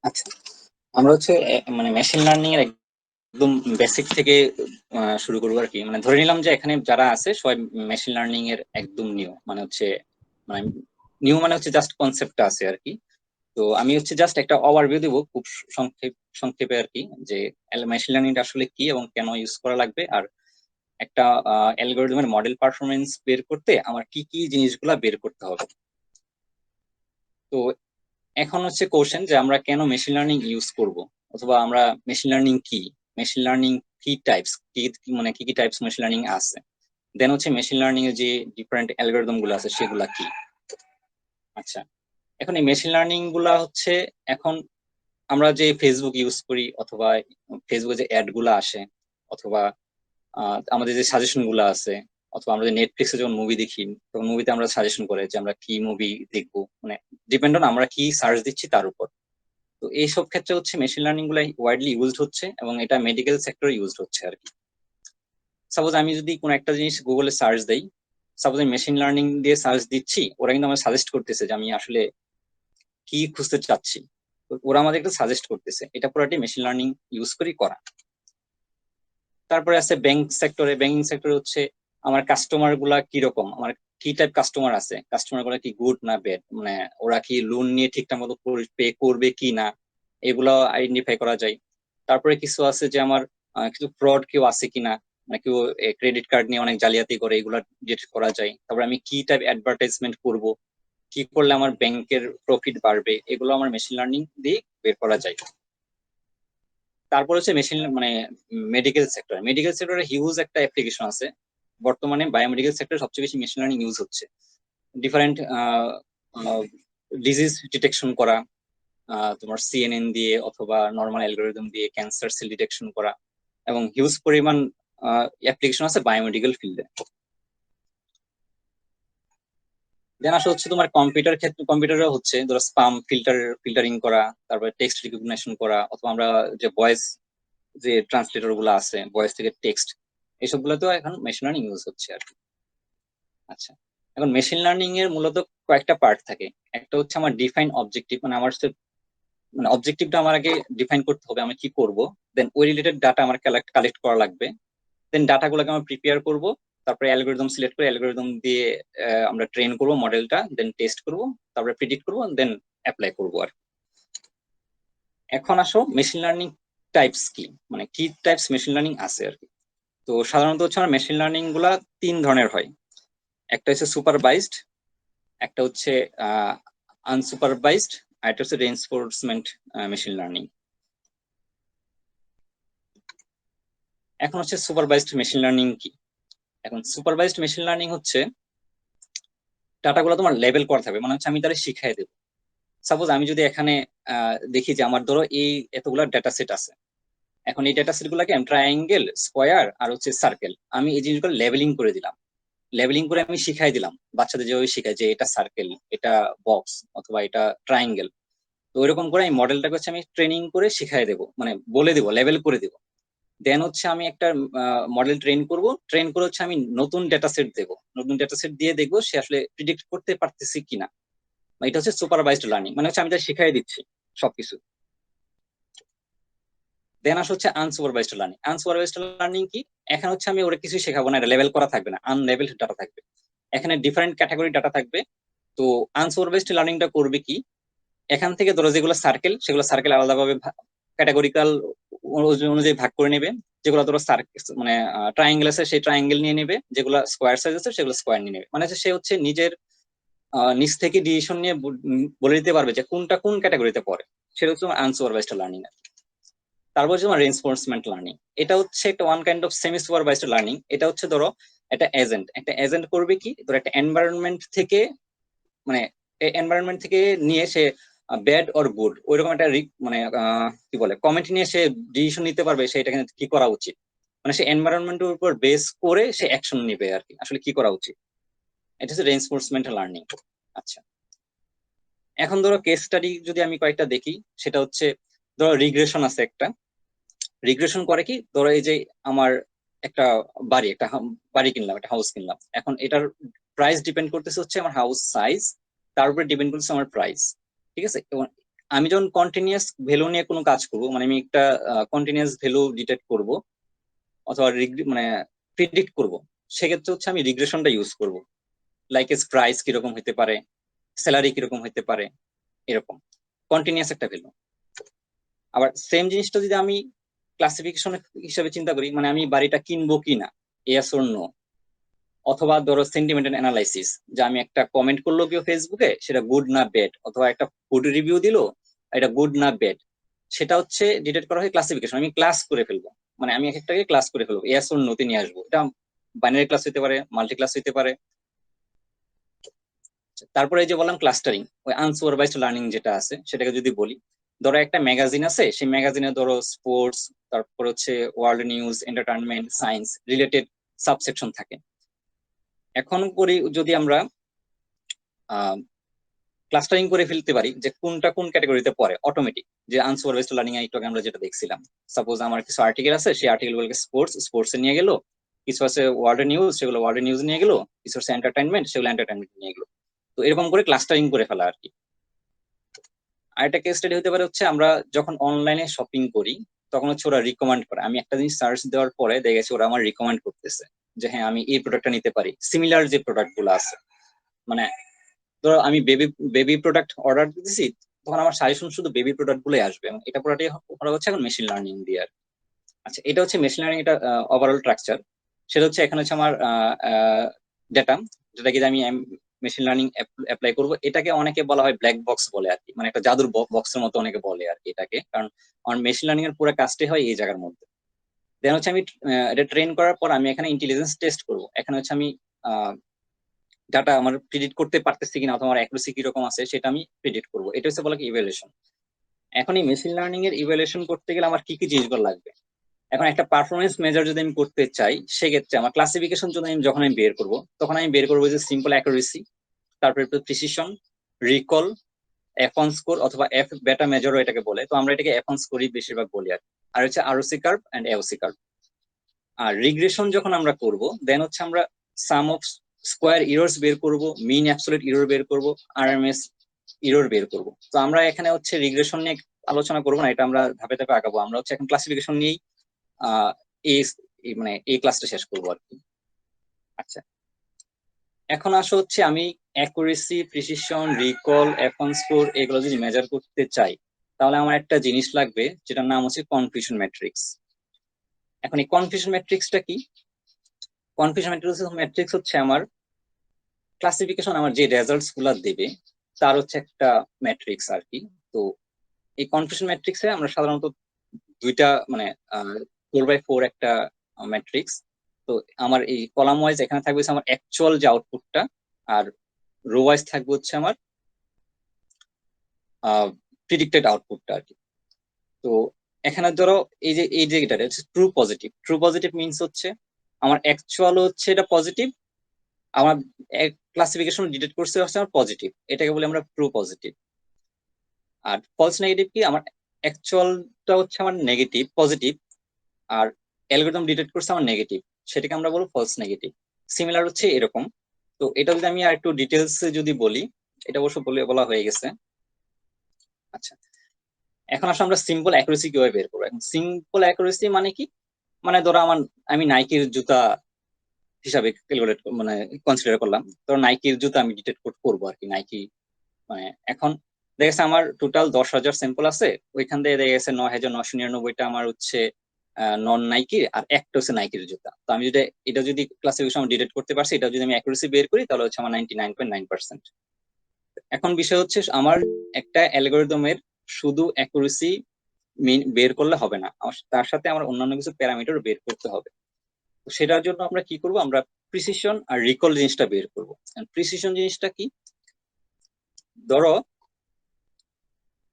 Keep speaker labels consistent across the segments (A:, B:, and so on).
A: আচ্ছা, আমরা হচ্ছে মানে মেশিন লার্নিং এর একদম বেসিক থেকে শুরু করবো আর কি। মানে ধরে নিলাম যে এখানে যারা আছে সবাই মেশিন লার্নিং এর একদম নিউ, মানে হচ্ছে মানে নিউ মানে হচ্ছে জাস্ট কনসেপ্টটা আছে আর কি। তো আমি হচ্ছে জাস্ট একটা ওভারভিউ দিব খুব সংক্ষেপে আর কি, যে মেশিন লার্নিংটা আসলে কি এবং কেন ইউজ করা লাগবে, আর একটা অ্যালগোরিদমের মডেল পারফরমেন্স বের করতে আমার কি কি জিনিসগুলা বের করতে হবে। তো এখন হচ্ছে কোশ্চেন যে আমরা কেন মেশিন লার্নিং ইউজ করব, অথবা আমরা মেশিন লার্নিং কি, মেশিন লার্নিং কি টাইপস, মানে কি কি টাইপস মেশিন লার্নিং আছে, দেন হচ্ছে মেশিন লার্নিং এর যে ডিফারেন্ট অ্যালগোরিদম গুলো আছে সেগুলা কি। আচ্ছা, এখন এই মেশিন লার্নিং গুলা হচ্ছে, এখন আমরা যে ফেসবুক ইউজ করি, অথবা ফেসবুকে যে অ্যাড গুলা আসে, অথবা আমাদের যে সাজেশন গুলো আছে, অথবা আমরা যে নেটফ্লিক্সে যখন মুভি দেখি, তখন মুভিতে আমরা সাজেশন করে যে আমরা কি মুভি দেখবো, মানে ডিপেন্ড অন আমরা কি সার্চ দিচ্ছি তার উপর। তো এইসব ক্ষেত্রে হচ্ছে মেশিন লার্নিং গুলো ওয়াইডলি ইউজড হচ্ছে, এবং এটা মেডিকেল সেক্টরে ইউজড হচ্ছে আর কি। সাপোজ আমি যদি কোনো একটা জিনিস গুগলে সার্চ দেই, সাপোজ আমি মেশিন লার্নিং দিয়ে সার্চ দিচ্ছি, ওরা কিন্তু আমার সাজেস্ট করতেছে যে আমি আসলে কি খুঁজতে চাচ্ছি। তো ওরা আমাদের একটা সাজেস্ট করতেছে, এটা পুরোটি মেশিন লার্নিং ইউজ করি করা। তারপরে আছে ব্যাংক সেক্টরে, ব্যাংকিং সেক্টরে হচ্ছে আমার কাস্টমার গুলা কিরকম, আমার কি টাইপ কাস্টমার আছে, কাস্টমার গুলা কি গুড না ব্যাড, মানে ওরা কি লোন নিয়ে ঠিকঠাক মতো পে করবে কি না, এগুলো আইডেন্টিফাই করা যায়। তারপরে কিছু আছে যে আমার কিছু ফ্রড কেউ আছে কিনা, মানে কেউ ক্রেডিট কার্ড নিয়ে অনেক জালিয়াতি করে, এগুলা ডিটেক্ট করা যায়। তারপরে আমি কি টাইপ অ্যাডভার্টাইজমেন্ট করব, কি করলে আমার ব্যাংকের প্রফিট বাড়বে, এগুলো আমার মেশিন লার্নিং দিয়ে বের করা যায়। তারপর হচ্ছে মেশিন মানে মেডিকেল সেক্টর, মেডিকেল সেক্টরে হিউজ একটা অ্যাপ্লিকেশন আছে। বর্তমানে বায়োমেডিকেল সেক্টরে সবচেয়ে বেশি মেশিন লার্নিং ইউজ হচ্ছে ডিফারেন্ট ডিজিজ ডিটেকশন করা, তোমার সিএনএন দিয়ে অথবা নর্মাল অ্যালগোরিদম দিয়ে ক্যান্সার সেল ডিটেকশন করা, এবং হিউজ পরিমাণ অ্যাপ্লিকেশন আছে বায়োমেডিকেল ফিল্ডে। দেন আসলে হচ্ছে তোমার কম্পিউটার ক্ষেত্রে, কম্পিউটারে হচ্ছে ধরো স্পাম ফিল্টারিং করা, তারপরে টেক্সট রিকগনিশন করা, অথবা আমরা যে ভয়েস যে ট্রান্সলেটর গুলো আছে, ভয়েস থেকে টেক্সট, এইসব গুলোতেও এখন মেশিন লার্নিং ইউজ হচ্ছে আর কি। আচ্ছা, এখন মেশিন লার্নিং এর মূলত কয়েকটা পার্ট থাকে। একটা হচ্ছে আমার ডিফাইন অবজেক্টিভ, মানে আমার মানে অবজেক্টিভটা আমার আগে ডিফাইন করতে হবে আমি কি করব, দেন ওই রিলেটেড ডাটা আমার কালেক্ট করা লাগবে, দেন ডাটাগুলোকে আমরা প্রিপেয়ার করব, তারপরে অ্যালগোরিদম সিলেক্ট করে অ্যালগোরিদম দিয়ে আমরা ট্রেন করব মডেলটা, দেন টেস্ট করব, তারপরে প্রিডিক্ট করব, দেন অ্যাপ্লাই করব আর কি। এখন আসো মেশিন লার্নিং টাইপস কি, মানে কি টাইপস মেশিন লার্নিং আছে আর কি। তো সাধারণত হচ্ছে আমার মেশিন লার্নিং গুলা তিন ধরনের হয়। একটা হচ্ছে সুপারভাইজড, একটা হচ্ছে আনসুপারভাইজড, আর একটা হচ্ছে রেইনফোর্সমেন্ট মেশিন লার্নিং। এখন হচ্ছে সুপারভাইজড মেশিন লার্নিং কি। এখন সুপারভাইজড মেশিন লার্নিং হচ্ছে ডাটাগুলো তোমার লেবেল করা থাকবে, মানে হচ্ছে আমি তাহলে শিখাই দেবো। সাপোজ আমি যদি এখানে দেখি যে আমার ধরো এই এতগুলো ডেটা সেট আছে, এখন এই ডেটা সেট গুলাকে আমি ট্রায়াঙ্গেল, স্কোয়ার আর হচ্ছে সার্কেল, আমি এই জিনিসগুলো লেবেলিং করে দিলাম। লেবেলিং করে আমি শিখাই দিলাম বাচ্চাদের, যেভাবে শিখাই যে এটা সার্কেল, এটা বক্স, অথবা এটা ট্রায়াঙ্গেল। তো ওইরকম করে আমি মডেলটাকে হচ্ছে আমি ট্রেনিং করে শিখাই দেবো, মানে বলে দেবো, লেভেল করে দেবো। দেন হচ্ছে আমি একটা মডেল ট্রেন করব, ট্রেন করে হচ্ছে আমি নতুন ডেটা সেট দেবো, নতুন ডেটা সেট দিয়ে দেখবো সে আসলে প্রিডিক্ট করতে পারতেছে কিনা। এটা হচ্ছে সুপারভাইজড লার্নিং, মানে হচ্ছে আমি তাকে শিখাই দিচ্ছি সবকিছু। দেন আসলে হচ্ছে আনসুপারভাইজড লার্নিং, আনসুপারভাইজড লার্নিং কি, এখানে হচ্ছে আমি ওরা কিছু শেখাবো না, এটা লেভেল করা থাকবে না, আনলেভেলড ডাটা থাকবে, এখানে ডিফারেন্ট ক্যাটাগরি ডাটা থাকবে। তো আনসুপারভাইজড লার্নিংটা করবে কি, এখান থেকে ধরো যেগুলো সার্কেল, সেগুলো সার্কেল আলাদাভাবে ক্যাটাগরিক্যাল অনুযায়ী ভাগ করে নেবে। যেগুলো ধরো মানে ট্রায়াঙ্গেল আছে সেই ট্রায়াঙ্গেল নিয়ে নেবে, যেগুলো স্কোয়ার সাইজ আছে সেগুলো স্কোয়ার নিয়ে নেবে। মানে হচ্ছে সে হচ্ছে নিজের নিজ থেকে ডিসিশন নিয়ে বলে দিতে পারবে যে কোনটা কোন ক্যাটাগরিতে পড়ে। সেটা হচ্ছে আনসুপারভাইজড লার্নিং। তারপর হচ্ছে তোমার রেইনফোর্সমেন্ট লার্নিং, এটা হচ্ছে একটা one kind of semi supervised learning. এটা হচ্ছে ধরো একটা এজেন্ট করবে কি, ধরো একটা এনভায়রনমেন্ট থেকে, মানে এনভায়রনমেন্ট থেকে নিয়ে সে ব্যাড অর গুড ওইরকম একটা মানে কি বলে কমেন্ট নিয়ে সে ডিসিশন নিতে পারবে সে এটা কি করা উচিত। মানে সে এনভায়রনমেন্টের উপর বেস করে সে অ্যাকশন নিবে আর কি, আসলে কি করা উচিত। এটা হচ্ছে রেইনফোর্সমেন্ট লার্নিং। আচ্ছা, এখন ধরো কেস স্টাডি যদি আমি কয়েকটা দেখি, সেটা হচ্ছে ধরো রিগ্রেশন আছে একটা। রিগ্রেশন করে কি, ধরো এই যে আমার একটা বাড়ি কিনলাম, একটা হাউস কিনলাম, এখন এটার প্রাইস ডিপেন্ড করতেছে হচ্ছে আমার হাউস সাইজ, তার উপরে ডিপেন্ড করতেছে আমার প্রাইস। ঠিক আছে, এবং আমি যখন কন্টিনিউয়াস ভ্যালু নিয়ে কোনো কাজ করব, মানে আমি একটা কন্টিনিউয়াস ভ্যালু ডিটেক্ট করব অথবা মানে প্রিডিক্ট করব, সেক্ষেত্রে হচ্ছে আমি রিগ্রেশনটা ইউজ করব। লাইক এস প্রাইস কিরকম হতে পারে, স্যালারি কিরকম হতে পারে, এরকম কন্টিনিউয়াস একটা ভ্যালু। আবার সেম জিনিসটা যদি আমি ক্লাসিফিকেশন হিসাবে চিন্তা করি, মানে আমি বাড়িটা কিনবো কিনা, ইয়েস অর নো, অথবা ধরো সেন্টিমেন্টাল অ্যানালাইসিস, যে আমি একটা কমেন্ট করলো কেউ ফেসবুকে, সেটা গুড না ব্যাড, অথবা একটা ফুড রিভিউ দিলো, এটা গুড না ব্যাড, সেটা হচ্ছে ডিটেক্ট করা হয় ক্লাসিফিকেশন। আমি ক্লাস করে ফেলবো, মানে আমি এক একটাকে ক্লাস করে ফেলবো, ইয়েস অর নো তে নিয়ে আসবো। এটা বাইনারি ক্লাস হতে পারে, মাল্টি ক্লাস হতে পারে। তারপরে এই যে বললাম ক্লাস্টারিং, ওই আনসুপারভাইজড লার্নিং যেটা আছে সেটাকে যদি বলি, ধরো একটা ম্যাগাজিন আছে, সেই ম্যাগাজিনে ধরো স্পোর্টস, তারপর হচ্ছে world news, entertainment, science related subsection থাকে। এখন করি যদি আমরা ক্লাস্টারিং করে ফেলতে পারি যে কোনটা কোন ক্যাটাগরিতে পড়ে অটোমেটিক, যে আনসুপারভাইজড লার্নিং একটু আগে আমরা যেটা দেখছিলাম। সাপোজ আমার কিছু আর্টিকেল আছে, সেই আর্টিকেল গুলোকে স্পোর্টস এ নিয়ে গেলো, কিছু আছে ওয়ার্ল্ড নিউজ, সেগুলো ওয়ার্ল্ড নিউজ নিয়ে গেলো, কিছু আছে এন্টারটেনমেন্ট, সেগুলো এন্টারটেনমেন্ট নিয়ে গেলো। তো এরকম করে ক্লাস্টারিং করে ফেলা আর কি। আরেকটা কেস স্টাডি হতে পারে হচ্ছে আমরা যখন অনলাইনে শপিং করি, তখন হচ্ছে ওরা রিকমেন্ড করে, আমি একটা জিনিস সার্চ দেওয়ার পরে দেখে গেছে ওরা আমার রিকমেন্ড করতেছে যে হ্যাঁ আমি এই প্রোডাক্টটা নিতে পারি, সিমিলার যে প্রোডাক্ট গুলো আছে। মানে ধরো আমি বেবি বেবি প্রোডাক্ট অর্ডার দিতেছি, তখন আমার সাজেশন শুধু বেবি প্রোডাক্ট গুলোই আসবে, এবং এটা পুরোটাই করা হচ্ছে এখন মেশিন লার্নিং দিয়ে আর কি। আচ্ছা, এটা হচ্ছে মেশিন লার্নিং, এটা ওভারঅল স্ট্রাকচার। সেটা হচ্ছে এখানে হচ্ছে আমার ডেটা, যেটা কি আমি মেশিন লার্নিং অ্যাপ্লাই করব। এটাকে অনেকে বলা হয় ব্ল্যাক বক্স বলে আর কি, মানে একটা জাদুর বক্সের মতো অনেকে বলে আর কি এটাকে, কারণ আমার মেশিন লার্নিং এর পুরো কাজটাই হয় এই জায়গার মধ্যে। দেন হচ্ছে আমি এটা ট্রেন করার পর আমি এখানে ইন্টেলিজেন্স টেস্ট করব। এখানে হচ্ছে আমি ডাটা আমার প্রিডিক্ট করতে পারতেছি কিনা, অথবা আমার অ্যাকুরেসি কিরকম আছে সেটা আমি প্রিডিক্ট করব। এটা হচ্ছে বলা কি ইভ্যালুয়েশন। এখন এই মেশিন লার্নিং এর ইভ্যালুয়েশন করতে গেলে আমার কি কি জিনিসগুলো লাগবে? এখন একটা পারফরমেন্স মেজার যদি আমি করতে চাই, সেক্ষেত্রে আমার ক্লাসিফিকেশন যদি আমি যখন আমি বের করব, তখন আমি বের করবো যে সিম্পল অ্যাকুরেসি, তারপরে একটু precision, recall, F on score অথবা এফ বেটা মেজরও এটাকে বলে, তো আমরা এটাকে এফ অন স্কোরই বেশিরভাগ বলি আর। আর হচ্ছে ROC curve and AUC curve. আর রিগ্রেশন যখন আমরা করব, দেন হচ্ছে আমরা সাম অফ স্কোয়ার ইরর্স বের করব, মিন অ্যাবসলিউট ইরর বের করব, আরএমএস ইরর বের করব। তো আমরা এখানে হচ্ছে রিগ্রেশন নিয়ে আলোচনা করবো না, এটা আমরা ধাপে ধাপে আগাবো। আমরা হচ্ছে এখন ক্লাসিফিকেশন নিয়েই আহ এই মানে এই ক্লাসটা শেষ করবো আর কি। আচ্ছা, এখন আসো হচ্ছে আমি accuracy, precision, recall, F on score এগুলো যদি মেজার করতে চাই, তাহলে আমার একটা জিনিস লাগবে যেটার নাম হচ্ছে কনফিউশন ম্যাট্রিক্স। এখন এই কনফিউশন ম্যাট্রিক্সটা কি? কনফিউশন ম্যাট্রিক্স হচ্ছে আমার ক্লাসিফিকেশন, আমার যে রেজাল্টস গুলা দেবে তার হচ্ছে একটা ম্যাট্রিক্স আর কি। তো এই কনফিউশন ম্যাট্রিক্সে আমরা সাধারণত দুইটা মানে 4x4 একটা ম্যাট্রিক্স। তো আমার এই কলাম ওয়াইজ এখানে থাকবে হচ্ছে আমার অ্যাকচুয়াল যে আউটপুটটা, আর রো ওয়াইজ থাকবে হচ্ছে আমার প্রিডিক্টেড আউটপুটটা আর কি। তো এখানে ধরো এই যে এটা true positive, true positive means হচ্ছে আমার অ্যাকচুয়াল হচ্ছে এটা পজিটিভ, আমার ক্লাসিফিকেশন ডিটেক্ট করছে হচ্ছে আমার পজিটিভ, এটাকে বলি আমরা ট্রু পজিটিভ। আর ফলস নেগেটিভ কি, আমার অ্যাকচুয়ালটা হচ্ছে আমার নেগেটিভ পজিটিভ, আর অ্যালগরিদম ডিটেক্ট করছে আমার নেগেটিভ, সেটাকে আমরা বলবো ফলস নেগেটিভ। সিমিলার হচ্ছে এরকম। তো এটা যদি আমি আর একটু ডিটেলস যদি বলি, এটা অবশ্য বলা হয়ে গেছে। আচ্ছা, এখন আসলে আমরা সিম্পল অ্যাকুরেসি কিভাবে বের করবো। এখন সিম্পল অ্যাকুরেসি মানে কি, মানে ধরো আমি নাইকির জুতা হিসাবে ক্যালকুলেট মানে কনসিডার করলাম, তো নাইকির জুতা আমি ডিটেক্ট করবো আর কি। নাইকি মানে এখন দেখা গেছে আমার টোটাল 10,000 স্যাম্পল আছে, ওইখান থেকে দেখা গেছে 9,999টা আমার হচ্ছে নন নাইকির, আর একটা হচ্ছে নাইকির জুতা। তো আমি যদি এটা যদি ক্লাসিফিকেশন ডিটেক্ট করতে পারছি, এটা যদি আমি অ্যাকুরেসি বের করি, তাহলে হচ্ছে আমার 99.9%। এখন বিষয় হচ্ছে আমার একটা অ্যালগোরিদমের শুধু অ্যাকুরেসি বের করলে হবে না, তার সাথে আমার অন্যান্য কিছু প্যারামিটার বের করতে হবে। তো সেটার জন্য আমরা কি করব, আমরা প্রিসিশন আর রিকল জিনিসটা বের করব। প্রিসিশন জিনিসটা কি, ধরো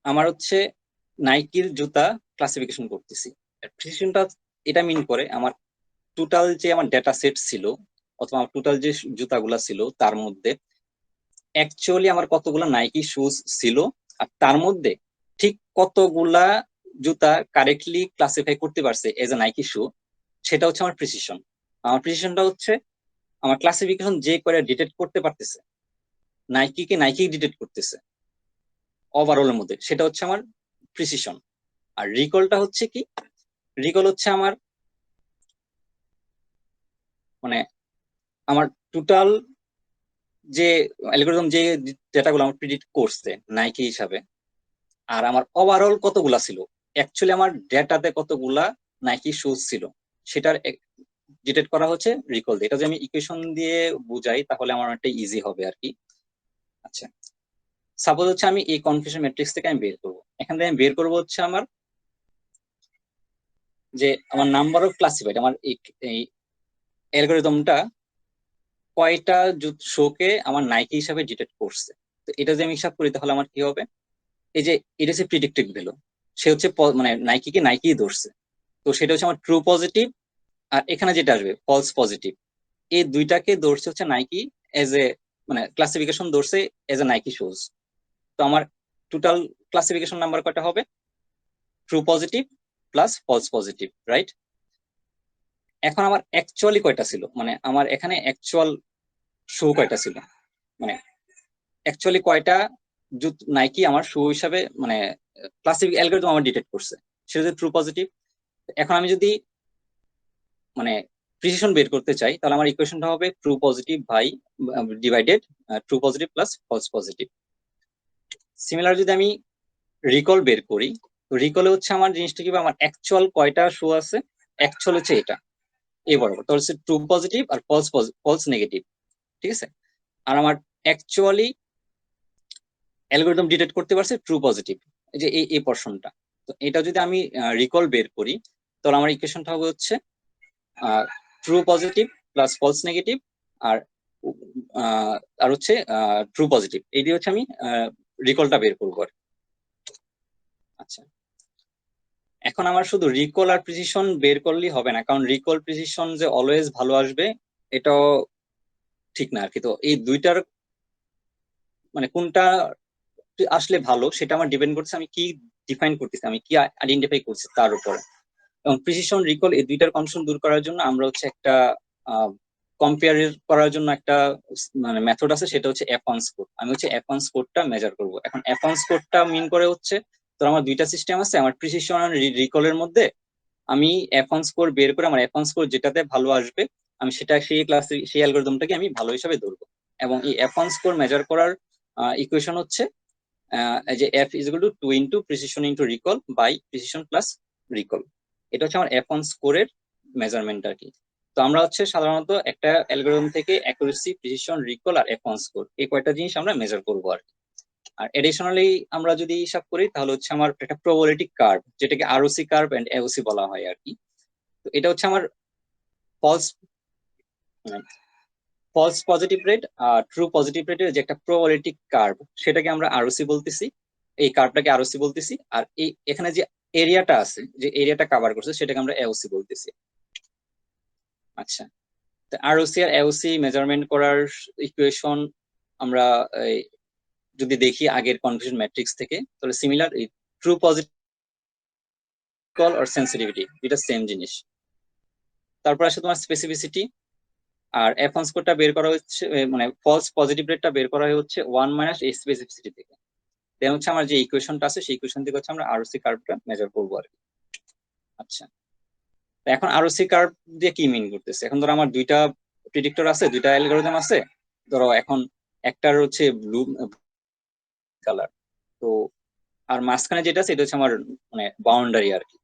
A: আমার হচ্ছে নাইকির জুতা ক্লাসিফিকেশন করতেছি, প্রিসিশনটা এটা মিন করে আমার টোটাল যে আমার ডেটা সেট ছিল, অথবা আমার টোটাল যে জুতাগুলা ছিল তার মধ্যে অ্যাকচুয়ালি আমার কতগুলা নাইকি শুজ ছিল, আর তার মধ্যে ঠিক কতগুলা জুতা কারেক্টলি ক্লাসিফাই করতে পারছে এজ এ নাইকি শু, সেটা হচ্ছে আমার প্রিসিশন। আমার প্রিসিশনটা হচ্ছে আমার ক্লাসিফিকেশন যে করে ডিটেক্ট করতে পারতেছে নাইকি কে নাইকি ডিটেক্ট করতেছে, ওভারঅলের মধ্যে, সেটা হচ্ছে আমার প্রিসিশন। আর রিকলটা হচ্ছে কি, রিকল হচ্ছে আমার মানে আমার টোটাল যে অ্যালগোরিদম যে ডেটাগুলো আমার প্রিডিক্ট করছে নাইকি হিসাবে, আর আমার ওভারঅল কতগুলা ছিল, অ্যাকচুয়ালি আমার ডেটাতে কতগুলা নাইকি শুজ ছিল, সেটার ডিটেক্ট করা হচ্ছে রিকল দিয়ে। এটা যদি আমি ইকুয়েশন দিয়ে বুঝাই তাহলে আমার একটা ইজি হবে আর কি। আচ্ছা, সাপোজ হচ্ছে আমি এই কনফিউশন ম্যাট্রিক্স থেকে আমি বের করবো, এখান থেকে আমি বের করবো হচ্ছে আমার যে আমার নাম্বার অফ ক্লাসিফাইড, আমার এই অ্যালগোরিদমটা কয়টা শোকে আমার নাইকি হিসাবে ডিটেক্ট করছে। তো এটা যদি আমি হিসাব করি তাহলে আমার কি হবে, এই যে এটা হচ্ছে প্রিডিক্টিভ ভ্যালু, সে হচ্ছে মানে নাইকিকে নাইকি ধরছে, তো সেটা হচ্ছে আমার ট্রু পজিটিভ। আর এখানে যেটা আসবে ফলস পজিটিভ, এই দুইটাকে ধরছে হচ্ছে নাইকি এজ এ মানে ক্লাসিফিকেশন ধরছে এজ এ নাইকি শুজ। তো আমার টোটাল ক্লাসিফিকেশন নাম্বার কয়টা হবে, true positive plus false positive, right? এখন আমার অ্যাকচুয়ালি কয়টা ছিল, মানে আমার এখানে অ্যাকচুয়াল শো কয়টা ছিল, মানে অ্যাকচুয়ালি কয়টা নাইকি আমার শো হিসাবে মানে ক্লাসিফিক অ্যালগরিদম আমার ডিটেক্ট করছে, সেটা যদি ট্রু পজিটিভ। এখন আমি যদি মানে প্রিসিশন বের করতে চাই তাহলে আমার ইকুয়েশনটা হবে true positive by divided true positive plus false positive. Similar যদি আমি রিকল বের করি, তো রিকলে হচ্ছে আমার জিনিসটা কি, আমার অ্যাকচুয়াল কয়টা শো আছে, অ্যাকচুয়াল হচ্ছে এটা এই বরাবর, তো হচ্ছে ট্রু পজিটিভ আর ফলস ফলস নেগেটিভ, ঠিক আছে। আর আমার অ্যাকচুয়ালি অ্যালগোরিদম ডিটেক্ট করতে পারছে ট্রু পজিটিভ, এই যে এই পোর্শনটা। তো এটা যদি আমি রিকল বের করি তাহলে আমার ইকুয়েশনটা হবে হচ্ছে true positive plus false negative আর আর হচ্ছে ট্রু পজিটিভ, এই দিয়ে হচ্ছে আমি রিকলটা বের করবো আর। আচ্ছা, এখন আমার শুধু রিকল আর প্রিসিশন বের করলেই হবে না, কারণ রিকল প্রিসিশন যে অলওয়েজ ভালো আসবে এটাও ঠিক না আর কি। তো এই দুইটার মানে কোনটা আসলে ভালো সেটা আমার ডিপেন্ড করছে আমি কি ডিফাইন করতেছি, আমি কি আইডেন্টিফাই করছি তার উপরে। এবং প্রিসিশন রিকল এই দুইটার কনফিউশন দূর করার জন্য আমরা হচ্ছে একটা কম্পেয়ার করার জন্য একটা মানে মেথড আছে, সেটা হচ্ছে অ্যাপন স্কোর। আমি হচ্ছে অ্যাপন স্কোরটা মেজার করব। এখন অ্যাপন স্কোরটা মিন করে হচ্ছে, তো আমার দুইটা সিস্টেম আছে, আমার প্রিসিশন আর রিকলের মধ্যে আমি অ্যাপন স্কোর বের করে আমার অ্যাপন স্কোর যেটাতে ভালো আসবে আমি সেটা সেই ক্লাসে সেই অ্যালগরিদমটাকে আমি ভালো হিসাবে ধরবো। এবং এই অ্যাপন স্কোর মেজার করার ইকুয়েশন হচ্ছে এই যে F is equal to 2 into precision into recall by precision plus recall. এটা হচ্ছে আমার অ্যাপন স্কোরের মেজারমেন্ট আর কি। তো আমরা হচ্ছে সাধারণত একটা অ্যালগরিদম থেকে অ্যাকুরেসি, প্রিসিশন, রিকল আর অ্যাপন স্কোর এই কয়টা জিনিস আমরা মেজার করবো আর কি। আর এডিশনালি আমরা যদি হিসাব করি তাহলে হচ্ছে আমার একটা প্রবাবিলিটি কার্ভ, যেটাকে আরওসি কার্ভ এন্ড এওসি বলা হয় আর কি। তো এটা হচ্ছে আমার ফলস ফলস পজিটিভ রেট আর ট্রু পজিটিভ রেটের যে একটা প্রবাবিলিটি কার্ভ, সেটাকে আমরা আরওসি বলতেছি, এই কার্ভটাকে আরওসি বলতেছি। আর এই এখানে যে এরিয়াটা আছে, যে এরিয়াটা কভার করছে সেটাকে আমরা এওসি বলতেছি। আচ্ছা, আরওসি আর এওসি মেজারমেন্ট করার ইকুয়েশন আমরা যদি দেখি আগের কনফিউশন ম্যাট্রিক্স থেকে, তাহলে সিমিলার ট্রু পজিটিভ আর সেন্সিটিভিটি এটা সেম জিনিস। তারপর আসে তোমার স্পেসিফিসিটি। আর এফ স্কোরটা বের করা হচ্ছে মানে ফলস পজিটিভ রেটটা বের করা হচ্ছে 1 - এই স্পেসিফিসিটি থেকে। দেন হচ্ছে আমার যে ইকুয়েশনটা আছে সেই ইকুয়েশন থেকে হচ্ছে আমরা আরওসি কার্ভটা মেজার করবো আর কি। আচ্ছা, এখন আরওসি কার্ভ দিয়ে কি মিন করতেছে, এখন ধরো আমার দুইটা প্রিডিক্টর আছে, দুইটা অ্যালগরিদম আছে। ধরো এখন একটার হচ্ছে ব্লু কালার, তো আর মাঝখানে যেটা আছে এটা হচ্ছে আমার মানে বাউন্ডারি আর কি।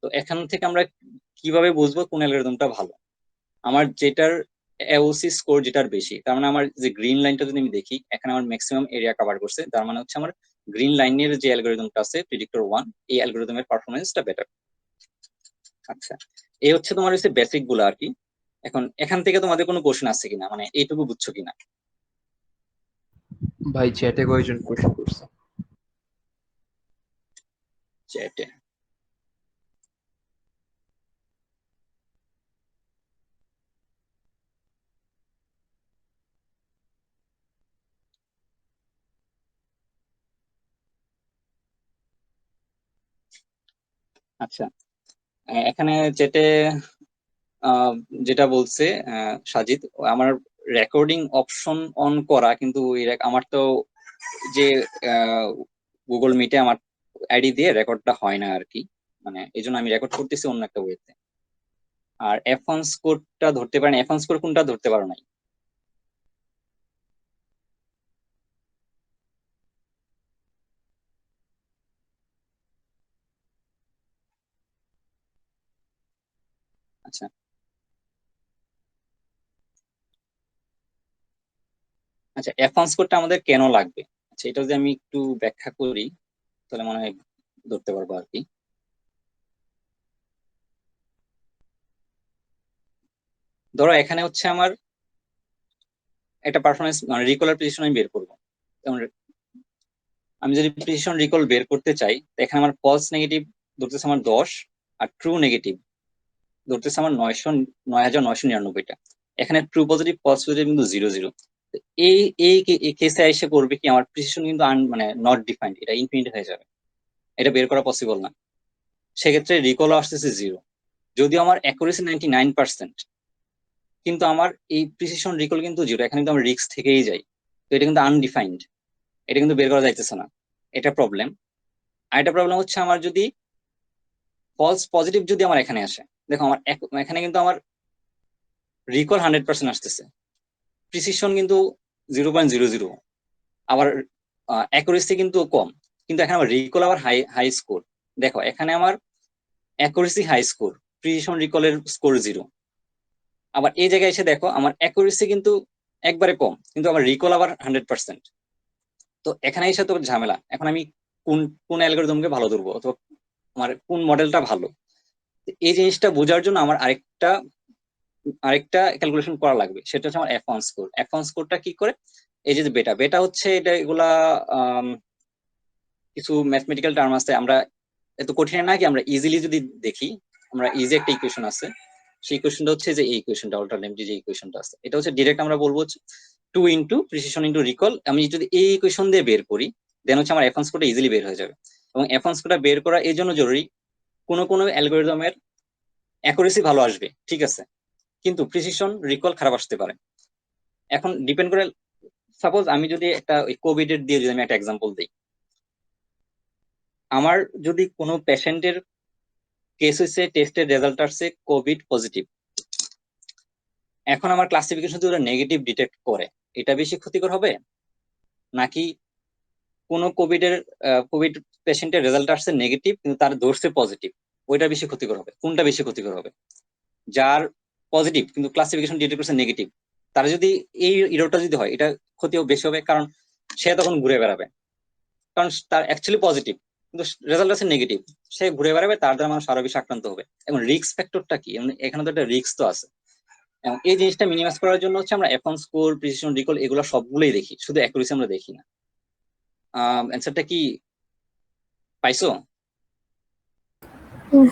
A: তো এখান থেকে আমরা কিভাবে বুঝবো কোন অ্যালগরিদমটা ভালো, আমার যেটার এওসি স্কোর যেটার বেশি, তার মানে আমার যে গ্রিন লাইনটা যদি আমি দেখি এখানে আমার ম্যাক্সিমাম এরিয়া কভার করছে, তার মানে হচ্ছে আমার গ্রিন লাইনের যে অ্যালগরিদমটা আছে প্রিডিক্টর 1, এই অ্যালগরিদমের পারফরমেন্সটা বেটার। আচ্ছা, এই হচ্ছে তোমার হচ্ছে বেসিক গুলো আর কি। এখন এখান থেকে তোমাদের কোনো কোশ্চেন আছে কিনা, মানে এইটুকু বুঝছো কিনা?
B: ভাই চ্যাটে কয়জন কোশ্চেন করছে?
A: চ্যাটে। আচ্ছা, এখানে চ্যাটে আহ, যেটা বলছে সাজিদ, আমার রেকর্ডিং অপশন অন করা, কিন্তু আমার তো যে গুগল মিটে আমার আইডি দিয়ে রেকর্ডটা হয় না আর কি, মানে এই জন্য আমি রেকর্ড করতেছি অন্য একটা ওয়েতে। আর F1 স্কোরটা ধরতে পারেন, F1 স্কোর কোনটা ধরতে পারো নাই? আচ্ছা আচ্ছা, F1 স্কোরটা আমাদের কেন লাগবে? আচ্ছা, এটা যদি আমি একটু ব্যাখ্যা করি তাহলে মনে হয় ধরতে পারবো আর কি। ধরো এখানে হচ্ছে আমার একটা পারফরমেন্স মানে রিকলার প্রিসিশন আমি বের করবো। যেমন আমি যদি প্রিসিশন রিকল বের করতে চাই, তো এখানে আমার ফলস নেগেটিভ ধরতেছে আমার 10, আর ট্রু নেগেটিভ ধরতেছে আমার 9999টা। এখানে ট্রু পজিটিভ ফলস পজিটিভ কিন্তু 00। এই এই কেসে এসে করবে কি, আমার প্রিসিশন কিন্তু মানে নট ডিফাইন্ড, এটা ইনফিনিট হয়ে যাবে, এটা বের করা পসিবল না। সেক্ষেত্রে রিকল আসতেছে 0। যদিও আমার অ্যাকুরেসি 99%, কিন্তু আমার এই প্রিসিশন রিকল কিন্তু 0, এখানে কিন্তু আমার রিস্ক থেকেই যাই। তো এটা কিন্তু আনডিফাইন্ড, এটা কিন্তু বের করা যাইতেছে না, এটা প্রবলেম। আর একটা প্রবলেম হচ্ছে আমার যদি ফলস পজিটিভ যদি আমার এখানে আসে, দেখো আমার এখানে কিন্তু আমার রিকল 100% আসতেছে, প্রিসিশন কিন্তু 0.00, আবার অ্যাকুরেসি কিন্তু কম, কিন্তু এখানে আমার রিকল আবার হাই হাই স্কোর। দেখো এখানে আমার অ্যাকুরেসি হাই স্কোর, প্রিসিশন রিকলের স্কোর 0। আবার এই জায়গায় এসে দেখো আমার অ্যাকুরেসি কিন্তু একবারে কম, কিন্তু আমার রিকল আবার 100%। তো এখানে এসে তো ঝামেলা, এখন আমি কোন কোন অ্যালগরিদমকে ভালো ধরবো, অথবা আমার কোন মডেলটা ভালো। এই জিনিসটা বোঝার জন্য আমার আরেকটা আরেকটা ক্যালকুলেশন করা লাগবে, সেটা হচ্ছে আমার F1 স্কোর। F1 স্কোরটা কি করে? এই যে বেটা বেটা হচ্ছে এটা, এগুলা আম, কিছু ম্যাথমেটিক্যাল টার্ম আছে, আমরা এত কঠিন না কি, আমরা ইজিলি যদি দেখি, আমরা ইজি একটা ইকুয়েশন আছে, সেই ইকুয়েশনটা হচ্ছে যে এই ইকুয়েশনটা, অল্টারনেটিভ যে ইকুয়েশনটা আছে, এটা হচ্ছে ডিরেক্ট আমরা বলবো 2 ইন্টু প্রিসিশন ইন্টু রিকল। আমি যদি এই ইকুয়েশন দিয়ে বের করি, দেন হচ্ছে আমার F1 স্কোরটা ইজিলি বের হয়ে যাবে। এবং F1 স্কোরটা বের করা এই জন্য জরুরি, কোনো কোনো অ্যালগোরিদমের অ্যাকুরেসি ভালো আসবে ঠিক আছে, কিন্তু প্রিসিশন রিকল খারাপ আসতে পারে। এখন ডিপেন্ড করে, সাপোজ আমি যদি একটা কোভিড এর দিয়ে যদি আমি একটা এক্সাম্পল দিই, আমার যদি কোনো পেশেন্টের কেস হয়েছে, টেস্টের রেজাল্ট আসছে কোভিড পজিটিভ, এখন আমার ক্লাসিফিকেশন যদি ওরা নেগেটিভ ডিটেক্ট করে, এটা বেশি ক্ষতিকর হবে, নাকি কোনো কোভিড পেশেন্টের রেজাল্ট আসছে নেগেটিভ কিন্তু তার ধরছে পজিটিভ, ওইটা বেশি ক্ষতিকর হবে? কোনটা বেশি ক্ষতিকর হবে? যার পজিটিভ কিন্তু ক্লাসিফিকেশন ডিটেক্ট করছে নেগেটিভ, তার যদি এই ইরোটা যদি হয়, এটা ক্ষতিও বেশি হবে, কারণ সে তখন ঘুরে বেড়াবে, কারণ তার অ্যাকচুয়ালি পজিটিভ কিন্তু রেজাল্ট আছে নেগেটিভ, সে ঘুরে বেড়াবে, তার দ্বারা মানুষ আরো বেশি আক্রান্ত হবে। এবং রিস্ক ফ্যাক্টরটা কি, এখানে তো একটা রিস্ক তো আছে। এবং এই জিনিসটা মিনিমাইজ করার জন্য হচ্ছে আমরা F1 স্কোর, প্রিসিশন রিকল এগুলো সবগুলোই দেখি, শুধু অ্যাকুরেসি আমরা দেখি না। অ্যান্সারটা কি পাইছো?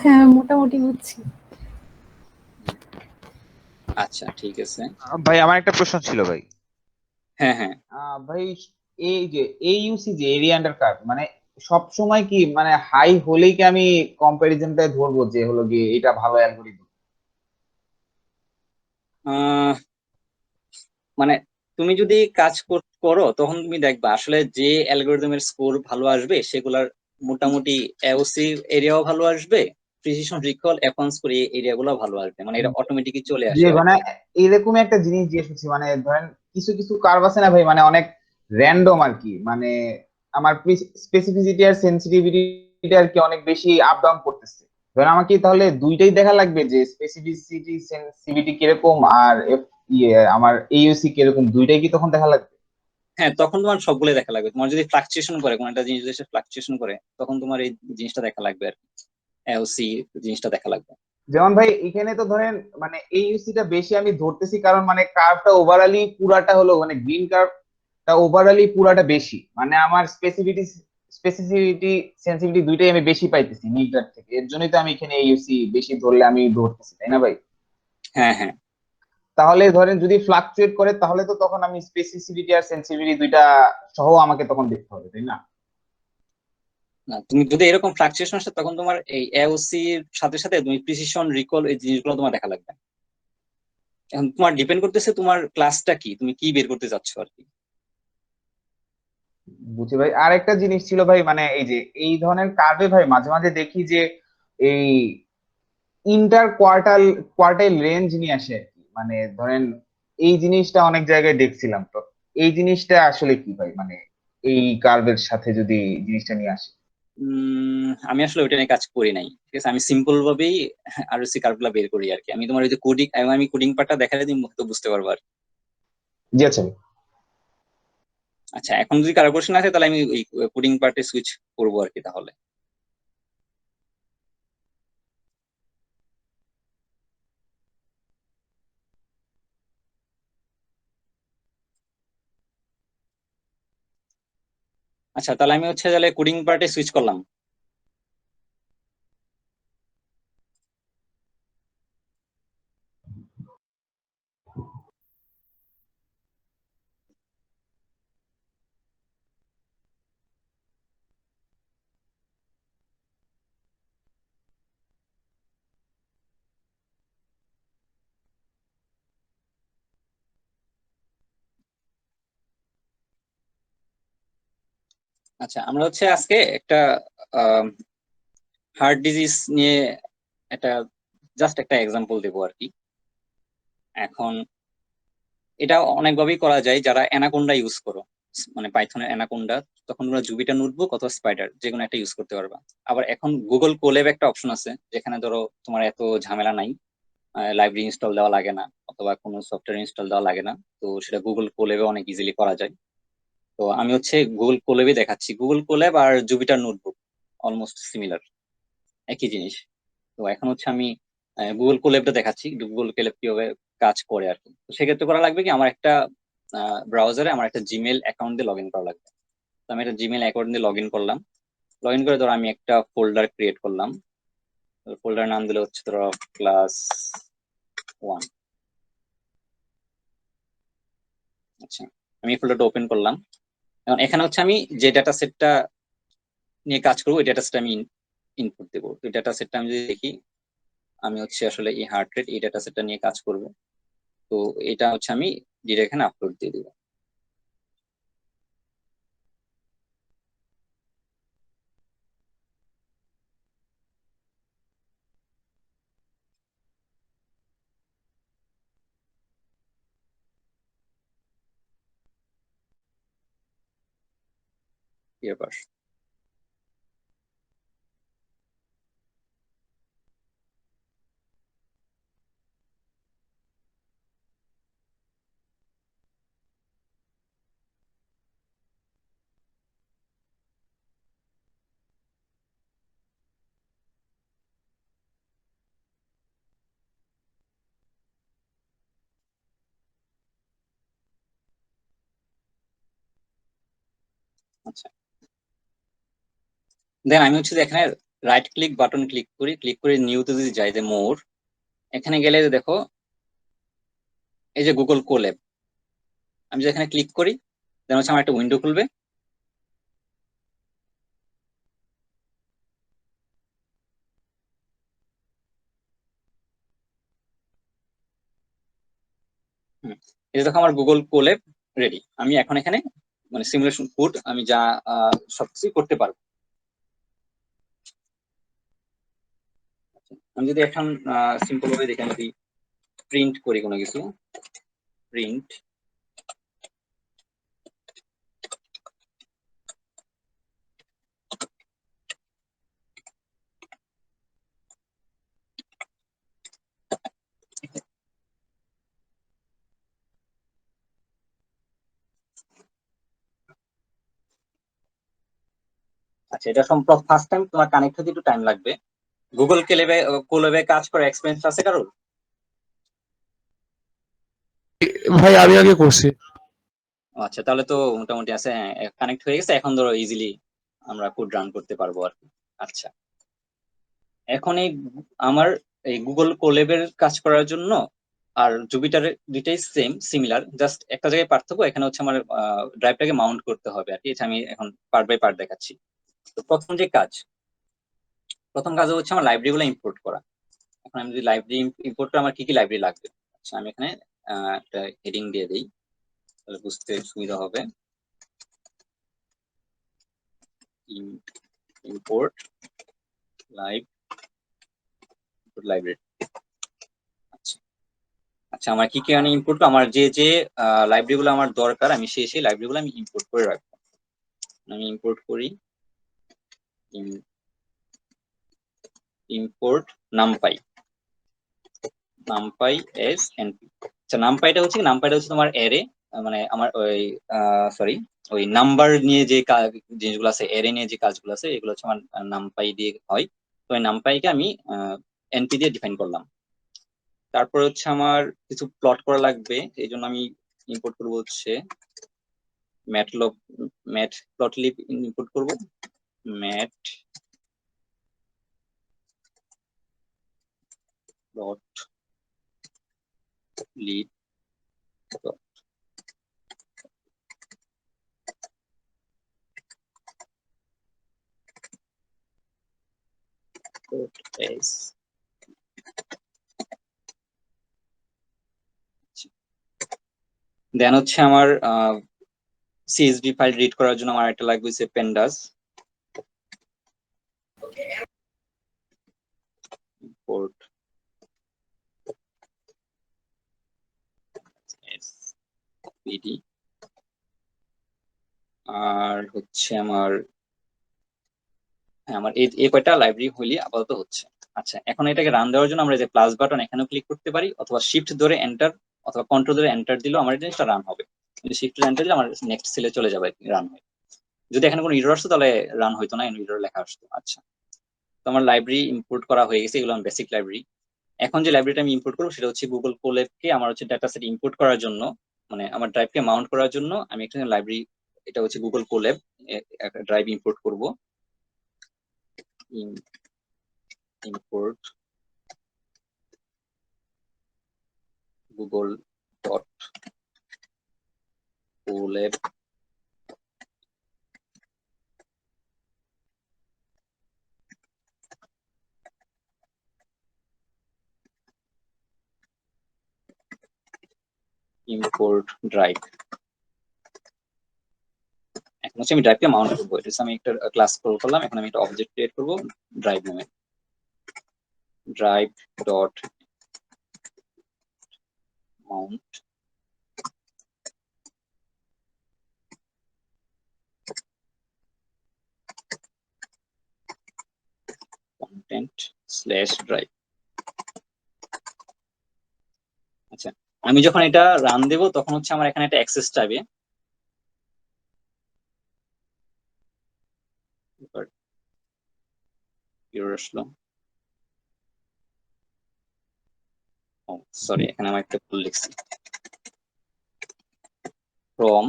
C: হ্যাঁ, মোটামুটি বুঝছি।
A: আচ্ছা ঠিক আছে।
D: ভাই আমার একটা প্রশ্ন ছিল ভাই।
A: হ্যাঁ হ্যাঁ।
D: ভাই এই যে AUC যে এরিয়া আন্ডার কার্ভ, মানে সব সময় কি মানে হাই হলেই কি আমি কম্পারিজনটা ধরবো যে হলো গিয়ে এটা ভালো অ্যালগোরিদম?
A: আহ, মানে তুমি যদি কাজ করো, তখন তুমি দেখবা আসলে যে অ্যালগোরিদমের স্কোর ভালো আসবে সেগুলার মোটামুটি এওসি এরিয়াও ভালো আসবে, প্রিসিশন রিকল F1 স্কোর এই এরিয়া গুলো ভালো আসবে, মানে এটা অটোমেটিকই চলে
D: যে
A: আসে আর
D: মানে
A: কি।
D: এরকম একটা জিনিস দিয়ে এসেছি, মানে ধরেন কিছু কিছু কার্ভ আছে না ভাই, মানে অনেক র্যান্ডম আর কি, মানে আমার স্পেসিফিসিটি আর সেন্সিটিভিটি আর কি অনেক বেশি আপ ডাউন করতেছে। ধরেন আমাকে তাহলে দুইটাই দেখা লাগবে, যে স্পেসিফিসিটি সেন্সিটিভিটি কিরকম আর আমার AUC কিরকম, দুইটাই কি তখন দেখা লাগবে?
A: হ্যাঁ, তখন তোমার সবগুলো দেখা লাগবে, তোমার যদি ফ্লাকচুয়েশন করে, কোন একটা জিনিস যদি ফ্লাকচুয়েশন করে, তখন তোমার এই জিনিসটা দেখা লাগবে আর কি, এওসি জিনিসটা দেখা লাগবে।
D: যেমন ভাই এখানে তো ধরেন মানে AUC টা বেশি আমি ধরতেছি, কারণ মানে কার্ভটা ওভারঅলি পুরাটা হলো মানে গ্রিন কার্ভটা ওভারঅলি পুরাটা বেশি, মানে আমার স্পেসিফিসিটি সেন্সিটিভিটি দুইটাই আমি বেশি পাইতেছি মিটার থেকে, এর জন্যই তো আমি এখানে AUC বেশি ধরলে আমি ধরতেছি, তাই না ভাই?
A: হ্যাঁ হ্যাঁ।
D: তাহলে ধরেন যদি ফ্লাকচুয়েট করে, তাহলে তো তখন আমি স্পেসিফিসিটি আর সেন্সিটিভিটি দুইটা সহ আমাকে তখন দেখতে হবে, তাই না?
A: না, তুমি যদি এরকম ফ্লাকচুয়েশন আসে, তখন তোমার এই এওসি এর সাথে সাথে তুমি প্রিসিশন রিকল এই জিনিসগুলো তোমার দেখা লাগবে। এখন তোমার ডিপেন্ড করতেছে তোমার ক্লাসটা কি, তুমি কি বের করতে চাচ্ছ আর কি।
D: বুঝছি ভাই। আর একটা জিনিস ছিল ভাই, মানে এই যে এই ধরনের কার্ভে ভাই মাঝে মাঝে দেখি যে এই ইন্টার কোয়ার্টাইল রেঞ্জ নিয়ে আসে আর কি। মানে ধরেন এই জিনিসটা অনেক জায়গায় দেখছিলাম, তো এই জিনিসটা আসলে কি ভাই, মানে এই কার্ভের সাথে যদি জিনিসটা নিয়ে আসে।
A: আমি আসলে ওইটা নিয়ে কাজ করি নাই, ঠিক আছে। আমি সিম্পল ভাবেই আরসি কার্ভ গুলা বের করি আর কি। আমি তোমার ওই যে কোডিং, আমি কোডিং পার্টটা দেখালে তুমি তো বুঝতে পারবা আর কি।
D: জি আচ্ছা ভাই।
A: আচ্ছা, এখন যদি কারো কোশ্চেন আছে তাহলে আমি ওই কোডিং পার্টে সুইচ করবো আর কি তাহলে। আচ্ছা, তাহলে আমি হচ্ছে তাহলে কোডিং পার্টে সুইচ করলাম। আচ্ছা, আমরা হচ্ছে আজকে একটা হার্ট ডিজিজ নিয়ে একটা জাস্ট একটা এক্সাম্পল দেবো আর কি। এখন এটা অনেকভাবেই করা যায়। যারা অ্যানাকোন্ডা ইউজ করো, মানে পাইথনের অ্যানাকোন্ডা, তখন তোমরা জুপিটার নোটবুক অথবা স্পাইডার যে কোনো একটা ইউজ করতে পারবা। আবার এখন গুগল কোল্যাব একটা অপশন আছে, যেখানে ধরো তোমার এত ঝামেলা নাই, লাইব্রেরি ইনস্টল দেওয়া লাগে না অথবা কোনো সফটওয়্যার ইনস্টল দেওয়া লাগে না। তো সেটা গুগল কোল্যাবে অনেক ইজিলি করা যায়। তো আমি হচ্ছে গুগল কোল্যাবে দেখাচ্ছি। গুগল কোল্যাব আর জুপিটার নোটবুক অলমোস্ট সিমিলার, একই জিনিস। তো এখন হচ্ছে আমি গুগল কোল্যাবটা দেখাচ্ছি, গুগল কোল্যাব কিভাবে কাজ করে আর কি। তো সেক্ষেত্রে করা লাগবে কি, আমার একটা ব্রাউজারে আমার একটা জিমেল অ্যাকাউন্ট দিয়ে লগ ইন করা লাগবে। তো আমি একটা জিমেল অ্যাকাউন্ট দিয়ে লগ ইন করলাম। লগ ইন করে ধরো আমি একটা ফোল্ডার ক্রিয়েট করলাম। ফোল্ডার নাম দিলে হচ্ছে ধরো ক্লাস 1। আচ্ছা, আমি এই ফোল্ডারটা ওপেন করলাম। এখন এখানে হচ্ছে আমি যে ডেটা সেটটা নিয়ে কাজ করবো, ওই ডেটা সেটটা আমি ইনপুট দেবো। ওই ডেটা সেটটা আমি যদি দেখি, আমি হচ্ছে আসলে এই হার্ট রেট এই ডেটা সেটটা নিয়ে কাজ করব। তো এটা হচ্ছে আমি ডিরেক্ট এখানে আপলোড দিয়ে দিব। এরপর আচ্ছা, দেন আমি হচ্ছে যে এখানে রাইট ক্লিক বাটন ক্লিক করি, ক্লিক করে নিউতে যদি যাই, যে মোর, এখানে গেলে যে দেখো এই যে গুগল কোল্যাব, আমি যে এখানে ক্লিক করি, দেন হচ্ছে আমার একটা উইন্ডো খুলবে। হুম, এই যে দেখো আমার গুগল কোল্যাব রেডি। আমি এখন এখানে মানে সিমুলেশন কোড আমি যা সবকিছু করতে পারবো। আমি যদি এখন সিম্পল ভাবে দেখি, আমি যদি প্রিন্ট করি কোনো কিছু, প্রিন্ট, আচ্ছা এটা সম্ভব ফার্স্ট টাইম তোমার কানেক্ট হতে একটু টাইম লাগবে। গুগল কোল্যাবে কোল্যাবে কাজ করে এক্সপেরিয়েন্স আছে কারোর?
B: ভাই আমি আগে করছি।
A: আচ্ছা, তাহলে তো মোটামুটি আছে, কানেক্ট হয়ে গেছে। এখন ধরো ইজিলি আমরা কোড রান করতে পারবো আর কি। আচ্ছা, এখন এই আমার এই গুগল কোল্যাবের কাজ করার জন্য আর জুপিটারের দুইটাই সেম সিমিলার, জাস্ট একটা জায়গায় পার্থক্য, এখানে হচ্ছে আমার ড্রাইভটাকে মাউন্ট করতে হবে আর কি। এটা আমি এখন পার্ট বাই পার্ট দেখাচ্ছি। তো প্রথম কাজ হচ্ছে আমার লাইব্রেরি গুলো ইম্পোর্ট করা। এখন আমি যদি লাইব্রেরি ইম্পোর্ট করা, আমার কি কি লাইব্রেরি লাগবে। আচ্ছা, আমি এখানে একটা হেডিং দিয়ে দিই, তাহলে বুঝতে সুবিধা হবে। Import library. আচ্ছা, আমার কি কি আমি ইম্পোর্ট, আমার যে যে লাইব্রেরি গুলো আমার দরকার আমি সেই লাইব্রেরি গুলো আমি ইম্পোর্ট করে রাখবো। আমি ইম্পোর্ট করি ইম্পোর্ট নামপাই এস এনপি। আচ্ছা, নামপাইটা হচ্ছে তোমার অ্যারে, মানে আমার ওই সরি ওই নাম্বার নিয়ে যে জিনিসগুলো আছে, অ্যারে নিয়ে যে কাজগুলো আছে এগুলো হচ্ছে আমার নামপাই দিয়ে হয়। তো এই নামপাইকে আমি এনপি দিয়ে ডিফাইন করলাম। তারপর হচ্ছে আমার কিছু প্লট করা লাগবে, এই জন্য আমি ইম্পোর্ট করবো হচ্ছে ম্যাটপ্লটলিব ইম্পোর্ট করব। ম্যাটপ্লটলিব দেন হচ্ছে আমার সিএসভি ফাইল রিড করার জন্য আমার একটা লাগবে হচ্ছে পেন্ডাস ইম্পোর্ট পিডি। আর হচ্ছে আমার আমার এই কয়টা লাইব্রেরি হইলে আপাতত হচ্ছে। আচ্ছা, এখন এটাকে রান দেওয়ার জন্য আমরা যে প্লাস বাটন এখানেও ক্লিক করতে পারি, অথবা শিফট ধরে এন্টার অথবা কন্ট্রোল ধরে এন্টার দিলেও আমার জিনিসটা রান হবে। কিন্তু শিফট ধরে এন্টার দিলে আমার নেক্সট সেলে চলে যাবে, রান হয়। যদি এখানে কোনো এরর আসতো তাহলে রান হইতো না, এরর লেখা আসতো। আচ্ছা, তো আমার লাইব্রেরি ইম্পোর্ট করা হয়ে গেছে, এগুলো বেসিক লাইব্রেরি। এখন যে লাইব্রেরিটা আমি ইম্পোর্ট করবো সেটা হচ্ছে গুগল কোল্যাবকে আমার হচ্ছে ডাটা সেট ইম্পোর্ট করার জন্য, মানে আমার ড্রাইভকে মাউন্ট করার জন্য আমি একটা লাইব্রেরি, এটা হচ্ছে গুগল কোল্যাব, একটা ড্রাইভ ইম্পোর্ট করব। Import Google dot collab import drive. এখন হচ্ছে আমি ড্রাইভকে মাউন্ট করবো, এটা হচ্ছে আমি একটা ক্লাস কল করলাম, এখন আমি একটা অবজেক্ট ক্রিয়েট করবো ড্রাইভ নামে, drive dot Mount content slash drive. আচ্ছা, আমি যখন এটা রান দেব তখন হচ্ছে আমার এখানে একটা অ্যাক্সেস চাইবে। আসলো, ও সরি, এখানে আমি একটা ভুল লিখছি, ফ্রম।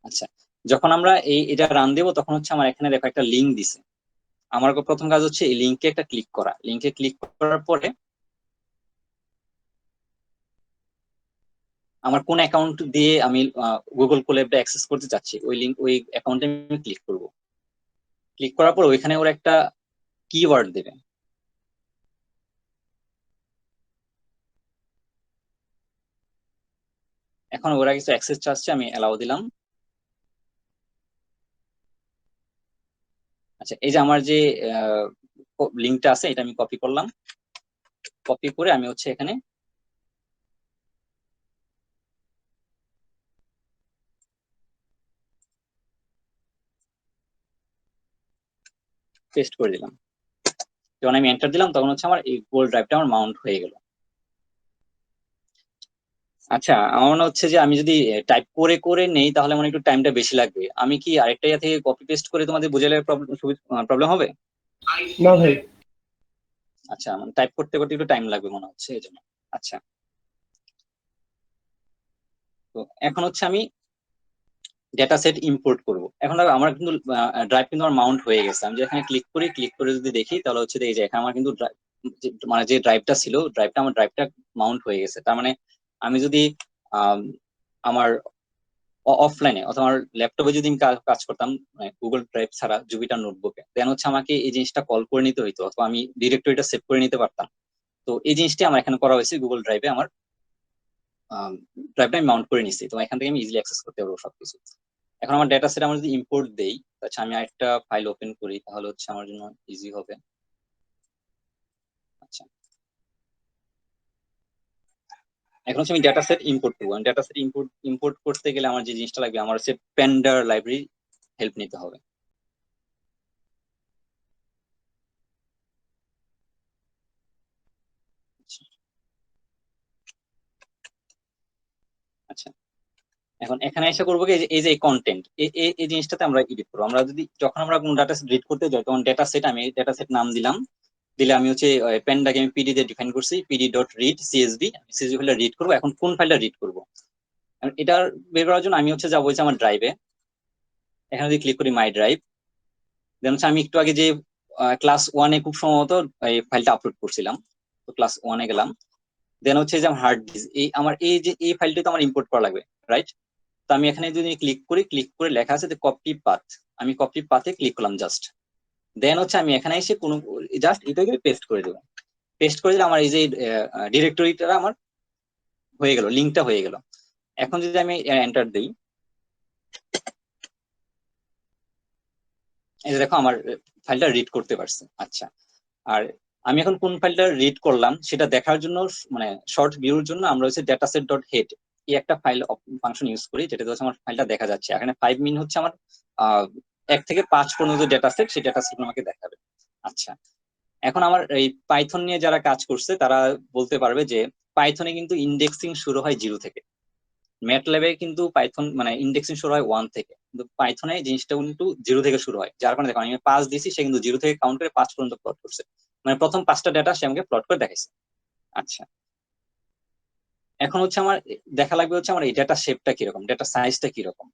A: আচ্ছা, যখন আমরা এটা রান দেব তখন হচ্ছে আমার এখানে দেখো একটা লিঙ্ক দিছে। আমার প্রথম কাজ হচ্ছে এই লিঙ্কে একটা ক্লিক করা। লিঙ্কে ক্লিক করার পরে আমার কোন অ্যাকাউন্ট দিয়ে আমি গুগল কোল্যাবটা অ্যাক্সেস করতে চাচ্ছি ওই অ্যাকাউন্টে আমি ক্লিক করব। ক্লিক করার পর ওইখানে ওরা একটা কিওয়ার্ড দেবে। এখন ওরা কিছু অ্যাক্সেস চাচ্ছে, আমি অ্যালাউ দিলাম। আচ্ছা, এই যে আমার যে লিঙ্কটা আছে এটা আমি কপি করলাম। কপি করে আমি হচ্ছে এখানে পেস্ট করে দিলাম। যখন আমি এন্টার দিলাম তখন হচ্ছে আমার এই গুগল ড্রাইভটা আমার মাউন্ট হয়ে গেল। আচ্ছা, আমার মনে হচ্ছে যে আমি যদি টাইপ করে করে নেই তাহলে আমার একটু টাইমটা বেশি লাগবে। আমি কি আরেকটা ইয়া থেকে কপি পেস্ট করে তোমাদের বুঝালে প্রবলেম হবে?
B: না ভাই।
A: আচ্ছা, মানে টাইপ করতে করতে একটু টাইম লাগবে মনে হচ্ছে, এই জন্য। আচ্ছা, তো এখন হচ্ছে আমি ডেটা সেট ইম্পোর্ট করব। এখন আমার কিন্তু ড্রাইভ কিন্তু আমার মাউন্ট হয়ে গেছে। আমি যেখানে ক্লিক করে যদি দেখি তাহলে হচ্ছে এই যে এখানে আমার কিন্তু মানে যে ড্রাইভটা ছিল আমার ড্রাইভটা মাউন্ট হয়ে গেছে। তার মানে আমি যদি আমার অফলাইনে অথবা আমার ল্যাপটপে যদি আমি কাজ করতাম গুগল ড্রাইভ ছাড়া জুপিটার নোটবুকে, দেন হচ্ছে আমাকে এই জিনিসটা কল করে নিতে হইতো, অথবা আমি ডিরেক্টরিটা সেভ করে নিতে পারতাম। তো এই জিনিসটি আমার এখানে করা হয়েছে গুগল ড্রাইভে। আমার ড্রাইভটা আমি মাউন্ট করে নিচ্ছি, তো এখান থেকে আমি ইজিলি অ্যাক্সেস করতে পারবো সবকিছু। এখন আমার ডেটা সেট আমরা যদি ইম্পোর্ট দেই, আচ্ছা আমি আরেকটা ফাইল ওপেন করি, তাহলে হচ্ছে আমার জন্য ইজি হবে। আচ্ছা, এখন হচ্ছে আমি ডেটা সেট ইম্পোর্ট করবো। ডেটা সেট ইম্পোর্ট করতে গেলে আমার যে জিনিসটা লাগবে, আমার হচ্ছে প্যান্ডার লাইব্রেরি হেল্প নিতে হবে। আচ্ছা আচ্ছা, এখন এখানে এসে করবো কি, এই যে কন্টেন্ট, এই জিনিসটাতে আমরা এডিট করবো। আমরা যদি যখন আমরা কোনো ডাটা সেট রিড করতে যাই, তখন ডেটা সেট, আমি ডেটা সেট নাম দিলাম, দিলে আমি হচ্ছে পেনটাকে আমি পিডি দিয়ে ডিফাইন করছি, PD dot read CSV, CSV ফাইলটা রিড করবো। এখন কোন ফাইলটা রিড করবো, এটা বের করার জন্য আমি হচ্ছে যাবো হচ্ছে আমার ড্রাইভে। এখানে যদি ক্লিক করি মাই ড্রাইভ, দেন হচ্ছে আমি একটু আগে যে ক্লাস ওয়ানে খুব সম্ভবত এই ফাইলটা আপলোড করছিলাম, তো ক্লাস ওয়ানে গেলাম। দেন হচ্ছে যে আমার হার্ড ডিস্ক, এই আমার এই যে এই ফাইলটা তো আমার ইম্পোর্ট করা লাগবে, রাইট? তো আমি এখানে যদি ক্লিক করি, ক্লিক করে লেখা আছে যে কপি পাথ, আমি কপি পাথে ক্লিক করলাম জাস্ট। দেন হচ্ছে আমি এখানে এসে কোনো জাস্ট এটাকে পেস্ট করে দেবো। পেস্ট করে দিলে আমার এই যে ডিরেক্টরিটা আমার হয়ে গেল, লিঙ্কটা হয়ে গেল। এখন যদি আমি এন্টার দিই, এই যে দেখো আমার ফাইলটা রিড করতে পারছে। আচ্ছা, আর আমি এখন কোন ফাইলটা রিড করলাম সেটা দেখার জন্য, মানে শর্ট ভিউর জন্য আমরা হচ্ছে ডেটাসেট ডট হেড এই একটা ফাইল ফাংশন ইউজ করি, যেটা হচ্ছে আমার ফাইলটা দেখা যাচ্ছে। এখানে 5 মিন হচ্ছে আমার 1 থেকে 5 পর্যন্ত ডেটা সেট, সেই ডেটা সেট আমাকে দেখাবে। আচ্ছা, এখন আমার এই পাইথন নিয়ে যারা কাজ করছে তারা বলতে পারবে যে পাইথনে কিন্তু ইন্ডেক্সিং শুরু হয় 0 থেকে, ম্যাটল্যাবে কিন্তু পাইথন মানে ইন্ডেক্সিং শুরু হয় 1 থেকে, কিন্তু পাইথনে জিনিসটা কিন্তু 0 থেকে শুরু হয়। যার কারণে দেখো আমি 5 দিছি, সে কিন্তু 0 থেকে কাউন্ট করে 5 পর্যন্ত প্লট করছে, মানে প্রথম 5টা ডেটা সে আমাকে প্লট করে দেখাইছে। আচ্ছা, এখন হচ্ছে আমার দেখা লাগবে হচ্ছে আমার এই ডেটা শেপটা কিরকম, ডেটা সাইজটা কিরকম।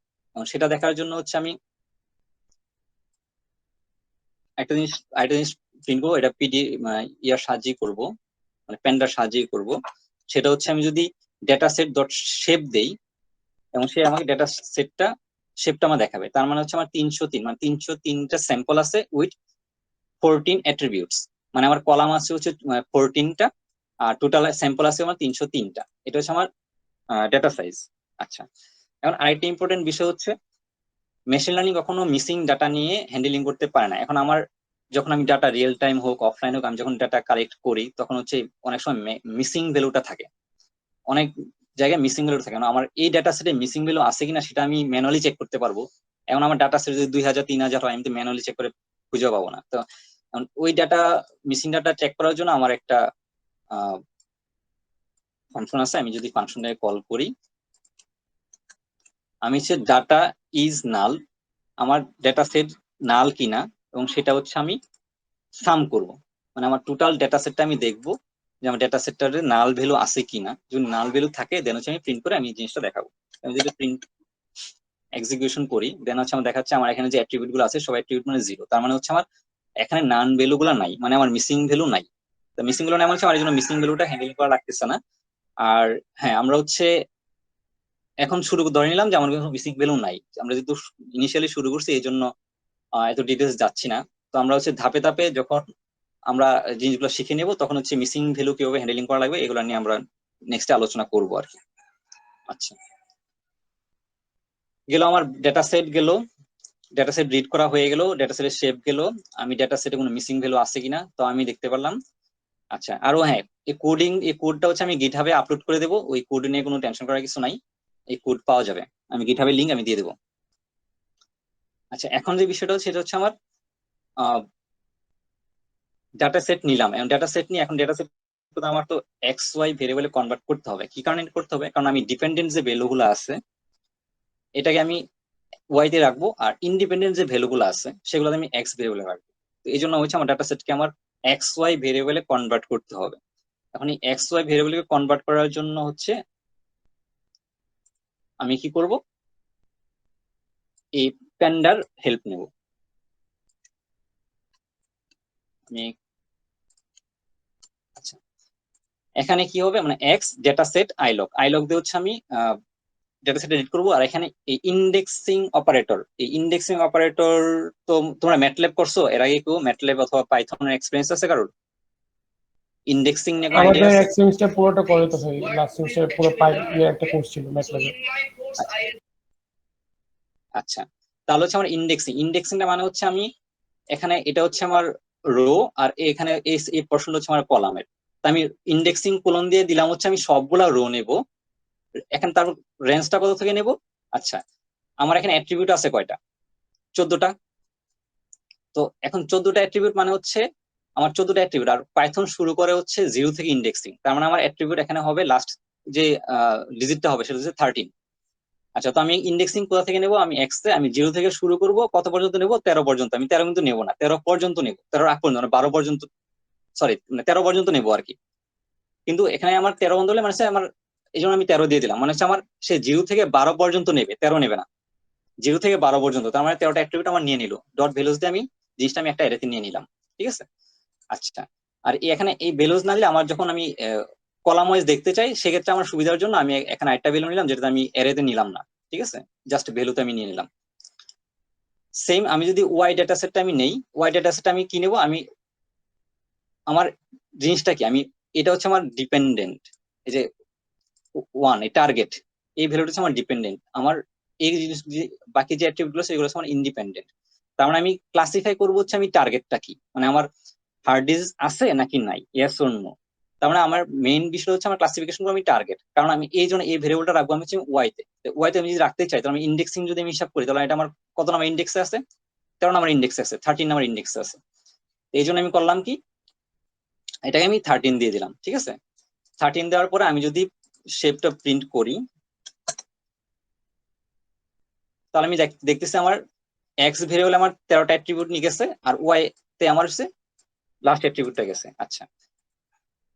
A: সেটা দেখার জন্য হচ্ছে আমি একটা জিনিস প্রিন্ট করবো, এটা পিডি ইয়ার সাহায্যে করব, মানে প্যান্ডার সাহায্যে করব। সেটা হচ্ছে আমি যদি ডেটা সেট ডট শেপ দেই, এবং সে আমাকে ডেটা সেটটা শেপটা আমার দেখাবে। তার মানে হচ্ছে আমার 303, মানে 303টা স্যাম্পল আছে উইথ 14 অ্যাট্রিবিউটস, মানে আমার কলাম আছে হচ্ছে 14টা, আর টোটাল স্যাম্পল আছে আমার 303টা। এটা হচ্ছে আমার ডেটা সাইজ। আচ্ছা, এখন আরেকটা ইম্পর্টেন্ট বিষয় হচ্ছে মেশিন লার্নিং কখনো মিসিং ডাটা নিয়ে হ্যান্ডেলিং করতে পারে না। এখন আমার যখন আমি ডাটা রিয়েল টাইম হোক অফলাইন হোক, আমি যখন ডাটা কালেক্ট করি, তখন হচ্ছে অনেক সময় মিসিং ভ্যালুটা থাকে, অনেক জায়গায় মিসিং ভ্যালু থাকে না। আমার এই ডাটা সেটে মিসিং ভ্যালু আছে কিনা সেটা আমি ম্যানুয়ালি চেক করতে পারবো। এখন আমার ডাটা সেট যদি 2000 3000 হয়, আমি তো ম্যানুয়ালি চেক করে খুঁজে পাবো না। তো ওই ডাটা, মিসিং ডাটা চেক করার জন্য আমার একটা ফাংশন আছে। আমি যদি ফাংশনটাকে কল করি, আমি হচ্ছে ডাটা ইজ নাল, আমার ডেটা সেট নাল কিনা, এবং সেটা হচ্ছে আমি সাম করব। মানে আমার টোটাল ডেটা সেটটা আমি দেখবো যে আমার ডেটা সেটটার নাল ভ্যালু আছে কিনা। যদি নাল ভ্যালু থাকে, দেন হচ্ছে আমি প্রিন্ট করে আমি জিনিসটা দেখাবো। আমি যদি প্রিন্ট এক্সিকিউশন করি, দেন হচ্ছে আমার দেখাচ্ছে আমার এখানে যে অ্যাট্রিবিউট গুলো আছে সব অ্যাট্রিবিউট মানে 0, তার মানে হচ্ছে আমার এখানে নান ভ্যালু গুলো নাই, মানে আমার মিসিং ভ্যালু নাই। তো মিসিং ভ্যালু নাই মানে হচ্ছে আমার এই জন্য মিসিং ভ্যালুটা হ্যান্ডেল করা লাগতেছে না। আর হ্যাঁ, আমরা হচ্ছে এখন শুরু ধরে নিলাম যে আমার কোনো মিসিং ভ্যালু নাই, আমরা যেহেতু ইনিশিয়ালি শুরু করছি এই জন্য এত ডিটেলস যাচ্ছি না। তো আমরা হচ্ছে ধাপে ধাপে যখন আমরা জিনিসগুলো শিখে নেব, তখন হচ্ছে মিসিং ভ্যালু কিভাবে হ্যান্ডেলিং করা লাগবে এগুলো নিয়ে আমরা নেক্সট আলোচনা করবো আর কি। আচ্ছা, গেল আমার ডেটা সেট গেল, ডেটা সেট রিড করা হয়ে গেল, ডেটা সেটের শেপ গেল, আমি ডেটা সেটে কোনো মিসিং ভ্যালু আছে কিনা তো আমি দেখতে পারলাম। আচ্ছা, আরো হ্যাঁ, এই কোডটা হচ্ছে আমি গিটহাবে আপলোড করে দেবো, ওই কোড নিয়ে কোনো টেনশন করার কিছু নাই, এই কোড পাওয়া যাবে, আমি গিটহাবের লিঙ্ক আমি দিয়ে দেবো। আচ্ছা, এখন যে বিষয়টা হচ্ছে সেটা হচ্ছে আমার ডাটা সেট নিলাম, এখন ডাটা সেট নিয়ে এখন ডাটা সেট আমার তো এক্স ওয়াই ভেরিয়েবলে কনভার্ট করতে হবে। কি কারণে করতে হবে, কারণ আমি ডিপেন্ডেন্ট যে ভ্যালু গুলো আছে এটাকে আমি ওয়াই তে রাখবো, আর ইন্ডিপেন্ডেন্ট যে ভ্যালু গুলো আছে সেগুলো আমি এক্স ভেরিয়েবলে রাখবো। তো এই জন্য হচ্ছে আমার ডাটা সেটকে আমার এক্স ওয়াই ভেরিয়েবলে কনভার্ট করতে হবে। এখন এই এক্স ওয়াই ভেরিয়েবলকে কনভার্ট করার জন্য হচ্ছে আমি কি করব, এই প্যান্ডার হেল্প নেব। আমি আচ্ছা, এখানে কি হবে, মানে এক্স ডেটা সেট আইলক দিয়ে হচ্ছে আমি ডেটা সেট এডিট করবো। আর এখানে এই ইন্ডেক্সিং অপারেটর তো তোমরা ম্যাটল্যাব করছো এর আগে, কেউ ম্যাটল্যাব অথবা পাইথনের এক্সপিরিয়েন্স আছে কারোর? ইন্ডেক্সিং নিয়ে কোনো আইডিয়া
B: আমাদের
A: আছে?
B: এক সেমিস্টার পুরোটা করে তো ভাই, লাস্ট সেমিস্টার পুরো একটা কোর্স ছিল ম্যাটল্যাবে।
A: আচ্ছা, তাহলে হচ্ছে আমার ইন্ডেক্সিংটা মানে হচ্ছে আমি এখানে এটা হচ্ছে আমার রো, আর এখানে এই পোর্শনটা হচ্ছে আমার কলামের। তা আমি ইন্ডেক্সিং কোলন দিয়ে দিলাম হচ্ছে আমি সবগুলা রো নেব। এখন তার রেঞ্জটা কত থেকে নেব? আচ্ছা, আমার এখানে অ্যাট্রিবিউট আছে কয়টা? 14টা। তো এখন 14টা অ্যাট্রিবিউট মানে হচ্ছে আমার 14টা অ্যাট্রিবিউট, আর পাইথন শুরু করে হচ্ছে 0 থেকে ইন্ডেক্সিং, তার মানে আমার অ্যাট্রিবিউট এখানে হবে লাস্ট যে ডিজিটটা হবে সেটা হচ্ছে 13। আচ্ছা, তো আমি ইন্ডেক্সিং কোথা থেকে নেব? আমি এক্স আমি 0 থেকে শুরু করব, কত পর্যন্ত নেব? 13 পর্যন্ত। আমি 13 কিন্তু নেব না, 13 পর্যন্ত নেব, 13 আগ পর্যন্ত, 12 পর্যন্ত, সরি, মানে 13 পর্যন্ত নেবো আর কি। কিন্তু এখানে আমার 13 বন্ধ হলে মানে হচ্ছে আমার, এই জন্য আমি 13 দিয়ে দিলাম, মানে হচ্ছে আমার সে 0 থেকে 12 পর্যন্ত নেবে, 13 নেবে না। 0 থেকে 12 পর্যন্ত, তার মানে 13টা অ্যাট্রিবিউট আমার নিয়ে নিল। ডট ভ্যালুস দিয়ে আমি জিনিসটা আমি একটা অ্যারেতে নিয়ে নিলাম, ঠিক আছে? আচ্ছা, আর এখানে এই ভ্যালুস না দিলে আমার যখন আমি কলাম ওয়াইজ দেখতে চাই, সেক্ষেত্রে আমার সুবিধার জন্য আমি এখানে একটা ভ্যালু নিলাম যেটা আমি অ্যারেতে নিলাম না, ঠিক আছে? জাস্ট ভ্যালুতে আমি নিয়ে নিলাম। সেম আমি যদি ওয়াই ডেটা সেটটা আমি নেই, ওয়াই ডেটা সেটটা আমি কি নেবো? আমি আমার জিনিসটা কি, আমি এটা হচ্ছে আমার ডিপেন্ডেন্ট, এই যে ওয়ান, এই টার্গেট, এই ভ্যালুটা হচ্ছে আমার ডিপেন্ডেন্ট। আমার এই জিনিস বাকি যে অ্যাট্রিবিউট গুলো সেগুলো হচ্ছে আমার ইন্ডিপেন্ডেন্ট। তার মানে আমি ক্লাসিফাই করবো হচ্ছে আমি টার্গেটটা কি, মানে আমার হার্ড ডিস্ক আছে নাকি নাই, ইয়েস অর নো। তার মানে আমার মেইন বিষয় হচ্ছে আমার ক্লাসিফিকেশন করবো আমি টার্গেট, কারণ আমি এই জন্য এই ভেরিয়েবলটা রাখবো আমি হচ্ছে ওয়াইতে। ওয়াইতে আমি যদি রাখতে চাই তাহলে আমি ইন্ডেক্সিং যদি আমি হিসাব করি, তাহলে এটা আমার কত নাম্বার ইন্ডেক্সে আছে? 13 নাম্বার ইন্ডেক্সে আছে, 13 নাম্বার ইন্ডেক্সে আছে। এই জন্য আমি করলাম কি, এটাকে আমি 13 দিয়ে দিলাম, ঠিক আছে? 13 দেওয়ার পরে আমি যদি শেপটা প্রিন্ট করি, তাহলে আমি দেখতেছি আমার এক্স ভেরিয়েবল আমার 13টা অ্যাট্রিবিউট নিয়ে গেছে, আর ওয়াই তে আমার হচ্ছে লাস্ট অ্যাট্রিবিউটটা গেছে। আচ্ছা,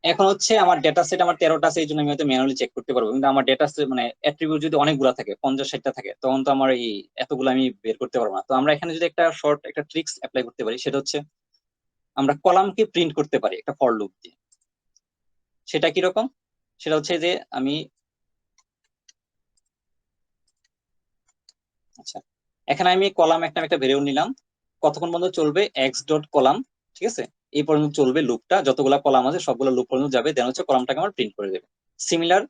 A: এখন হচ্ছে আমার ডেটা সেট আমার 13টা আছে, এই জন্য আমি হয়তো ম্যানুয়ালি চেক করতে পারবো, কিন্তু আমার ডেটা সেট মানে অ্যাট্রিবিউট যদি অনেকগুলো থাকে, 50-60টা থাকে, তখন তো আমার এই এতগুলো আমি বের করতে পারবো না। তো আমরা এখানে যদি একটা শর্ট একটা ট্রিক্স অ্যাপ্লাই করতে পারি, সেটা হচ্ছে আমরা কলামকে প্রিন্ট করতে পারি একটা ফর লুপ দিয়ে। সেটা কিরকম? সেটা হচ্ছে যে আমি, আচ্ছা, এখানে আমি কলাম একটা ভেরিয়েবল নিলাম, কতক্ষণ পর্যন্ত চলবে? এক্স ডট কলাম, ঠিক আছে? এই পর্যন্ত চলবে লুপটা, যতগুলো কলাম আছে সবগুলো লুপ পর্যন্ত যাবে, দেন হচ্ছে কলামটাকে আমার প্রিন্ট করে দেবে। সিমিলার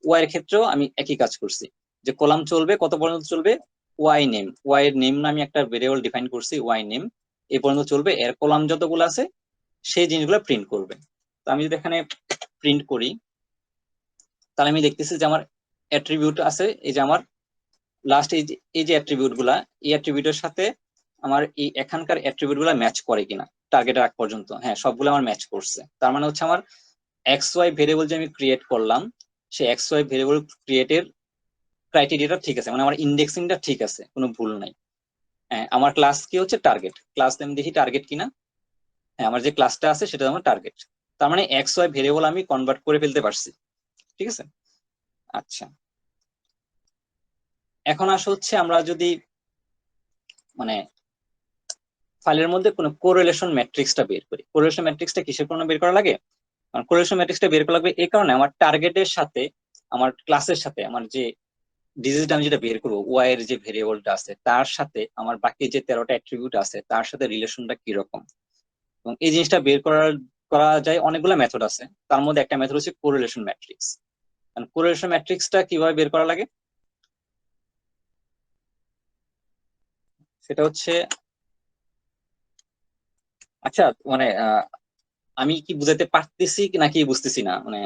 A: ওয়াই এর ক্ষেত্রেও আমি একই কাজ করছি, যে কলাম চলবে কত পর্যন্ত চলবে? ওয়াই নেম, ওয়াই এর নেম আমি একটা ভেরিয়েবল ডিফাইন করছি, ওয়াই নেম, এই পর্যন্ত চলবে, এর কলাম যতগুলো আছে সেই জিনিসগুলো প্রিন্ট করবে। তো আমি যদি এখানে প্রিন্ট করি, তাহলে আমি দেখতেছি যে আমার অ্যাট্রিবিউট আছে, এই যে আমার লাস্ট এই যে অ্যাট্রিবিউট গুলা, এই অ্যাট্রিবিউটের সাথে আমার এই এখানকার অ্যাট্রিবিউট গুলা ম্যাচ করে কিনা টার্গেটের আগ পর্যন্ত। হ্যাঁ, সবগুলো আমার ম্যাচ করছে, তার মানে হচ্ছে আমার এক্স ওয়াই ভেরিয়েবল যে আমি ক্রিয়েট করলাম, সেই এক্স ওয়াই ভেরিয়েবল ক্রিয়েটের ক্রাইটেরিয়াটা ঠিক আছে, মানে আমার ইন্ডেক্সিংটা ঠিক আছে, কোনো ভুল নাই। হ্যাঁ, আমার ক্লাস কি হচ্ছে টার্গেট, ক্লাস আমি দেখি টার্গেট কিনা। হ্যাঁ, আমার যে ক্লাসটা আছে সেটা আমার টার্গেট, তার মানে এক্স ওয়াই ভেরিয়েবল আমি কনভার্ট করে ফেলতে পারছি, ঠিক আছে? আচ্ছা, এখন আসে হচ্ছে আমরা যদি মানে ফাইলের মধ্যে কোনো কোরিলেশন ম্যাট্রিক্সটা বের করি। কোরিলেশন ম্যাট্রিক্সটা কিসের জন্য বের করা লাগে? কারণ কোরিলেশন ম্যাট্রিক্সটা বের করা লাগবে এই কারণে, আমার টার্গেটের সাথে আমার ক্লাসের সাথে আমার যে ডিজিট আমি যেটা বের করবো, ওয়াই এর যে ভেরিয়েবলটা আছে তার সাথে আমার বাকি যে 13টা অ্যাট্রিবিউট আছে তার সাথে রিলেশনটা কিরকম। এবং এই জিনিসটা বের করা যায় অনেকগুলো মেথড আছে, তার মধ্যে একটা মেথড হচ্ছে কোরিলেশন ম্যাট্রিক্স। কোরিলেশন ম্যাট্রিক্সটা কিভাবে বের করা লাগে সেটা হচ্ছে, আচ্ছা, মানে আমি কি বুঝাতে পারতেছি নাকি বুঝতেছি না, মানে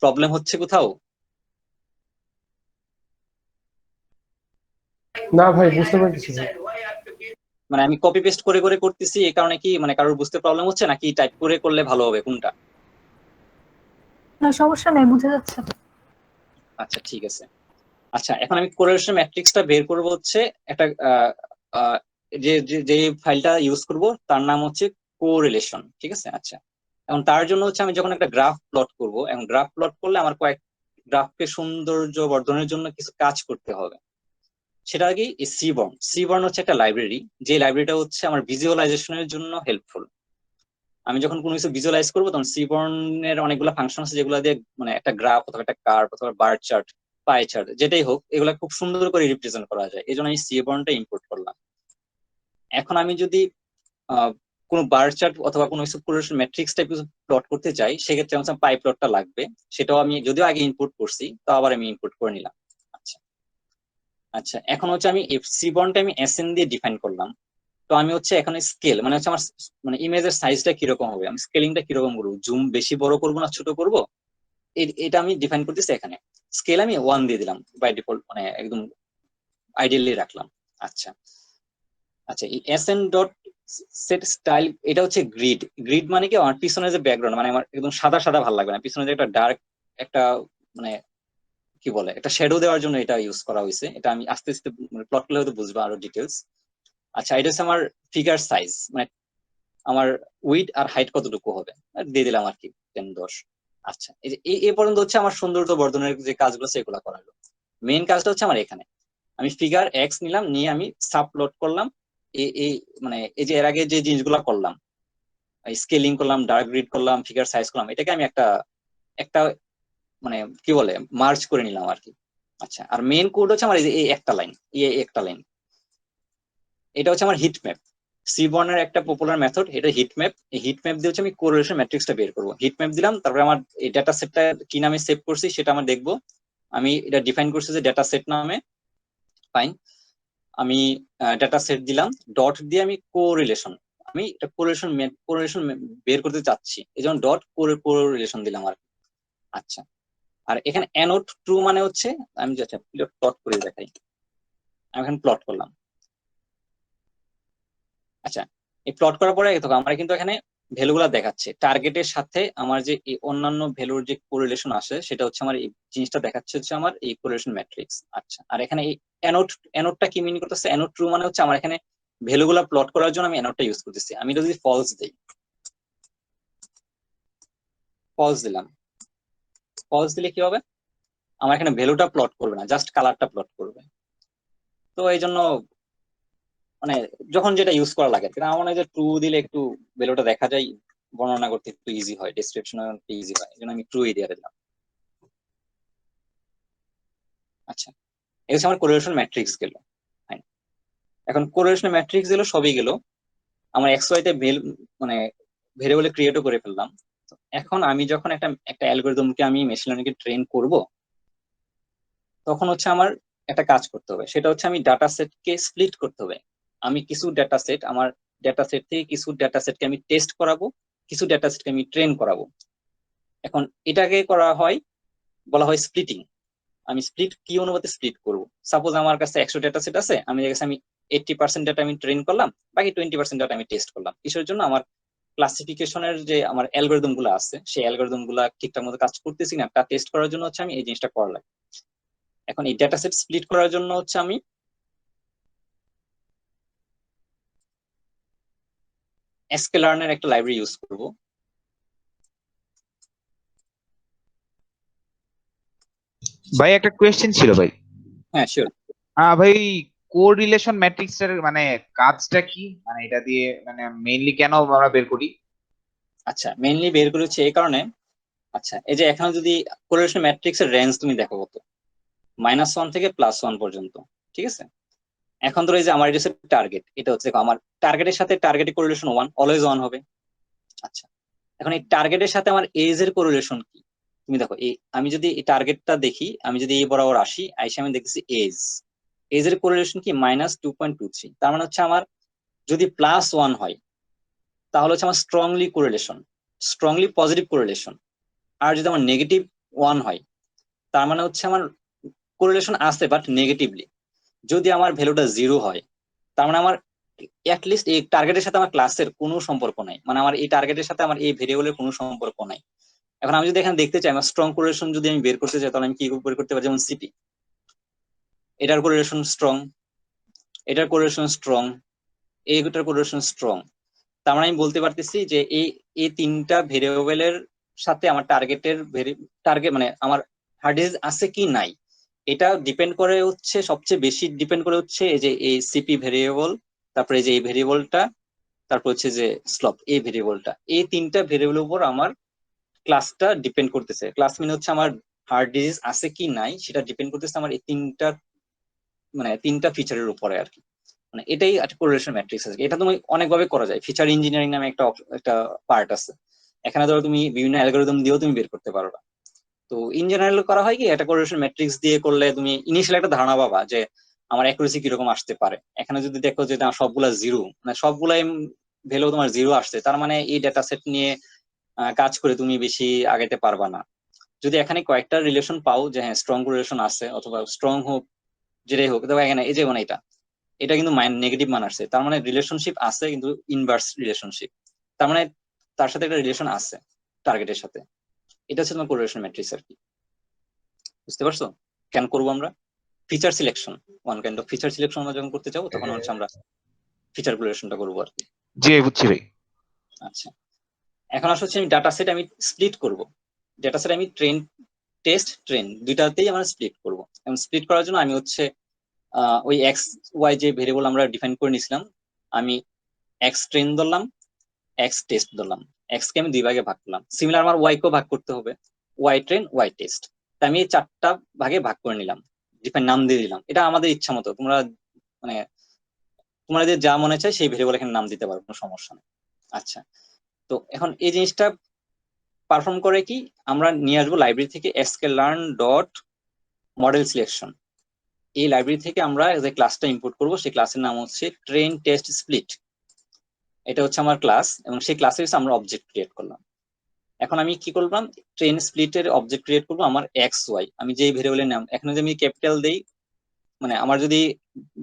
A: প্রবলেম হচ্ছে কোথাও?
B: না ভাই, বুঝতে পারতেছি ভাই।
A: মানে আমি কপি পেস্ট করে করে করতেছি, এই কারণে কি মানে কারোর বুঝতে প্রবলেম হচ্ছে, নাকি টাইপ করে করলে ভালো হবে, কোনটা?
C: না, সমস্যা নাই, বুঝা যাচ্ছে।
A: আচ্ছা, ঠিক আছে। আচ্ছা, এখন আমি কোরিলেশন ম্যাট্রিক্সটা বের করব হচ্ছে একটা আহ, যে যে যে ফাইলটা ইউজ করব তার নাম হচ্ছে কোরিলেশন, ঠিক আছে? আচ্ছা, এখন তার জন্য হচ্ছে আমি যখন একটা গ্রাফ প্লট করব, এখন গ্রাফ প্লট করলে আমার গ্রাফকে সৌন্দর্য বর্ধনের জন্য কিছু কাজ করতে হবে। সেটা কি, সিবর্ন। সিবর্ন হচ্ছে একটা লাইব্রেরি, যে লাইব্রেরিটা হচ্ছে আমার ভিজুয়ালাইজেশনের জন্য হেল্পফুল। আমি যখন কোনো কিছু ভিজুয়ালাইজ করবো তখন সিবর্নের অনেকগুলো ফাংশন আছে, যেগুলো দিয়ে মানে একটা গ্রাফ অথবা একটা কার্ভ অথবা বার চার্ট, পাই চার্ট, যেটাই হোক, এগুলা খুব সুন্দর করে রিপ্রেজেন্ট করা যায়, এই জন্য আমি সিবর্নটা ইম্পোর্ট করলাম। এখন আমি যদি কোনো বার চার্ট অথবা কোনো কিছু কোরিলেশন ম্যাট্রিক্স টাইপ কিছু প্লট করতে চাই, সেক্ষেত্রে আমার পাই প্লটটা লাগবে। সেটাও আমি যদিও আগে ইনপুট করছি, তো আবার আমি ইনপুট করে নিলাম। আচ্ছা আচ্ছা, এখন হচ্ছে আমি সি বন্ডটা আমি এসএন দিয়ে ডিফাইন করলাম। তো আমি হচ্ছে এখন স্কেল মানে হচ্ছে আমার মানে ইমেজের সাইজটা কিরকম হবে, আমি স্কেলিংটা কিরকম করবো, জুম বেশি বড় করবো না ছোট করবো, এটা আমি ডিফাইন করতেছি এখানে। স্কেল আমি 1 দিয়ে দিলাম বাই ডিফল্ট, মানে একদম আইডিয়ালি রাখলাম। আচ্ছা আচ্ছা, এই এসএন ডট সেট স্টাইল, এটা হচ্ছে গ্রিড। গ্রিড মানে কি, আমার পিছনে যে ব্যাকগ্রাউন্ড, মানে আমার একদম সাদা সাদা ভালো লাগবে না, পিছনে যে একটা ডার্ক একটা মানে কি বলে একটা শ্যাডো দেওয়ার জন্য এটা ইউজ করা হয়েছে। এটা আমি আস্তে আস্তে প্লট করলে হয়তো বুঝবো আরো ডিটেলস। আচ্ছা, এটা হচ্ছে আমার ফিগার সাইজ, মানে আমার উইড আর হাইট কতটুকু হবে, আর দিয়ে দিলাম আর কি 10-10। আচ্ছা, এই যে এই পর্যন্ত হচ্ছে আমার সৌন্দর্য বর্ধনের যে কাজগুলো সেগুলো করা হলো। মেইন কাজটা হচ্ছে আমার এখানে, আমি ফিগার এক্স নিলাম, নিয়ে আমি সাব প্লট করলাম। এই মানে এই যে এর আগে যে জিনিসগুলো করলাম, স্কেলিং করলাম, ডার্ক গ্রিড করলাম, ফিগার সাইজ করলাম, এটাকে আমি একটা একটা মানে কি বলে মার্জ করে নিলাম আর কি। আচ্ছা, আর মেইন কোড হচ্ছে আমার এই একটা লাইন, এই একটা লাইন, এটা হচ্ছে আমার হিট ম্যাপ। সিবর্নের একটা পপুলার মেথড, এটা হিট ম্যাপ। এই হিট ম্যাপ দিয়ে হচ্ছে আমি কোরিলেশন ম্যাট্রিক্সটা বের করবো। হিট ম্যাপ দিলাম, তারপরে আমার এই ডাটা সেটটা কি নামে সেভ করছি সেটা আমরা দেখবো। আমি এটা ডিফাইন করছি যে ডাটা সেট নামে। ফাইন, আমি ডাটা সেট দিলাম, ডট দিয়ে আমি কোরিলেশন, আমি এটা কোরিলেশন বের করতে চাচ্ছি, এই জন্য ডট কোরিলেশন দিলাম আর কি। আচ্ছা, আর এখানে অ্যানোড ট্রু মানে হচ্ছে, আমি যেটা প্লট করে দেখাই, আমি এখানে প্লট করলাম। আচ্ছা, এই প্লট করার পরে দেখো আমরা কিন্তু এখানে ভ্যালুগুলো দেখাচ্ছে, টার্গেটের সাথে আমার যে এই অন্যান্য ভ্যালুর যে কোরিলেশন আসে সেটা হচ্ছে আমার এই জিনিসটা দেখাচ্ছে হচ্ছে আমার এই কোরিলেশন ম্যাট্রিক্স। আচ্ছা, আর এখানে এই অ্যানোডটা কি মিন করতেছে, অ্যানোড ট্রু মানে হচ্ছে আমার এখানে ভ্যালুগুলো প্লট করার জন্য আমি অ্যানোডটা ইউজ করতেছি। আমি যদি ফলস দিই, ফলস দিলাম, ফলস দিলে কি হবে, আমার এখানে ভ্যালুটা প্লট করবে না, জাস্ট কালারটা প্লট করবে। তো এই জন্য মানে যখন যেটা ইউজ করা লাগে, কিন্তু আমার মনে হয় যে ট্রু দিলে একটু ভ্যালুটা দেখা যায়, বর্ণনা করতে একটু ইজি হয়, ডিসক্রিপশন ইজি হয়, এই জন্য আমি ট্রু দিয়ে দিলাম। আচ্ছা, এই হচ্ছে আমার কোরিলেশন ম্যাট্রিক্স গেল। Fine. এখন কোরিলেশন ম্যাট্রিক্স গেল, সবই গেল, আমার এক্স ওয়াই তে মানে ভেরিয়েবল ক্রিয়েটও করে ফেললাম। তো এখন আমি যখন একটা একটা অ্যালগরিদমকে আমি মেশিন লার্নিং কে ট্রেন করব, তখন হচ্ছে আমার একটা কাজ করতে হবে, সেটা হচ্ছে আমি ডাটা সেটকে স্প্লিট করতে হবে। আমি কিছু ডাটা সেট, আমার ডাটা সেট থেকে কিছু ডাটা সেটকে আমি টেস্ট করাবো, কিছু ডাটা সেটকে আমি ট্রেন করাবো। এখন এটাকে করা হয়, বলা হয় স্প্লিটিং। আমি স্প্লিট কি অনুপাতে স্প্লিট করব, সাপোজ আমার কাছে 100 ডাটা সেট আছে, আমি 80% ডাটা আমি ট্রেন করলাম, বাকি 20% ডাটা আমি টেস্ট করলাম। কিসের জন্য, আমার ক্লাসিফিকেশনের যে আমার অ্যালগরিদম গুলো আছে, সেই অ্যালগরিদম গুলা ঠিকঠাক মতো কাজ করতেছি না তা টেস্ট করার জন্য হচ্ছে আমি এই জিনিসটা করা লাগে। এখন এই ডাটা সেট স্প্লিট করার জন্য হচ্ছে আমি sklearn এর একটা লাইব্রেরি ইউজ করব।
D: ভাই একটা কোয়েশ্চেন ছিল ভাই।
A: হ্যাঁ শিওর।
D: ভাই, কোরিলেশন ম্যাট্রিক্স এর মানে কাজটা কি, মানে এটা দিয়ে মানে মেইনলি কেন আমরা বের করি?
A: আচ্ছা, মেইনলি বের করেছি এই কারণে, আচ্ছা এই যে এখানে যদি কোরিলেশন ম্যাট্রিক্স এর রেঞ্জ তুমি দেখো কত, -1 থেকে +1 পর্যন্ত, ঠিক আছে। এখন ধরো এই যে আমার এটা হচ্ছে টার্গেট, এটা হচ্ছে দেখো আমার টার্গেটের সাথে টার্গেটের কোরিলেশন 1, অলওয়েজ 1 হবে। আচ্ছা, এখন এই টার্গেটের সাথে আমার এজ এর কোরিলেশন কি, তুমি দেখো এই আমি যদি এই টার্গেটটা দেখি, আমি যদি এই বরাবর আসি, আইসে আমি দেখতেছি এজ, এজ এর কোরিলেশন কি -2.23। তার মানে হচ্ছে আমার যদি +1 হয় তাহলে হচ্ছে আমার strongly correlation, strongly positive correlation. আর যদি আমার -1 হয় তার মানে হচ্ছে আমার কোরিলেশন আছে বাট নেগেটিভলি। যদি আমার ভ্যালুটা 0 হয় তার মানে আমার লিস্ট এই টার্গেটের সাথে আমার ক্লাসের কোনো সম্পর্ক নাই, মানে আমার এই টার্গেটের সাথে আমার এই ভেরিয়েবলের কোনো সম্পর্ক নাই। এখন আমি যদি এখানে দেখতে চাই আমার স্ট্রং কোরিলেশন যদি আমি বের করতে চাই, তাহলে আমি কি বের করতে পারি, যেমন সিপি, এটার কোরিলেশন স্ট্রং, এটার কোরিলেশন স্ট্রং, এইটার কোরিলেশন স্ট্রং। তার মানে আমি বলতে পারতেছি যে এই এই তিনটা ভেরিয়েবলের সাথে আমার টার্গেট মানে আমার হার্ড ডিস্ক আছে কি নাই, এটা ডিপেন্ড করে হচ্ছে, সবচেয়ে বেশি ডিপেন্ড করে হচ্ছে এই যে এই সিপি ভেরিয়েবল, তারপরে এই যে এই ভেরিয়েবলটা, তারপর হচ্ছে যে স্লপ এই ভেরিয়েবলটা, এই তিনটা ভেরিয়েবলের উপর আমার ক্লাসটা ডিপেন্ড করতেছে। ক্লাস মানে হচ্ছে আমার হার্ড ডিস্ক আছে কি নাই সেটা ডিপেন্ড করতেছে আমার এই তিনটা মানে তিনটা ফিচারের উপরে আর কি। মানে এটাই একটা কোরিলেশন ম্যাট্রিক্স আছে। এটা তুমি অনেকভাবে করা যায়, ফিচার ইঞ্জিনিয়ারিং নামে একটা পার্ট আছে, এখানে ধরো তুমি বিভিন্ন অ্যালগোরিদম দিয়েও তুমি বের করতে পারো। তো ইন জেনারেল করা হয় কি, একটা কোরিলেশন ম্যাট্রিক্স দিয়ে করলে তুমি ইনিশিয়াল একটা ধারণা পাবা যে আমার অ্যাকুরেসি কিরকম আসতে পারে। এখানে যদি দেখো যে না সবগুলা জিরো, মানে সবগুলাই ভ্যালু তোমার জিরো আসছে, তার মানে এই ডেটা সেট নিয়ে কাজ করে তুমি বেশি আগাইতে পারবা না। যদি এখানে কয়েকটা রিলেশন পাও যে হ্যাঁ স্ট্রং রিলেশন আছে, অথবা স্ট্রং হোক যেটাই হোক, দেখো এখানে এই যে মানে এটা কিন্তু নেগেটিভ মান আসছে, তার মানে রিলেশনশিপ আছে কিন্তু ইনভার্স রিলেশনশিপ, তার মানে তার সাথে একটা রিলেশন আছে টার্গেটের সাথে। এটা হচ্ছে তোমার কোরিলেশন ম্যাট্রিক্স আর কি। বুঝতে পারছো কেন করবো আমরা feature selection? One kind of feature selection আমরা যখন করতে যাবো তখন হচ্ছে আমরা ফিচার কোরিলেশনটা করবো আর কি।
D: জি বুঝছি ভাই।
A: আচ্ছা, এখন আসলে হচ্ছে আমি ডাটা সেট আমি স্প্লিট করব। ডাটা সেট আমি ট্রেন টেস্ট ট্রেন দুইটাতেই আমরা স্প্লিট করব। এবং স্প্লিট করার জন্য আমি হচ্ছে ওই এক্স ওয়াই যে ভেরিয়েবল আমরা ডিফাইন করে নিছিলাম, আমি এক্স ট্রেন ধরলাম, এক্স টেস্ট ধরলাম, এক্স কে আমি দুই ভাগে ভাগ করলাম। সিমিলার আমার ওয়াই কেও ভাগ করতে হবে, ওয়াই ট্রেন ওয়াই টেস্ট। তা আমি এই 4টা ভাগে ভাগ করে নিলাম, ডিফাইন নাম দিয়ে দিলাম। এটা আমাদের ইচ্ছা মতো, তোমরা মানে তোমাদের যা মনে চায় সেই ভেরিয়েবল এখানে নাম দিতে পারো, কোনো সমস্যা নেই। আচ্ছা, তো এখন এই জিনিসটা পারফর্ম করে কি, আমরা নিয়ে আসবো লাইব্রেরি থেকে sklearn ডট মডেল সিলেকশন। এই লাইব্রেরি থেকে আমরা যে ক্লাসটা ইম্পোর্ট করব সেই ক্লাসের নাম হচ্ছে ট্রেন টেস্ট স্প্লিট। এটা হচ্ছে আমার ক্লাস, এবং সেই ক্লাসে আমরা অবজেক্ট ক্রিয়েট করলাম। এখন আমি কি করলাম, ট্রেন স্প্লিটের অবজেক্ট ক্রিয়েট করবো আমার এক্স ওয়াই। আমি যেই ভেরিয়েবলের নাম এখানে যদি আমি ক্যাপিটাল দেই, মানে আমার যদি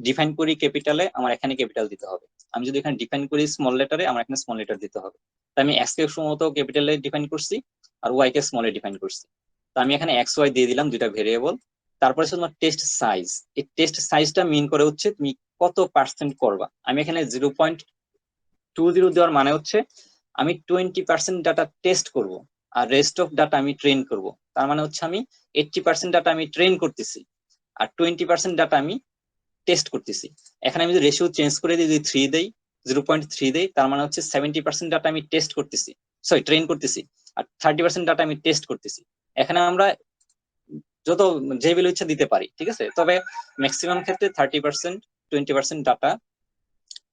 A: ডিফাইন করি ক্যাপিটালে, আমার এখানে ক্যাপিটাল দিতে হবে। আমি যদি এখানে ডিফাইন করি স্মল লেটারে, আমার এখানে স্মল লেটার দিতে হবে। তাই আমি এক্স কে সম্ভবত ক্যাপিটালে ডিফাইন করছি, আর ওয়াই কে স্মলে ডিফাইন করছি। তো আমি এখানে এক্স ওয়াই দিয়ে দিলাম, দুইটা ভেরিয়েবল। তারপরে হচ্ছে তোমার টেস্ট সাইজ। এই টেস্ট সাইজটা মিন করে হচ্ছে তুমি কত পার্সেন্ট করবা। আমি এখানে 0.20 দেওয়ার মানে হচ্ছে আমি 20% ডাটা টেস্ট করব, আর রেস্ট অফ ডাটা আমি ট্রেন করব। তার মানে হচ্ছে আমি 80% ডাটা আমি ট্রেন করতেছি, আর 20% ডাটা আমি টেস্ট করতেছি। এখানে আমি যদি রেশিও চেঞ্জ করে দিই, যদি 3 দেই, 0.3 দেই, তার মানে হচ্ছে 70% ডাটা আমি টেস্ট করতেছি, সরি ট্রেন করতেছি, আর 30% ডাটা আমি টেস্ট করতেছি। এখানে আমরা যত যে ভ্যালু ইচ্ছা দিতে পারি, ঠিক আছে, তবে ম্যাক্সিমাম ক্ষেত্রে 30% 20% ডাটা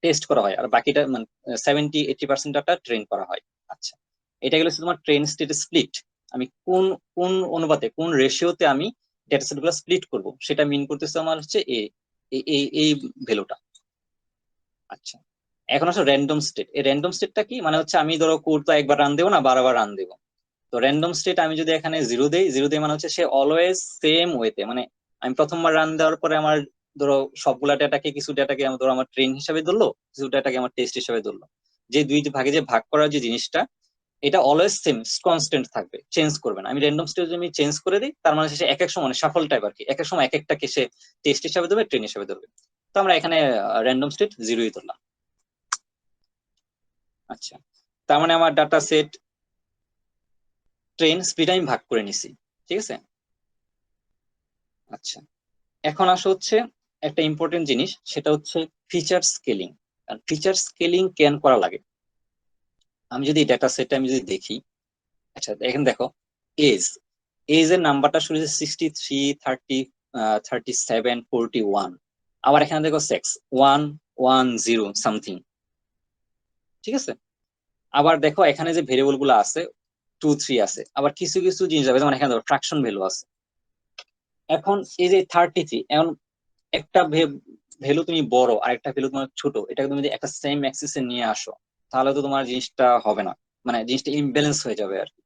A: টেস্ট করা হয়, আর বাকিটা মানে 70-80% ডাটা ট্রেন করা হয়। আচ্ছা, এটা গেলে তোমার ট্রেন স্টেট স্প্লিট। আমি কোন কোন অনুপাতে কোন রেশিওতে আমি ডেটা সেট গুলো স্প্লিট করবো সেটা মিন করতেছে আমার হচ্ছে এই ভ্যালুটা। আচ্ছা, এখন আসলে র্যান্ডম স্টেট। এই র্যান্ডম স্টেটটা কি, মানে হচ্ছে আমি ধরো কোড তো একবার রান দেবো না, বারবার রান দেবো। তো র্যান্ডম স্টেট আমি যদি এখানে জিরো দেই মানে হচ্ছে সে অলওয়েজ সেম ওয়েতে, মানে আমি প্রথমবার রান দেওয়ার পরে আমার ধরো সবগুলা ডেটাকে, কিছু ডেটাকে ধরো আমার ট্রেন হিসাবে ধরলো, কিছু ডেটাকে আমার টেস্ট হিসাবে ধরলো। যে দুই ভাগে যে ভাগ করার যে জিনিসটা, এটা অলওয়েজ সেম কনস্ট্যান্ট থাকবে, চেঞ্জ করবে না। আমি র্যান্ডম স্টেট যদি আমি চেঞ্জ করে দিই, তার মানে সে এক এক সময় সাফল টাইপ আর কি, এক এক সময় এক একটাকে সে টেস্ট হিসাবে ধরবে, ট্রেন হিসাবে ধরবে। তো আমরা এখানে র্যান্ডম স্টেট জিরোই ধরলাম। আচ্ছা, তার মানে আমার ডাটা সেট ট্রেন স্পিড আমি ভাগ করে নিছি, ঠিক আছে। আচ্ছা, এখন আসা হচ্ছে একটা ইম্পর্টেন্ট জিনিস, সেটা হচ্ছে ফিচার স্কেলিং। আর ফিচার স্কেলিং কেন করা লাগে, আমি যদি ডাটা সেটটা আমি যদি দেখি। আচ্ছা, এখানে দেখো এজ এজ এর নাম্বারটা শুরু হচ্ছে 63, 30, 37, 41। আবার এখানে দেখো সেক্স 110 সামথিং, ঠিক আছে। আবার দেখো এখানে যে ভেরিয়েবল গুলো আছে 2, 3 আছে, আবার কিছু কিছু জিনিস আছে, যেমন এখানে দেখো ফ্র্যাকশন ভ্যালু আছে। এখন এই যে 33, এখন একটা ভ্যালু তুমি বড় আর একটা ভ্যালু তোমার ছোট, এটাকে তুমি যদি একটা সেম অ্যাক্সিসে নিয়ে আসো, তাহলে তো তোমার জিনিসটা হবে না, মানে জিনিসটা ইমব্যালেন্স হয়ে যাবে আর কি।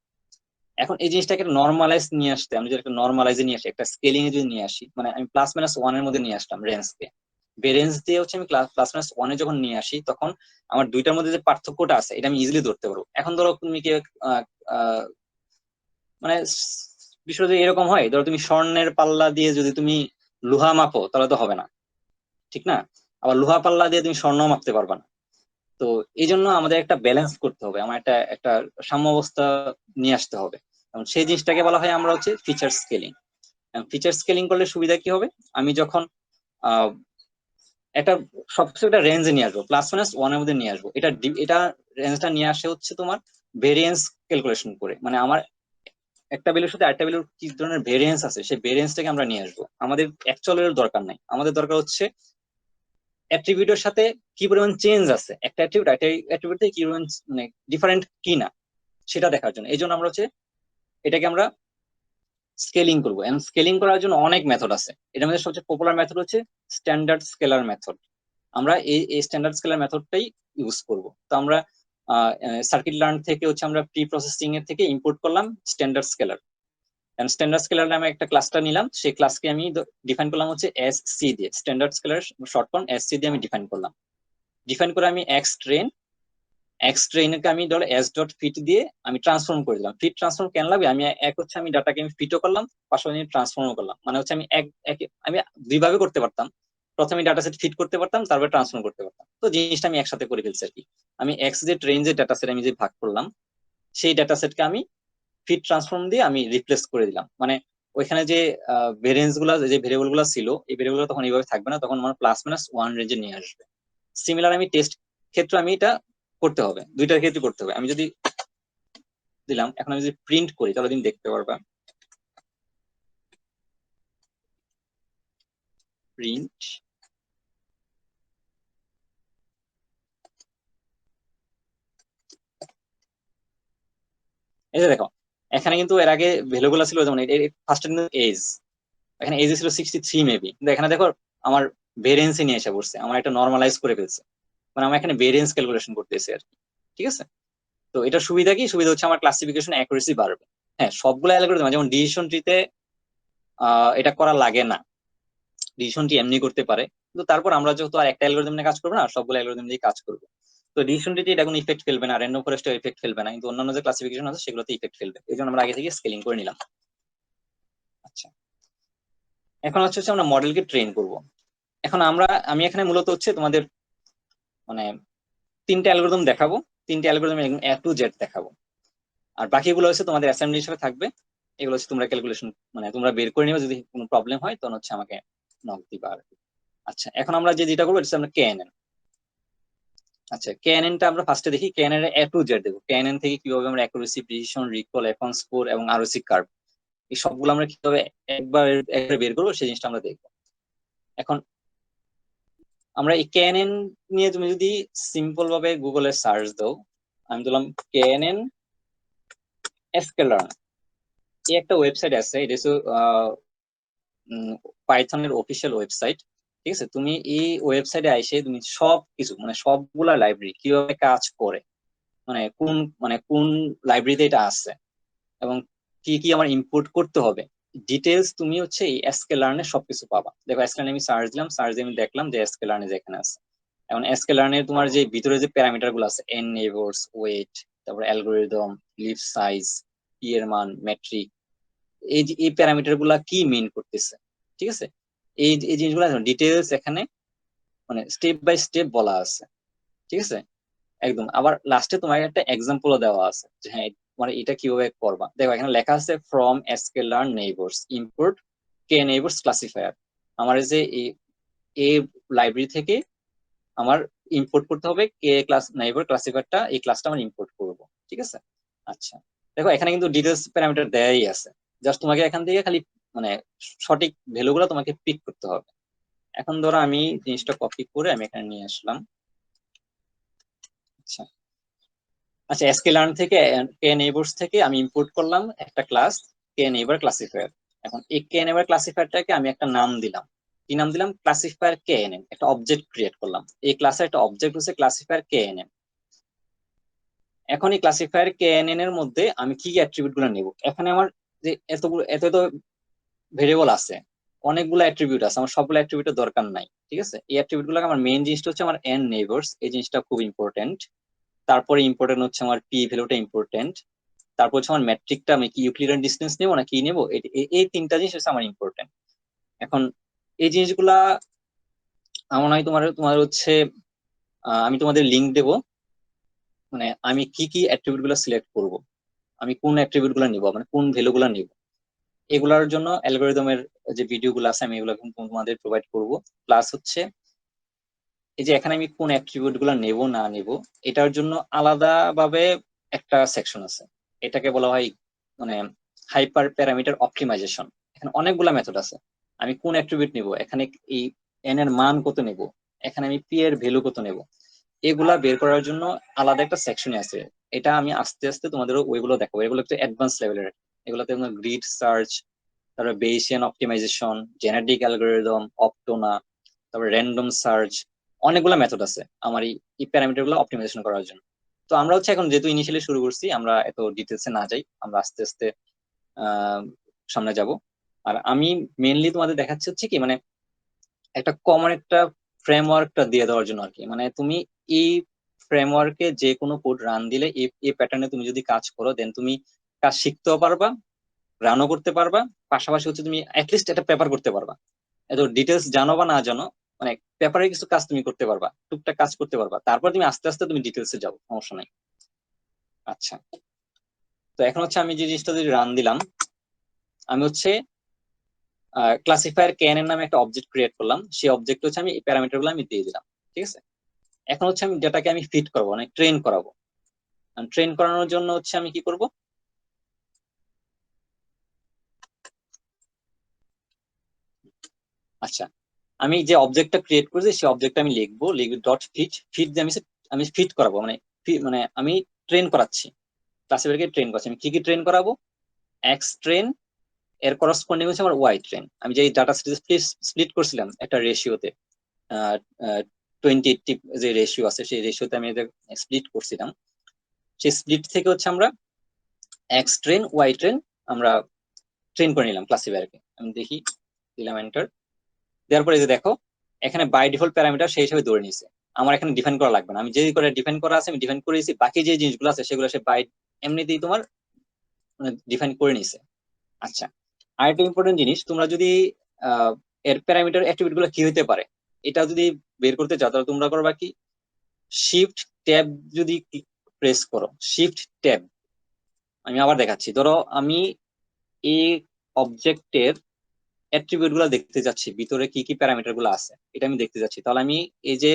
A: এখন এই জিনিসটাকে নর্মালাইজ নিয়ে আসতে, আমি যদি একটা নর্মালাইজে নিয়ে আসি, একটা স্কেলিং এ যদি নিয়ে আসি, মানে আমি +-1 এর মধ্যে নিয়ে আসলাম রেঞ্জকে, রেঞ্জ দিয়ে হচ্ছে আমি +-1 এ যখন নিয়ে আসি, তখন আমার দুইটার মধ্যে যে পার্থক্যটা আছে এটা আমি ইজিলি ধরতে পারবো। এখন ধরো তুমি কি মানে বিষয় যদি এরকম হয়, ধরো তুমি স্বর্ণের পাল্লা দিয়ে যদি তুমি লোহা মাপো, তাহলে তো হবে না, ঠিক না। আবার লোহা পাল্লা দিয়ে তুমি স্বর্ণ মাপতে পারবা না। তো এই জন্য আমাদের একটা ব্যালেন্স করতে হবে, আমার একটা একটা সাম্যাবস্থা নিয়ে আসতে হবে, এবং সেই জিনিসটাকে বলা হয় আমরা হচ্ছে ফিচার স্কেলিং। ফিচার স্কেলিং করলে সুবিধা কি হবে, আমি যখন আহ একটা সবকিছু একটা রেঞ্জে নিয়ে আসবো, +-1 এর মধ্যে নিয়ে আসবো, এটা রেঞ্জটা নিয়ে আসে হচ্ছে তোমার ভেরিয়েন্স ক্যালকুলেশন করে, মানে আমার একটা ভ্যালুর সাথে আরেকটা ভ্যালুর কি ধরনের ভেরিয়েন্স আছে সেই ভেরিয়েন্সটাকে আমরা নিয়ে আসবো। আমাদের অ্যাকচুয়াল এর দরকার নাই, আমাদের দরকার হচ্ছে অ্যাট্রিবিউটের সাথে কি পরিমাণ চেঞ্জ আছে, একটা অ্যাট্রিবিউট একটা অ্যাট্রিবিউট থেকে কি পরিমাণ মানে ডিফারেন্ট কি না সেটা দেখার জন্য। এই জন্য আমরা হচ্ছে এটাকে আমরা স্কেলিং করবো। এবং স্কেলিং করার জন্য অনেক মেথড আছে, এটার মধ্যে সবচেয়ে পপুলার মেথড হচ্ছে স্ট্যান্ডার্ড স্কেলার মেথড। আমরা এই স্ট্যান্ডার্ড স্কেলার মেথডটাই ইউজ করব। তো আমরা সার্কিট লার্ন থেকে হচ্ছে আমরা প্রি প্রসেসিং এর থেকে ইম্পোর্ট করলাম স্ট্যান্ডার্ড স্কেলার। স্ট্যান্ডার্ড স্কেলার নামে একটা ক্লাসটা নিলাম, সেই ক্লাসকে আমি ডিফাইন করলাম হচ্ছে এসসি দিয়ে, standard scalar short form SC দিয়ে আমি ডিফাইন করলাম। ডিফাইন করে আমি এক্স ট্রেনকে আমি ধরো এস ডট ফিট দিয়ে আমি ট্রান্সফর্ম করে দিলাম। ফিট ট্রান্সফর্ম কেন লাগবে, আমি এক হচ্ছে আমি ডাটাকে আমি ফিটও করলাম, পাশাপাশি ট্রান্সফর্মও করলাম। মানে হচ্ছে আমি আমি দুইভাবে করতে পারতাম, প্রথমে ডাটা সেট ফিট করতে পারতাম, তারপরে ট্রান্সফর্ম করতে পারতাম। তো জিনিসটা আমি একসাথে করে ফেলছি আর কি। আমি এক্স যে ট্রেন যে ডাটা সেট আমি যে ভাগ করলাম, সেই ডাটা সেটকে আমি ফিট ট্রান্সফর্ম দিয়ে আমি রিপ্লেস করে দিলাম। মানে ওইখানে যে ভেরিয়েন্স গুলা যে ভেরিয়েবল গুলা ছিল, এই ভেরিয়েবল গুলো তখন এইভাবে থাকবে না, তখন আমার প্লাস মাইনাস ওয়ান রেঞ্জে নিয়ে আসবে। সিমিলার আমি টেস্ট ক্ষেত্রে আমি এটা করতে হবে, দুইটার ক্ষেত্রে করতে হবে। আমি যদি দিলাম, এখন আমি যদি প্রিন্ট করি তাহলে তুমি দেখতে পারবা, প্রিন্ট এই যে দেখো, এখানে কিন্তু এর আগে ভ্যালু গুলো ছিল যেমন ফার্স্ট এজ, এখানে এজ ছিল 63 মেবি, কিন্তু এখানে দেখো আমার ভেরিয়েন্স নিয়ে এসে পড়ছে, আমার একটা নর্মালাইজ করে ফেলছে। মানে আমরা এখানে ভেরিয়েন্স ক্যালকুলেশন করতেছি আর কি। ঠিক আছে, তো এটা সুবিধা কি, সুবিধা হচ্ছে আমার ক্লাসিফিকেশন অ্যাকুরেসি বাড়বে। হ্যাঁ, সবগুলো অ্যালগরিদম যেমন ডিসিশন ট্রিতে এটা করা লাগে না, ডিসিশন ট্রি এমনি করতে পারে, কিন্তু তারপর আমরা যেহেতু আর একটা অ্যালগরিদম নিয়ে কাজ করবো না, সবগুলো অ্যালগরিদম দিয়ে কাজ করবো। তো ডিসিশন ট্রিতে এটা কোনো ইফেক্ট ফেলবে না, র্যান্ডম ফরেস্টে ইফেক্ট ফেলবে না, কিন্তু অন্যান্য যে ক্লাসিফিকেশন আছে সেগুলোতে ইফেক্ট ফেলবে। এই জন্য আমরা আগে থেকে স্কেলিং করে নিলাম। আচ্ছা, এখন হচ্ছে আমরা মডেলকে ট্রেন করব। এখন আমি এখানে মূলত হচ্ছে তোমাদের মানে তিনটা অ্যালগরিদম দেখাবো, তিনটা অ্যালগরিদম এ টু জেড দেখাবো, আর বাকিগুলো হচ্ছে তোমাদের অ্যাসাইনমেন্ট হিসেবে থাকবে। এগুলো হচ্ছে তোমরা ক্যালকুলেশন মানে তোমরা বের করে নিবে, যদি কোনো প্রবলেম হয় তখন হচ্ছে আমাকে নক দিবা আর কি। আচ্ছা, এখন আমরা যেটা করবো এটা আমরা কেএনএন। আচ্ছা, কেএনএনটা আমরা ফার্স্টে দেখি, কেএনএন এ টু জেড দেখবো, কেএনএন থেকে কিভাবে আমরা অ্যাকুরেসি, প্রিসিশন, রিকল, এফন স্কোর এবং আরওসি কার্ভ, এই সবগুলো আমরা কিভাবে একবার বের করবো সেই জিনিসটা আমরা দেখবো। এখন আমরা এই কেএনএন নিয়ে তুমি যদি সিম্পল ভাবে গুগলে সার্চ দাও, আমি দিলাম কেএনএন স্কেলার, এই একটা ওয়েবসাইট আছে, এটা হচ্ছে পাইথনের অফিসিয়াল ওয়েবসাইট। ঠিক আছে, তুমি এই ওয়েবসাইটে আইসে তুমি সবকিছু মানে সবগুলা লাইব্রেরি কিভাবে কাজ করে, মানে কোন লাইব্রেরিতে এটা আছে এবং কি কি আমার ইম্পোর্ট করতে হবে, ডিটেলস তুমি হচ্ছে এই স্কেলার্নে সবকিছু পাবা। দেখো স্কেলার্নে আমি সার্চ দিলাম, সার্চ দিয়ে আমি দেখলাম যে স্কেলার্নে যেখানে আছে। এখন স্কেলার্নে তোমার যে ভিতরে যে প্যারামিটার গুলো আছে, এন নেইবারস, ওয়েট, তারপর অ্যালগোরিদম, লিফ সাইজ, পি এর মান, মেট্রিক, এই প্যারামিটার গুলা কি মিন করতেছে। ঠিক আছে, এই জিনিসগুলো ডিটেলস এখানে মানে স্টেপ বাই স্টেপ বলা আছে। ঠিক আছে, একদম। আবার লাস্টে তোমার একটা এক্সাম্পলও দেওয়া আছে যে হ্যাঁ মানে এটা কিভাবে করবা। দেখো এখানে লেখা আছে from scalar neighbours import K neighbours classifier. আমার যে এই লাইব্রেরি থেকে আমার ইম্পোর্ট করতে হবে কে ক্লাস নেইবার ক্লাসিফায়ারটা, এই ক্লাসটা আমরা ইম্পোর্ট করব। ঠিক আছে, আচ্ছা দেখো এখানে কিন্তু ডিটেলস প্যারামিটার দেয়াই আছে, জাস্ট তোমাকে এখান থেকে খালি মানে সঠিক ভ্যালুগুলো তোমাকে পিক করতে হবে। এখন ধরো আমি জিনিসটা কপি করে আমি এখানে নিয়ে আসলাম। আচ্ছা আচ্ছা, স্কেলার্ন থেকে কে নেইবারস থেকে আমি ইম্পোর্ট করলাম একটা ক্লাস কে নেইবার ক্লাসিফায়ার। এখন এই কে নেইবার ক্লাসিফায়ারটাকে আমি একটা নাম দিলাম, কি নাম দিলাম, ক্লাসিফায়ার কেএনএন। একটা অবজেক্ট ক্রিয়েট করলাম, এই ক্লাসের একটা অবজেক্ট হচ্ছে ক্লাসিফায়ার কেএনএন। এখন এই ক্লাসিফায়ার কেএনএন এর মধ্যে আমি কি অ্যাট্রিবিউট গুলো নেব, এখানে আমার যে এত ভেরিয়েবল আছে, অনেকগুলো অ্যাট্রিবিউট আছে, আমার সবগুলো অ্যাট্রিবিউটের দরকার নাই। ঠিক আছে, এই অ্যাট্রিবিউট গুলো আমার মেইন জিনিসটা হচ্ছে আমার এন নেইবারস, এই জিনিসটা খুব ইম্পর্টেন্ট। তারপরে ইম্পর্টেন্ট হচ্ছে আমার পি ভ্যালুটা ইম্পর্টেন্ট। তারপর হচ্ছে আমার ম্যাট্রিকটা আমি কি ইউক্লিডিয়ান ডিসটেন্স নেবো না কি নেবো, এই তিনটা জিনিস হচ্ছে আমার ইম্পর্টেন্ট। এখন এই জিনিসগুলা আমার নয় তোমার তোমার হচ্ছে আমি তোমাদের লিঙ্ক দেবো, মানে আমি কি কি অ্যাট্রিবিউট গুলো সিলেক্ট করব, আমি কোন অ্যাট্রিবিউট গুলো নিবো, মানে কোন ভ্যালু গুলো নিবো, এগুলোর জন্য অ্যালগোরিদমের যে ভিডিও গুলো আছে আমি এগুলো কিন্তু তোমাদের প্রোভাইড করব। প্লাস হচ্ছে এই যে এখানে আমি কোন অ্যাট্রিবিউট গুলো নেব না নেব, এটার জন্য আলাদাভাবে একটা সেকশন আছে, এটাকে বলা হয় মানে হাইপার প্যারামিটার অপটিমাইজেশন। এখানে অনেকগুলা মেথড আছে, আমি কোন অ্যাট্রিবিউট নিব, এখানে এই এন এর মান কত নেব, এখানে আমি পি এর ভ্যালু কত নেব, এগুলা বের করার জন্য আলাদা একটা সেকশনে আছে। এটা আমি আস্তে আস্তে তোমাদের ওইগুলো দেখাবো, এগুলো একটু অ্যাডভান্স লেভেলের। এগুলোতে গ্রিড সার্চ, তারপরে বেসিয়ান অপটিমাইজেশন, জেনেটিক অ্যালগরিদম, অপটোনা, তারপরে র্যান্ডম সার্চ, অনেকগুলো মেথড আছে আমার এই প্যারামিটার গুলো অপটিমাইজেশন করার জন্য। তো আমরা হচ্ছে এখন যেহেতু ইনিশিয়ালি শুরু করছি, আমরা এত ডিটেলসে না যাই, আমরা আস্তে আস্তে সামনে যাব। আর আমি মেনলি তোমাদের দেখাচ্ছি হচ্ছে কি মানে একটা কমন একটা ফ্রেমওয়ার্কটা দিয়ে দেওয়ার জন্য আর কি। মানে তুমি এই ফ্রেমওয়ার্কে যে কোনো কোড রান দিলে এই প্যাটার্নে তুমি যদি কাজ করো, দেন তুমি কাজ শিখতেও পারবা, রানও করতে পারবা, পাশাপাশি হচ্ছে তুমি অ্যাটলিস্ট একটা পেপার করতে পারবা। এত ডিটেলস জানো বা না জানো, মানে পেপারে কিছু কাজ তুমি করতে পারবা, টুকটাক কাজ করতে পারবা, তারপর তুমি আস্তে আস্তে তুমি ডিটেলসে যাবো, সমস্যা নাই। আচ্ছা, তো এখন হচ্ছে আমি যে জিনিসটা যদি রান দিলাম, আমি হচ্ছে ক্লাসিফায়ার কেএন এর নামে একটা অবজেক্ট ক্রিয়েট করলাম। সেই অবজেক্ট হচ্ছে আমি এই প্যারামিটার গুলো আমি দিয়ে দিলাম, ঠিক আছে। এখন হচ্ছে আমি ডেটাকে আমি ফিট করবো, মানে ট্রেন করাবো। ট্রেন করানোর জন্য হচ্ছে আমি কি করব, আচ্ছা আমি যে অবজেক্টটা ক্রিয়েট করেছি সেই অবজেক্টটা আমি লিখবো, লিখবো ডট ফিট। ফিট যে আমি ফিট করাবো, মানে মানে আমি ট্রেন করাচ্ছি, ক্লাসিফায়ারকে ট্রেন করাচ্ছি। আমি কি কি ট্রেন করাবো, এক্স ট্রেন, এর করসপন্ডিং হচ্ছে আমার ওয়াই ট্রেন। আমি যে ডাটা স্প্লিট করছিলাম একটা রেশিওতে, 20-80 যে রেশিও আছে, সেই রেশিওতে আমি স্প্লিট করছিলাম। সেই স্প্লিট থেকে হচ্ছে আমরা এক্স ট্রেন ওয়াই ট্রেন আমরা ট্রেন করে নিলাম ক্লাসিফায়ারকে। আমি দেখি, দিলাম এন্টার। দেওয়ার পরে যে দেখো এখানে বাই ডিফল্ট প্যারামিটার সেই হিসেবে ধরে নিছে, আমার এখানে ডিফাইন করা লাগবে না। আমি যে করে ডিফাইন করা আছে আমি ডিফাইন করেছি, বাকি যে জিনিসগুলো আছে সেগুলো সে বাই এমনিতেই তোমার ডিফাইন করে নিছে। আচ্ছা, আরেকটা ইম্পর্টেন্ট জিনিস, তোমরা যদি এর প্যারামিটার অ্যাট্রিবিউট গুলো কি হতে পারে এটা যদি বের করতে চাও, তাহলে তোমরা করবা কি, শিফট ট্যাব যদি প্রেস করো, শিফট ট্যাব, আমি আবার দেখাচ্ছি। ধরো আমি এই অবজেক্টের অ্যাট্রিবিউট গুলো দেখতে যাচ্ছি, ভিতরে কি কি প্যারামিটার গুলো আছে এটা আমি দেখতে যাচ্ছি, তাহলে আমি এই যে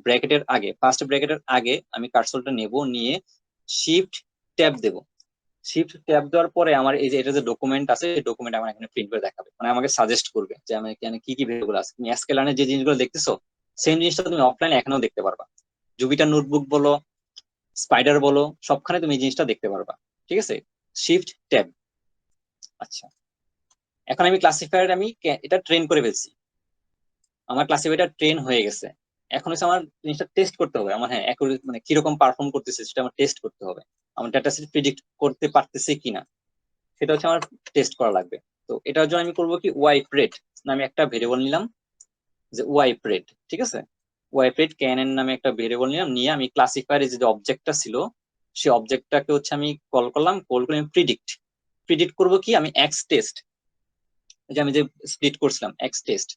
A: ব্র্যাকেটের আগে, ফার্স্ট ব্র্যাকেটের আগে আমি কার্সরটা নেব, নিয়ে শিফট ট্যাব দেব। শিফট ট্যাব দেওয়ার পরে আমার এই যে এটা যে ডকুমেন্ট আছে, এই ডকুমেন্ট আমার এখানে প্রিন্ট করে দেখাবে, মানে আমাকে সাজেস্ট করবে যে আমি এখানে কি কি ভ্যালুগুলো আছে। তুমি এসকেলানে যে জিনিসগুলো দেখতেছো সেম জিনিসটা তুমি অফলাইনে এখানেও দেখতে পারবা। জুপিটার নোটবুক বলো, স্পাইডার বলো, সবখানে তুমি এই জিনিসটা দেখতে পারবা, ঠিক আছে। Shift tab. আচ্ছা, এখন আমি ক্লাসিফায়ার আমি এটা ট্রেন করে ফেলছি, আমার ক্লাসিফায়ারটা ট্রেন হয়ে গেছে। এখন হচ্ছে আমার জিনিসটা টেস্ট করতে হবে, আমার হ্যাঁ মানে কিরকম পারফর্ম করতেছে সেটা আমার টেস্ট করতে হবে, আমার ডাটা সেট প্রিডিক্ট করতে পারতেছে কিনা সেটা হচ্ছে আমার টেস্ট করা লাগবে। তো এটার জন্য আমি করবো কি, ওয়াইপ রেট নামে একটা ভেরিয়েবল নিলাম, যে ওয়াইপ রেট, ঠিক আছে। ওয়াইপ রেট ক্যান নামে একটা ভেরিয়েবল নিলাম, নিয়ে আমি ক্লাসিফায়ার যে অবজেক্টটা ছিল সেই অবজেক্টটাকে হচ্ছে আমি কল করলাম, কল করে আমি প্রিডিক্ট প্রিডিক্ট করবো কি, আমি এক্স টেস্ট, যে আমি যে স্প্লিট করছিলাম এক্স টেস্ট,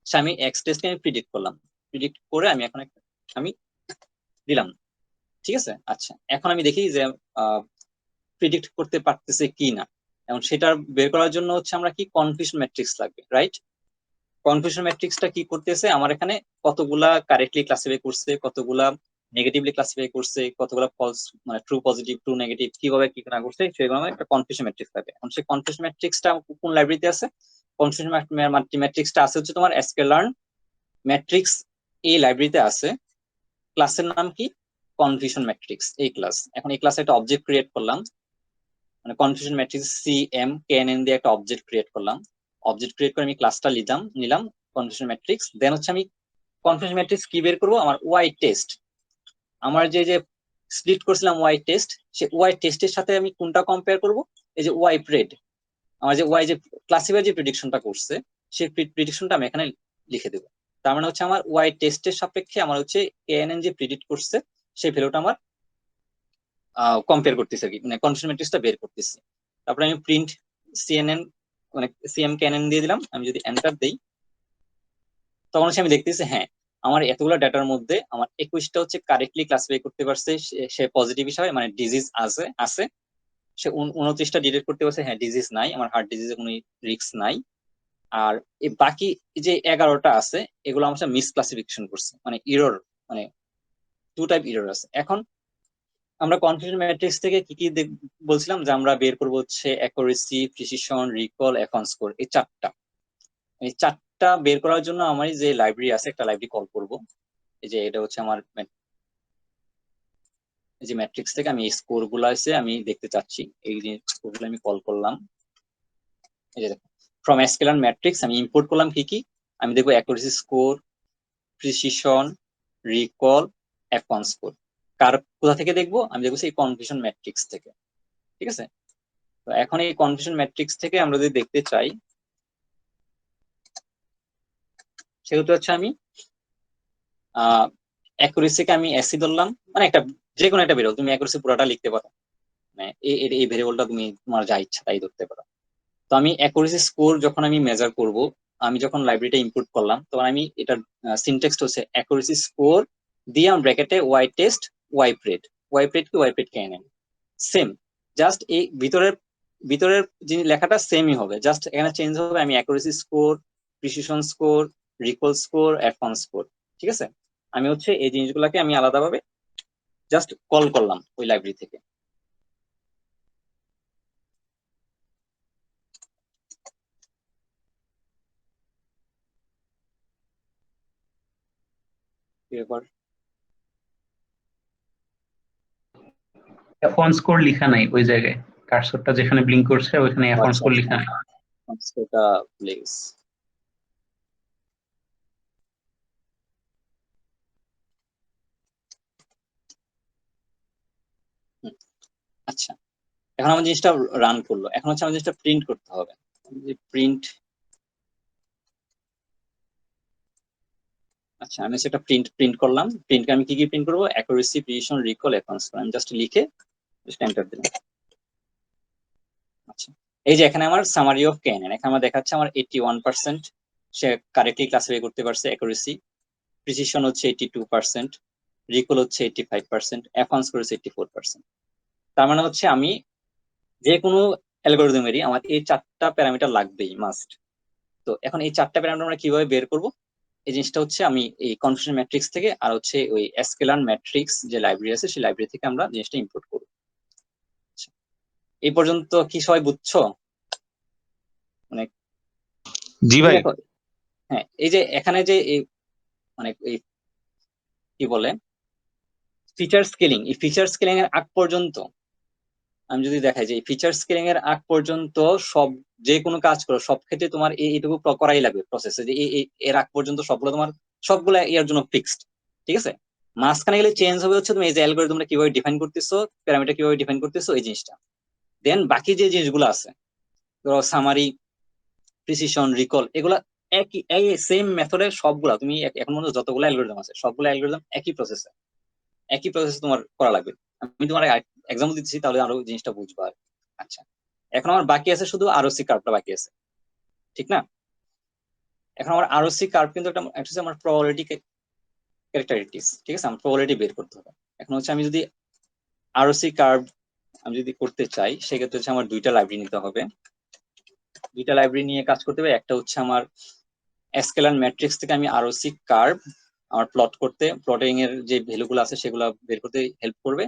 A: আমি এক্স টেস্টকে আমি প্রিডিক্ট করলাম। প্রিডিক্ট করে আমি এখন আমি দিলাম, ঠিক আছে। আচ্ছা, এখন আমি দেখি যে প্রিডিক্ট করতে পারতেছে কি না। এখন সেটা বের করার জন্য হচ্ছে আমরা কি, কনফিউশন ম্যাট্রিক্স লাগবে, রাইট। কনফিউশন ম্যাট্রিক্সটা কি করতেছে, আমার এখানে কতগুলা কারেক্টলি ক্লাসিফাই করছে, কতগুলা নেগেটিভলি ক্লাসিফাই করছে, কতগুলা ফলস মানে ট্রু পজিটিভ ট্রু নেগেটিভ কিভাবে কি না করছে, সেগুলো আমার একটা কনফিউশন ম্যাট্রিক্স থাকে। এখন সেই কনফিউশন ম্যাট্রিক্সটা কোন লাইব্রেরিতে আছে, কনফিউশন ম্যাট্রিক্সটা আছে হচ্ছে তোমার sklearn ম্যাট্রিক্স এই লাইব্রেরিতে আছে। ক্লাসের নাম কি, কনফিউশন ম্যাট্রিক্স এই ক্লাস। এখন এই ক্লাসে একটা অবজেক্ট ক্রিয়েট করলাম, মানে কনফিউশন ম্যাট্রিক্স CMKNN দিয়ে একটা অবজেক্ট ক্রিয়েট করলাম। অবজেক্ট ক্রিয়েট করে আমি ক্লাসটা নিলাম কনফিউশন ম্যাট্রিক্স। দেন হচ্ছে আমি কনফিউশন ম্যাট্রিক্স কি বের করবো, আমার ওয়াই টেস্ট, আমার যে যে স্প্লিট করছিলাম ওয়াই টেস্ট, সে ওয়াই টেস্টের সাথে আমি কোনটা কম্পেয়ার করব, এই যে ওয়াই প্রেড, আমার যে ওয়াই যে ক্লাসিফায়ার যে প্রেডিকশনটা করছে সেই প্রেডিকশনটা আমি এখানে লিখে দেবো। তার মানে হচ্ছে আমার ওয়াই টেস্টের সাপেক্ষে আমার হচ্ছে KNN যে প্রেডিক্ট করছে সেই ভ্যালুটা আমার কম্পেয়ার করতেছে আর কি, মানে কনফিউশন ম্যাট্রিক্সটা বের করতেছি। তারপরে আমি প্রিন্ট CNN মানে CMKNN দিয়ে দিলাম। আমি যদি এন্টার দেই, তখন হচ্ছে আমি দেখতেছি হ্যাঁ আমার এতগুলো ডাটার মধ্যে আমার 21টা হচ্ছে কারেক্টলি ক্লাসিফাই করতে পারছে, সে পজিটিভ হিসাবে, মানে ডিজিজ আছে আছে। সে 29টা ডিটেক্ট করতে পারছে, হ্যাঁ ডিজিজ নাই, আমার হার্ট ডিজিজে কোনো রিস্ক নাই। আর এই বাকি যে 11টা আছে এগুলো আমার মিস ক্লাসিফিকেশন করছে, মানে ইরর, মানে টু টাইপ ইরর আছে। এখন আমরা কনফিউশন ম্যাট্রিক্স থেকে কি কি বলছিলাম যে আমরা বের করবো হচ্ছে অ্যাকুরেসি, প্রিসিশন, রিকল, এখন স্কোর, এই চারটা বের করার জন্য আমার যে লাইব্রেরি আছে একটা লাইব্রেরি কল করব। এই যে এটা হচ্ছে আমার এই যে ম্যাট্রিক্স থেকে আমি এই স্কোর গুলো আছে আমি দেখতে চাচ্ছি, এই যে স্কোর গুলো আমি কল করলাম। এই যে দেখো, ফ্রম স্কেলার ম্যাট্রিক্স আমি ইম্পোর্ট করলাম কি কি, আমি দেখবো অ্যাকুরেসি স্কোর, প্রিসিশন, রিকল, অ্যাকন স্কোর। কোথা থেকে দেখবো, আমি দেখবো এই কনফিউশন ম্যাট্রিক্স থেকে। ঠিক আছে, তো এখন এই কনফিউশন ম্যাট্রিক্স থেকে আমরা যদি দেখতে চাই, সেহেতু হচ্ছে আমি অ্যাকুরেসিকে আমি এসি ধরলাম, মানে একটা যে কোনো একটা ভেরিয়েবল, তুমি অ্যাকুরেসি পুরোটা লিখতে পারো, মানে এই ভেরিয়েবলটা তুমি তোমার যা ইচ্ছা তাই ধরতে পারো। তো আমি অ্যাকুরেসি স্কোর যখন আমি মেজার করব, আমি যখন লাইব্রেরিটা ইনপুট করলাম তখন আমি এটার সিনট্যাক্সটা হচ্ছে অ্যাকুরেসি স্কোর দিয়ে আমি ব্র্যাকেটে Y test Y pred, Y pred কে নেন সেম, জাস্ট এই ভিতরের ভিতরের যে লেখাটা সেমই হবে, জাস্ট এখানে চেঞ্জ হবে আমি accuracy score, precision score, recall score, advance score. ঠিক আছে, আমি হচ্ছে এই জিনিসগুলোকে আমি আলাদাভাবে জাস্ট কল করলাম ওই লাইব্রেরি থেকে। এবার
E: অ্যাফন স্কোর লেখা নাই ওই জায়গায়, কার্সরটা যেখানে ব্লিঙ্ক করছে ওইখানে অ্যাফন
A: আচ্ছা
E: স্কোর
A: আচ্ছা,
E: লেখা নাই।
A: এটা ভুলে গেছি। হুম, আচ্ছা, এখন আমার জিনিসটা রান করলো, এখন হচ্ছে আমার জিনিসটা প্রিন্ট করতে হবে। প্রিন্ট, আচ্ছা আমি সেটা প্রিন্ট প্রিন্ট করলাম। প্রিন্টকে আমি কি কি প্রিন্ট করবো, accuracy, precision, recall, advance score, আমি জাস্ট লিখে জাস্ট এন্টার দিলাম। আচ্ছা, এই যে এখানে আমার সামারি অফ কেএনএন, এখানে আমার দেখাচ্ছে আমার 81% সে কারেক্টলি ক্লাসিফাই করতে পারছে অ্যাকুরেসি, প্রিসিশন হচ্ছে 82%, রিকল হচ্ছে 85%, অ্যাডভান্স স্কোর হচ্ছে 84%। তার মানে হচ্ছে আমি যে কোনো অ্যালগোরিদমেরই আমার এই 4টা প্যারামিটার লাগবেই, মাস্ট। তো এখন এই 4টা প্যারামিটার আমরা কিভাবে বের করব, এই জিনিসটা হচ্ছে আমি এই কনফিউশন ম্যাট্রিক্স থেকে আর হচ্ছে ওই স্কেলার ম্যাট্রিক্স যে লাইব্রেরি আছে সেই লাইব্রেরি থেকে আমরা জিনিসটা ইম্পোর্ট করব। আচ্ছা, এই পর্যন্ত কি সবাই বুঝছো? মানে
E: জি
A: এই
E: ভাই।
A: দেখো, হ্যাঁ এই যে এখানে যে এই মানে এই কি বলে ফিচার স্কেলিং, এই ফিচার স্কেলিং এর আগ পর্যন্ত আমি যদি দেখাই যে এই ফিচার স্কেলিং এর আগ পর্যন্ত সব যে কোনো কাজ করো সব ক্ষেত্রে তোমার এইটুকু করাই লাগবে প্রসেসে, যে এর আগ পর্যন্ত সবগুলো তোমার সবগুলো এর জন্য ফিক্সড। ঠিক আছে, মাঝখানে গেলে চেঞ্জ হবে হচ্ছে তুমি এই যে অ্যালগরিদমটা কিভাবে ডিফাইন করতেছো, প্যারামিটার কিভাবে ডিফাইন করতেছো এই জিনিসটা। দেন বাকি যে জিনিসগুলো আছে, ধরো সামারি, প্রিসিশন, রিকল, এগুলা একই এই সেম মেথডে সবগুলা তুমি এখন পর্যন্ত যতগুলো অ্যালগরিদম আছে সবগুলো অ্যালগরিদম একই প্রসেসে তোমার করা লাগবে। আমি তোমার এক্সাম্পল দিচ্ছি তাহলে আরো জিনিসটা বুঝবা আর কি। আচ্ছা, এখন আমার বাকি আছে শুধু আরওসি কার্ভটা বাকি আছে, ঠিক না? এখন আমার আরওসি কার্ভ কিন্তু একটা হচ্ছে আমার প্রবাবিলিটি ক্যারেক্টারিস্টিক্স। ঠিক আছে, আমার প্রবাবিলিটি বের করতে হবে। এখন হচ্ছে আমি যদি আরওসি কার্ভ আমি যদি করতে চাই, সেক্ষেত্রে হচ্ছে আমার দুইটা লাইব্রেরি নিতে হবে। দুইটা লাইব্রেরি নিয়ে কাজ করতে হবে, একটা হচ্ছে আমার স্কেলার ম্যাট্রিক্স থেকে আমি আরওসি কার্ভ আমার প্লট করতে, প্লটিং এর যে ভ্যালুগুলো আছে সেগুলো বের করতে হেল্প করবে।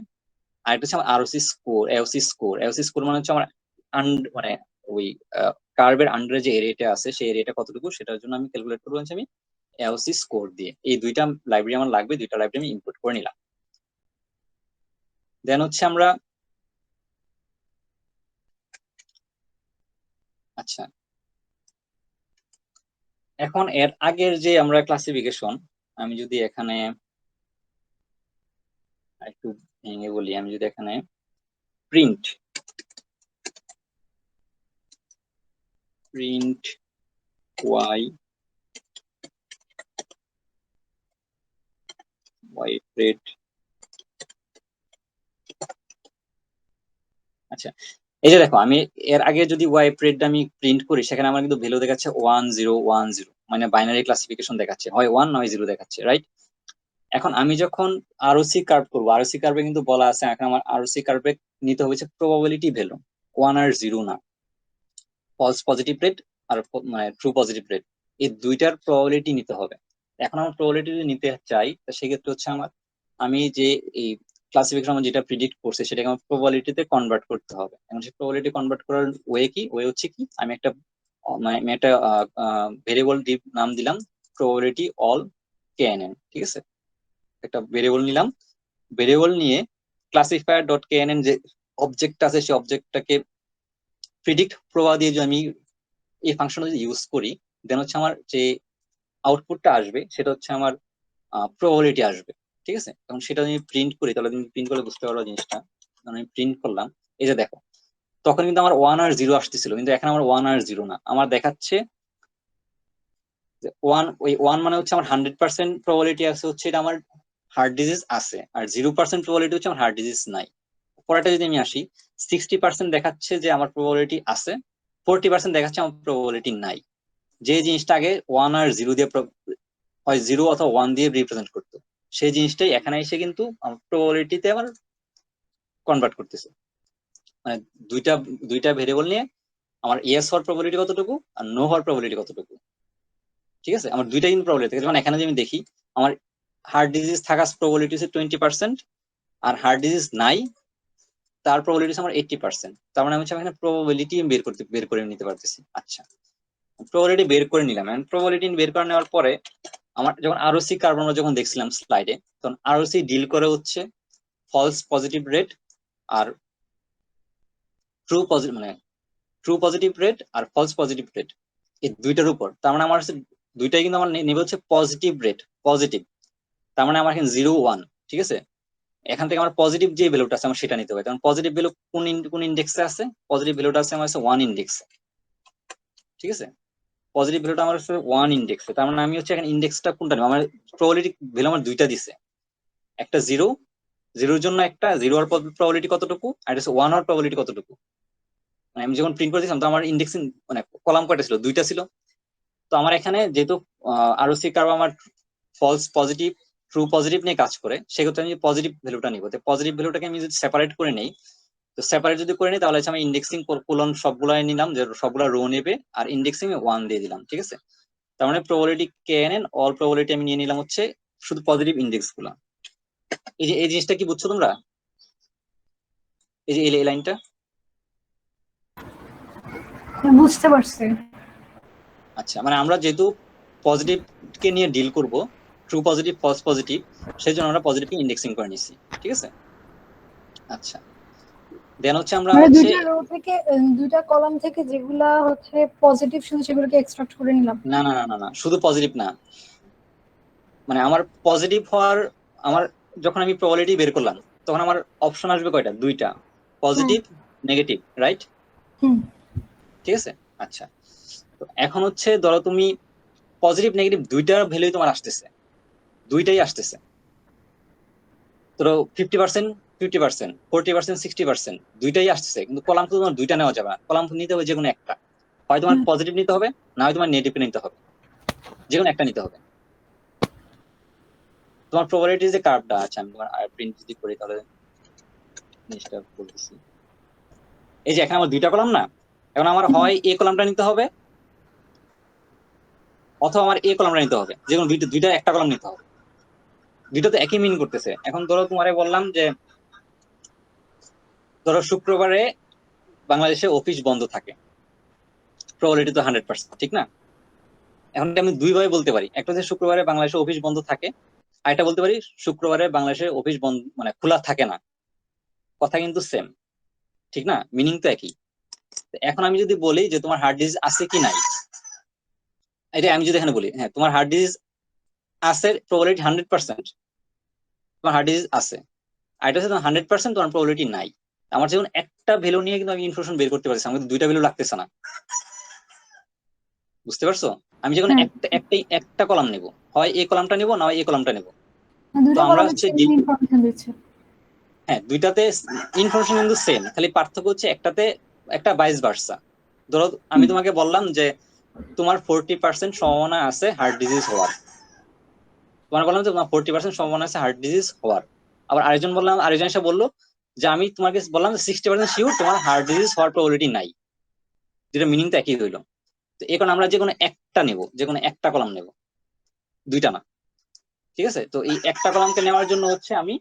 A: আর একটা হচ্ছে আমার ROC score, AOC score. AOC score মানে হচ্ছে আমার মানে ওই কার্ভের আন্ডারে যে এরিয়াটা আছে সেই এরিয়াটা কতটুকু সেটার জন্য আমি ক্যালকুলেট করবো হচ্ছে আমি এওসি স্কোর দিয়ে। এই দুইটা লাইব্রেরি আমার লাগবে, দুইটা লাইব্রেরি আমি ইম্পোর্ট করে নিলাম। দেন হচ্ছে আমরা আচ্ছা, এখন এর আগের যে আমরা ক্লাসিফিকেশন, আমি যদি এখানে একটু ভেঙে বলি, আমি যদি এখানে print print Y Y pred, আচ্ছা এই যে দেখো আমি এর আগে যদি ওয়াই প্রেডটা আমি প্রিন্ট করি সেখানে আমার কিন্তু ভ্যালু দেখাচ্ছে 1010, মানে বাইনারি ক্লাসিফিকেশন দেখাচ্ছে, হয় 1 নয় 0 দেখাচ্ছে, রাইট? এখন আমি যখন আরওসি কার্ভ করবো, আরওসি কার্ভে কিন্তু বলা আছে এখন আমার আরওসি কার্ভে নিতে হবে প্রবাবিলিটি ভ্যালু 1 আর 0 না, ফলস পজিটিভ রেট আর মানে ট্রু পজিটিভ রেট, এই দুইটার প্রবাবিলিটি নিতে হবে। এখন আমার প্রবাবিলিটি যদি নিতে চাই তা সেক্ষেত্রে হচ্ছে আমার আমি যে এই ক্লাসিফিকেশন আমার যেটা প্রিডিক্ট করছে সেটাকে আমার প্রবাবিলিটিতে কনভার্ট করতে হবে। এখন সেই প্রবাবিলিটি কনভার্ট করার ওয়ে হচ্ছে কি, আমি একটা আমি একটা ভেরিয়েবল নাম দিলাম প্রবাবিলিটি অল কেএনএন। ঠিক আছে, একটা ভেরিয়েবল নিলাম, ভেরিয়েবল নিয়ে ক্লাসিফায়ার ডট কেএনএন যে অবজেক্ট আছে সেই অবজেক্টটাকে প্রিডিক্ট প্রবাহ দিয়ে যদি আমি এই ফাংশন যদি ইউজ করি, দেন হচ্ছে আমার যে আউটপুটটা আসবে সেটা হচ্ছে আমার প্রবাবিলিটি আসবে। ঠিক আছে, এখন সেটা যদি প্রিন্ট করি তাহলে তুমি প্রিন্ট করলে বুঝতে পারো জিনিসটা। আমি প্রিন্ট করলাম, এই যে দেখো তখন কিন্তু আমার 1 আর 0 আসতেছিল, কিন্তু এখন আমার 1 আর 0 না, আমার দেখাচ্ছে যে 1, ওই 1 মানে হচ্ছে আমার 100% প্রবাবিলিটি আছে হচ্ছে এটা আমার হার্ট ডিজিজ আছে, আর 0% প্রবাবিলিটি হচ্ছে আমার হার্ট ডিজিজ নাই। পরেরটা যদি আমি আসি, 60% দেখাচ্ছে যে আমার প্রবাবিলিটি আছে, 40% দেখাচ্ছে আমার প্রবাবিলিটি নাই। যে জিনিসটা আগে 1 আর 0 দিয়ে হয় 0 অথবা 1 দিয়ে রিপ্রেজেন্ট করতো, সেই জিনিসটাই এখানে এসে কিন্তু আমার প্রবাবিলিটিতে আমার কনভার্ট করতেছে। মানে দুইটা দুইটা ভেরিয়েবল নিয়ে আমার ইয়েস হওয়ার প্রবাবিলিটি কতটুকু আর নো হওয়ার প্রবাবিলিটি কতটুকু। ঠিক আছে, আমার দুইটা কিন্তু প্রবাবিলিটি থাকে। যেমন এখানে যদি আমি দেখি আমার হার্ট ডিজিজ থাকার প্রবাবিলিটি হচ্ছে 20%, আর হার্ট ডিজিজ নাই তার প্রবাবিলিটি আমার 80%। তার মানে হচ্ছে আমি এখানে প্রবাবিলিটি বের করে নিতে পারতেছি। আচ্ছা, প্রবাবিলিটি বের করে নিলাম। প্রবাবিলিটি বের করে নেওয়ার পরে আমার যখন আরওসি কার্ভ আমরা যখন দেখছিলাম স্লাইডে, তখন আরওসি ডিল করে হচ্ছে ফলস পজিটিভ রেট আর ট্রু পজিটিভ, মানে ট্রু পজিটিভ রেট আর ফলস পজিটিভ রেট, এই দুইটার উপর। তার মানে আমার দুইটাই কিন্তু আমার নেবে হচ্ছে পজিটিভ রেট, পজিটিভ। তার মানে আমার এখানে 0, 1। ঠিক আছে, এখান থেকে আমার পজিটিভ যে ভ্যালুটা আছে আমার সেটা নিতে হবে। কারণ পজিটিভ ভ্যালু কোন ইন্ডেক্সে আছে? পজিটিভ ভ্যালুটা আছে আমার হচ্ছে 1 ইন্ডেক্সে। ঠিক আছে, পজিটিভ ভ্যালুটা আমার হচ্ছে 1 ইন্ডেক্সে। তার মানে আমি হচ্ছে এখানে ইন্ডেক্সটা কোনটা নেব? আমার প্রবাবিলিটি ভ্যালু আমার দুইটা দিছে, একটা 0, 0-এর জন্য একটা 0 হওয়ার প্রবাবিলিটি কতটুকু, আর হচ্ছে 1 হওয়ার প্রবাবিলিটি কতটুকু। মানে আমি যখন প্রিন্ট করেছিলাম তো আমার ইন্ডেক্সিং মানে কলাম কয়টা ছিল? দুইটা ছিল। তো আমার এখানে যেহেতু আরওসি কার্ভ আমার ফলস পজিটিভ ট্রু পজিটিভ নিয়ে কাজ করে, সেক্ষেত্রে আমি পজিটিভ ভ্যালুটা নিব। তো পজিটিভ ভ্যালুটাকে আমি যদি সেপারেট করে নেই, তো সেপারেট যদি করে নিই তাহলে হচ্ছে আমি ইন্ডেক্সিং কোলন সবগুলাই নিলাম, যে সবগুলা রো নেবে, আর ইন্ডেক্সিং 1 দিয়ে দিলাম। ঠিক আছে, তার মানে প্রবাবিলিটি কেএনএন অল প্রবাবিলিটি আমি নিয়ে নিলাম হচ্ছে শুধু পজিটিভ ইন্ডেক্স গুলা। এই যে এই জিনিসটা কি বুঝছো তোমরা? এই যে এই লাইনটা
C: বুঝতে পারছি।
A: আচ্ছা, মানে আমরা যেহেতু পজিটিভ কে নিয়ে ডিল করব, ট্রু পজিটিভ ফলস পজিটিভ, সেই জন্য আমরা পজিটিভকে ইন্ডেক্সিং করে নিছি। ঠিক আছে, আচ্ছা, দেন হচ্ছে আমরা
C: মানে
A: হচ্ছে
C: দুইটা রো থেকে দুইটা কলাম থেকে যেগুলা হচ্ছে পজিটিভ শুধু সেগুলোকে এক্সট্রাক্ট করে নিলাম।
A: না না না না না, শুধু পজিটিভ না, মানে আমার পজিটিভ হওয়ার, আমার যখন আমি প্রবাবিলিটি বের করলাম তখন আমার অপশন আসবে কয়টা? দুইটা,
C: হুম
A: পজিটিভ নেগেটিভ, রাইট?
C: হুম
A: ঠিক আছে, আচ্ছা, তো এখন হচ্ছে ধরো তুমি পজিটিভ নেগেটিভ দুইটার ভ্যালুই তোমার আসতেছে, দুইটাই আসতেছে। ধরো 50%, 50%, 40%, 60%, দুইটাই আসতেছে, কিন্তু কলাম তো তোমার দুইটা নেওয়া যাবে না, কলাম নিতে হবে যে কোনো একটা, হয় তোমার
C: হুম।
A: পজিটিভ নিতে হবে, না হয় তোমার নেগেটিভ নিতে হবে, যে কোনো একটা নিতে হবে। তোমার প্রবাবিলিটি যে কার্ভটা আছে, আমি তোমার প্রিন্ট যদি করি তাহলে জিনিসটা বলতেছি। এই যে এখানে আমার দুইটা কলাম না, এখন আমার হয় এ কলামটা নিতে হবে অথবা আমার এ কলামটা নিতে হবে, যে কোনো দুইটা দুইটা একটা কলাম নিতে হবে, দুইটা তো একই মিন করতেছে। এখন ধরো তোমারে বললাম যে ধরো শুক্রবারে বাংলাদেশে অফিস বন্ধ থাকে, প্রবাবিলিটি তো 100%, ঠিক না? এখন আমি দুইভাবে বলতে পারি, একটা হচ্ছে শুক্রবারে বাংলাদেশে অফিস বন্ধ থাকে, আর একটা বলতে পারি শুক্রবারে বাংলাদেশে অফিস বন্ধ মানে খোলা থাকে না। কথা কিন্তু সেম, ঠিক না? মিনিং তো একই। এখন আমি যদি বলি যে তোমার হার্ট ডিজিজ আছে কি নাই, এটা আমি যদি এখানে বলি হ্যাঁ তোমার হার্ট ডিজিজ আছে, প্রবাবিলিটি 100%, তোমার হার্ট ডিজিজ আছে, আর এটা হচ্ছে তোমার 100% তোমার প্রবাবিলিটি নাই। আমার যেমন একটা ভ্যালু নিয়ে কিন্তু আমি ইনফরমেশন বের করতে পারছি, আমাকে দুইটা ভ্যালু লাগতেছে না। বুঝতে পারছো? আমি যখন
C: হ্যাঁ,
A: একটা কলাম নেব, হয় এই কলামটা নেব না হয় এই কলামটা নেব। তো
C: দুইটা
A: আমরা
C: কলামে
A: হচ্ছে
C: সেম ইনফরমেশন দিচ্ছে।
A: হ্যাঁ দুইটাতে ইনফরমেশন কিন্তু সেম, খালি পার্থক্য হচ্ছে একটাতে একটা ভাইস ভার্সা। ধরো আমি
C: হুম
A: তোমাকে বললাম যে তোমার 40% সম্ভাবনা আছে হার্ট ডিজিজ হওয়ার, তোমার বললাম যে তোমার 40% সম্ভাবনা আছে হার্ট ডিজিজ হওয়ার। আবার আরেকজন এসে বললো যে আমি তোমাকে বললাম যে 60% শিওর তোমার হার্ট ডিজিজ হওয়ার প্রবাবিলিটি নাই, যেটা মিনিং তো একই হইলো। তো এখন আমরা যে কোনো একটা নেব, যে কোনো একটা কলাম নেব, দুইটা না। ঠিক আছে, তো এই একটা কলামকে নেওয়ার জন্য হচ্ছে আমি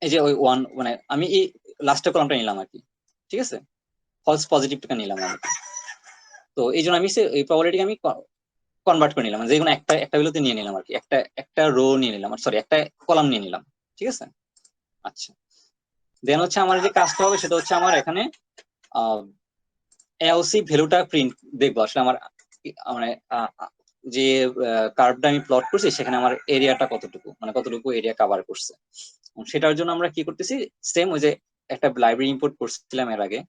A: এই যে ওই ওয়ান মানে আমি এই লাস্টের কলামটা নিলাম আর কি। ঠিক আছে, ফলস পজিটিভটা নিলাম আমি। তো এই জন্য আমি এই প্রবাবিলিটিকে আমি কনভার্ট করে নিলাম, যে কোনো একটা একটা ভ্যালুতে নিয়ে নিলাম আর কি, একটা একটা রো নিয়ে নিলাম, সরি একটা কলাম নিয়ে নিলাম, ঠিক আছে। আচ্ছা, দেন হচ্ছে আমার যে কাজটা হবে সেটা হচ্ছে আমার এখানে এওসি ভ্যালুটা প্রিন্ট দেখবো আসলে আমার মানে যে কার্ভটা আমি প্লট করছি সেখানে আমার এরিয়াটা কতটুকু, মানে কতটুকু এরিয়া কভার করছে। সেটার জন্য আমরা কি করতেছি, সেম ওই যে একটা লাইব্রেরি ইম্পোর্ট করছিলাম এর আগে,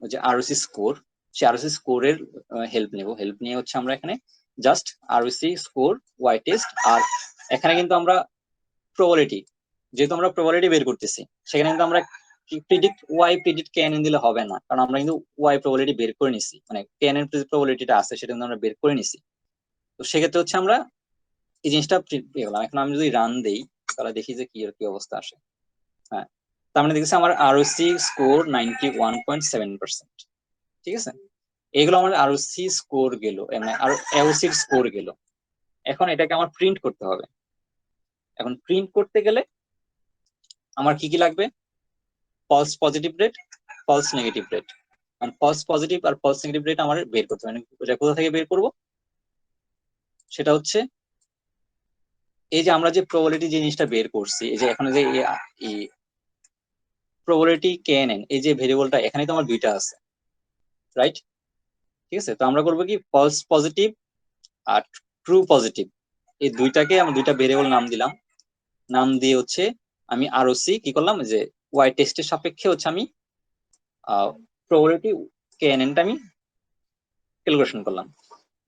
A: ওই যে আরওসি স্কোর, সেই আরওসি স্কোরের হেল্প নেব। হেল্প নিয়ে হচ্ছে আমরা এখানে just ROC score Y test, আর এখানে কিন্তু আমরা প্রবাবিলিটি, যেহেতু আমরা প্রবাবিলিটি বের করতেছি সেখানে কিন্তু আমরা প্রিডিক্ট ওয়াই প্রিডিক্ট কেএনএন দিলে হবে না, কারণ আমরা কিন্তু ওয়াই প্রবাবিলিটি বের করে নিছি, মানে কেএনএন প্রবাবিলিটিটা আছে সেটা কিন্তু আমরা বের করে নিছি। তো সেক্ষেত্রে হচ্ছে আমরা এই জিনিসটা পেয়ে গেলাম। এখন আমি যদি রান দেই তাহলে দেখি যে কি কি অবস্থা আসে। হ্যাঁ, তার মানে দেখছি আমার আরওসি স্কোর 91.7%, ঠিক আছে। এগুলো আমার আরওসি স্কোর গেল, মানে আর এওসির স্কোর গেল। এখন এটাকে আমার প্রিন্ট করতে হবে। এখন প্রিন্ট করতে গেলে আমার কি কি লাগবে, false positive rate, false negative rate. কারণ ফলস পজিটিভ আর ফলস নেগেটিভ রেট আমার বের করতে হবে। এটা কোথা থেকে বের করব, সেটা হচ্ছে এই যে আমরা যে প্রবাবিলিটি জিনিসটা বের করছি, এই যে এখানে যে প্রবাবিলিটি কেএনএন, এই যে ভেরিয়েবলটা এখানে তো আমার দুইটা আছে, রাইট? ঠিক আছে, তো আমরা করবো কি ফলস পজিটিভ আর ট্রু পজিটিভ, এই দুইটাকে আমরা দুইটা ভেরিয়েবল নাম দিলাম। নাম দিয়ে হচ্ছে আমি আরওসি কি করলাম, যে ওয়াই টেস্টের সাপেক্ষে হচ্ছে আমি প্রবাবিলিটি কেএনএনটা আমি ক্যালকুলেশন করলাম।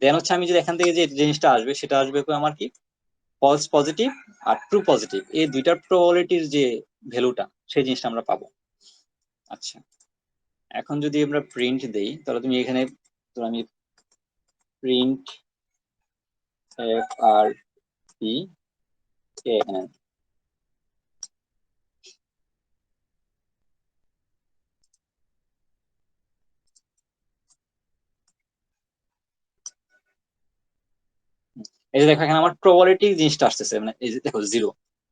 A: দেন হচ্ছে আমি যদি এখান থেকে যে জিনিসটা আসবে সেটা আসবে আমার কি ফলস পজিটিভ আর ট্রু পজিটিভ, এই দুইটার প্রবাবিলিটির যে ভ্যালুটা সেই জিনিসটা আমরা পাবো। আচ্ছা, এখন যদি আমরা প্রিন্ট দেই তাহলে তুমি এখানে, তো আমি প্রিন্ট এফ আর পি কেএনএন, এই যে দেখো এখানে আমার প্রবাবিলিটি জিনিসটা আসতেছে, মানে এই যে দেখো জিরো,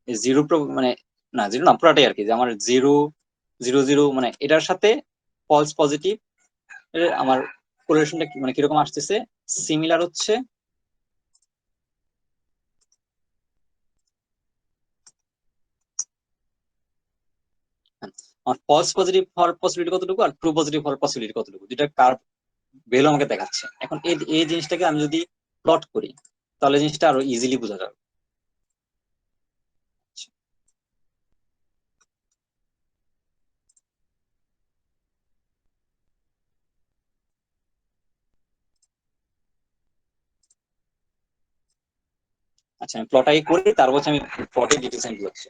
A: এই জিরো মানে না জিরো না পুরাটাই আর কি, যে আমার জিরো জিরো জিরো মানে এটার সাথে ফলস পজিটিভ আমার কোরিলেশনটা মানে কিরকম আসতেছে, সিমিলার হচ্ছে আমার ফলস পজিটিভ হওয়ার পসিবিলিটি কতটুকু আর ট্রু পজিটিভ হওয়ার পসিবিলিটি কতটুকু, দুইটা কার্ভ ভ্যালু আমাকে দেখাচ্ছে। এখন এই জিনিসটাকে আমি যদি প্লট করি তাহলে জিনিসটা আরো ইজিলি বোঝা যাবে। আচ্ছা, আমি প্লট আগে করি, তারপর হচ্ছে আমি প্লটের ডিটেলস আমি বুঝাচ্ছি।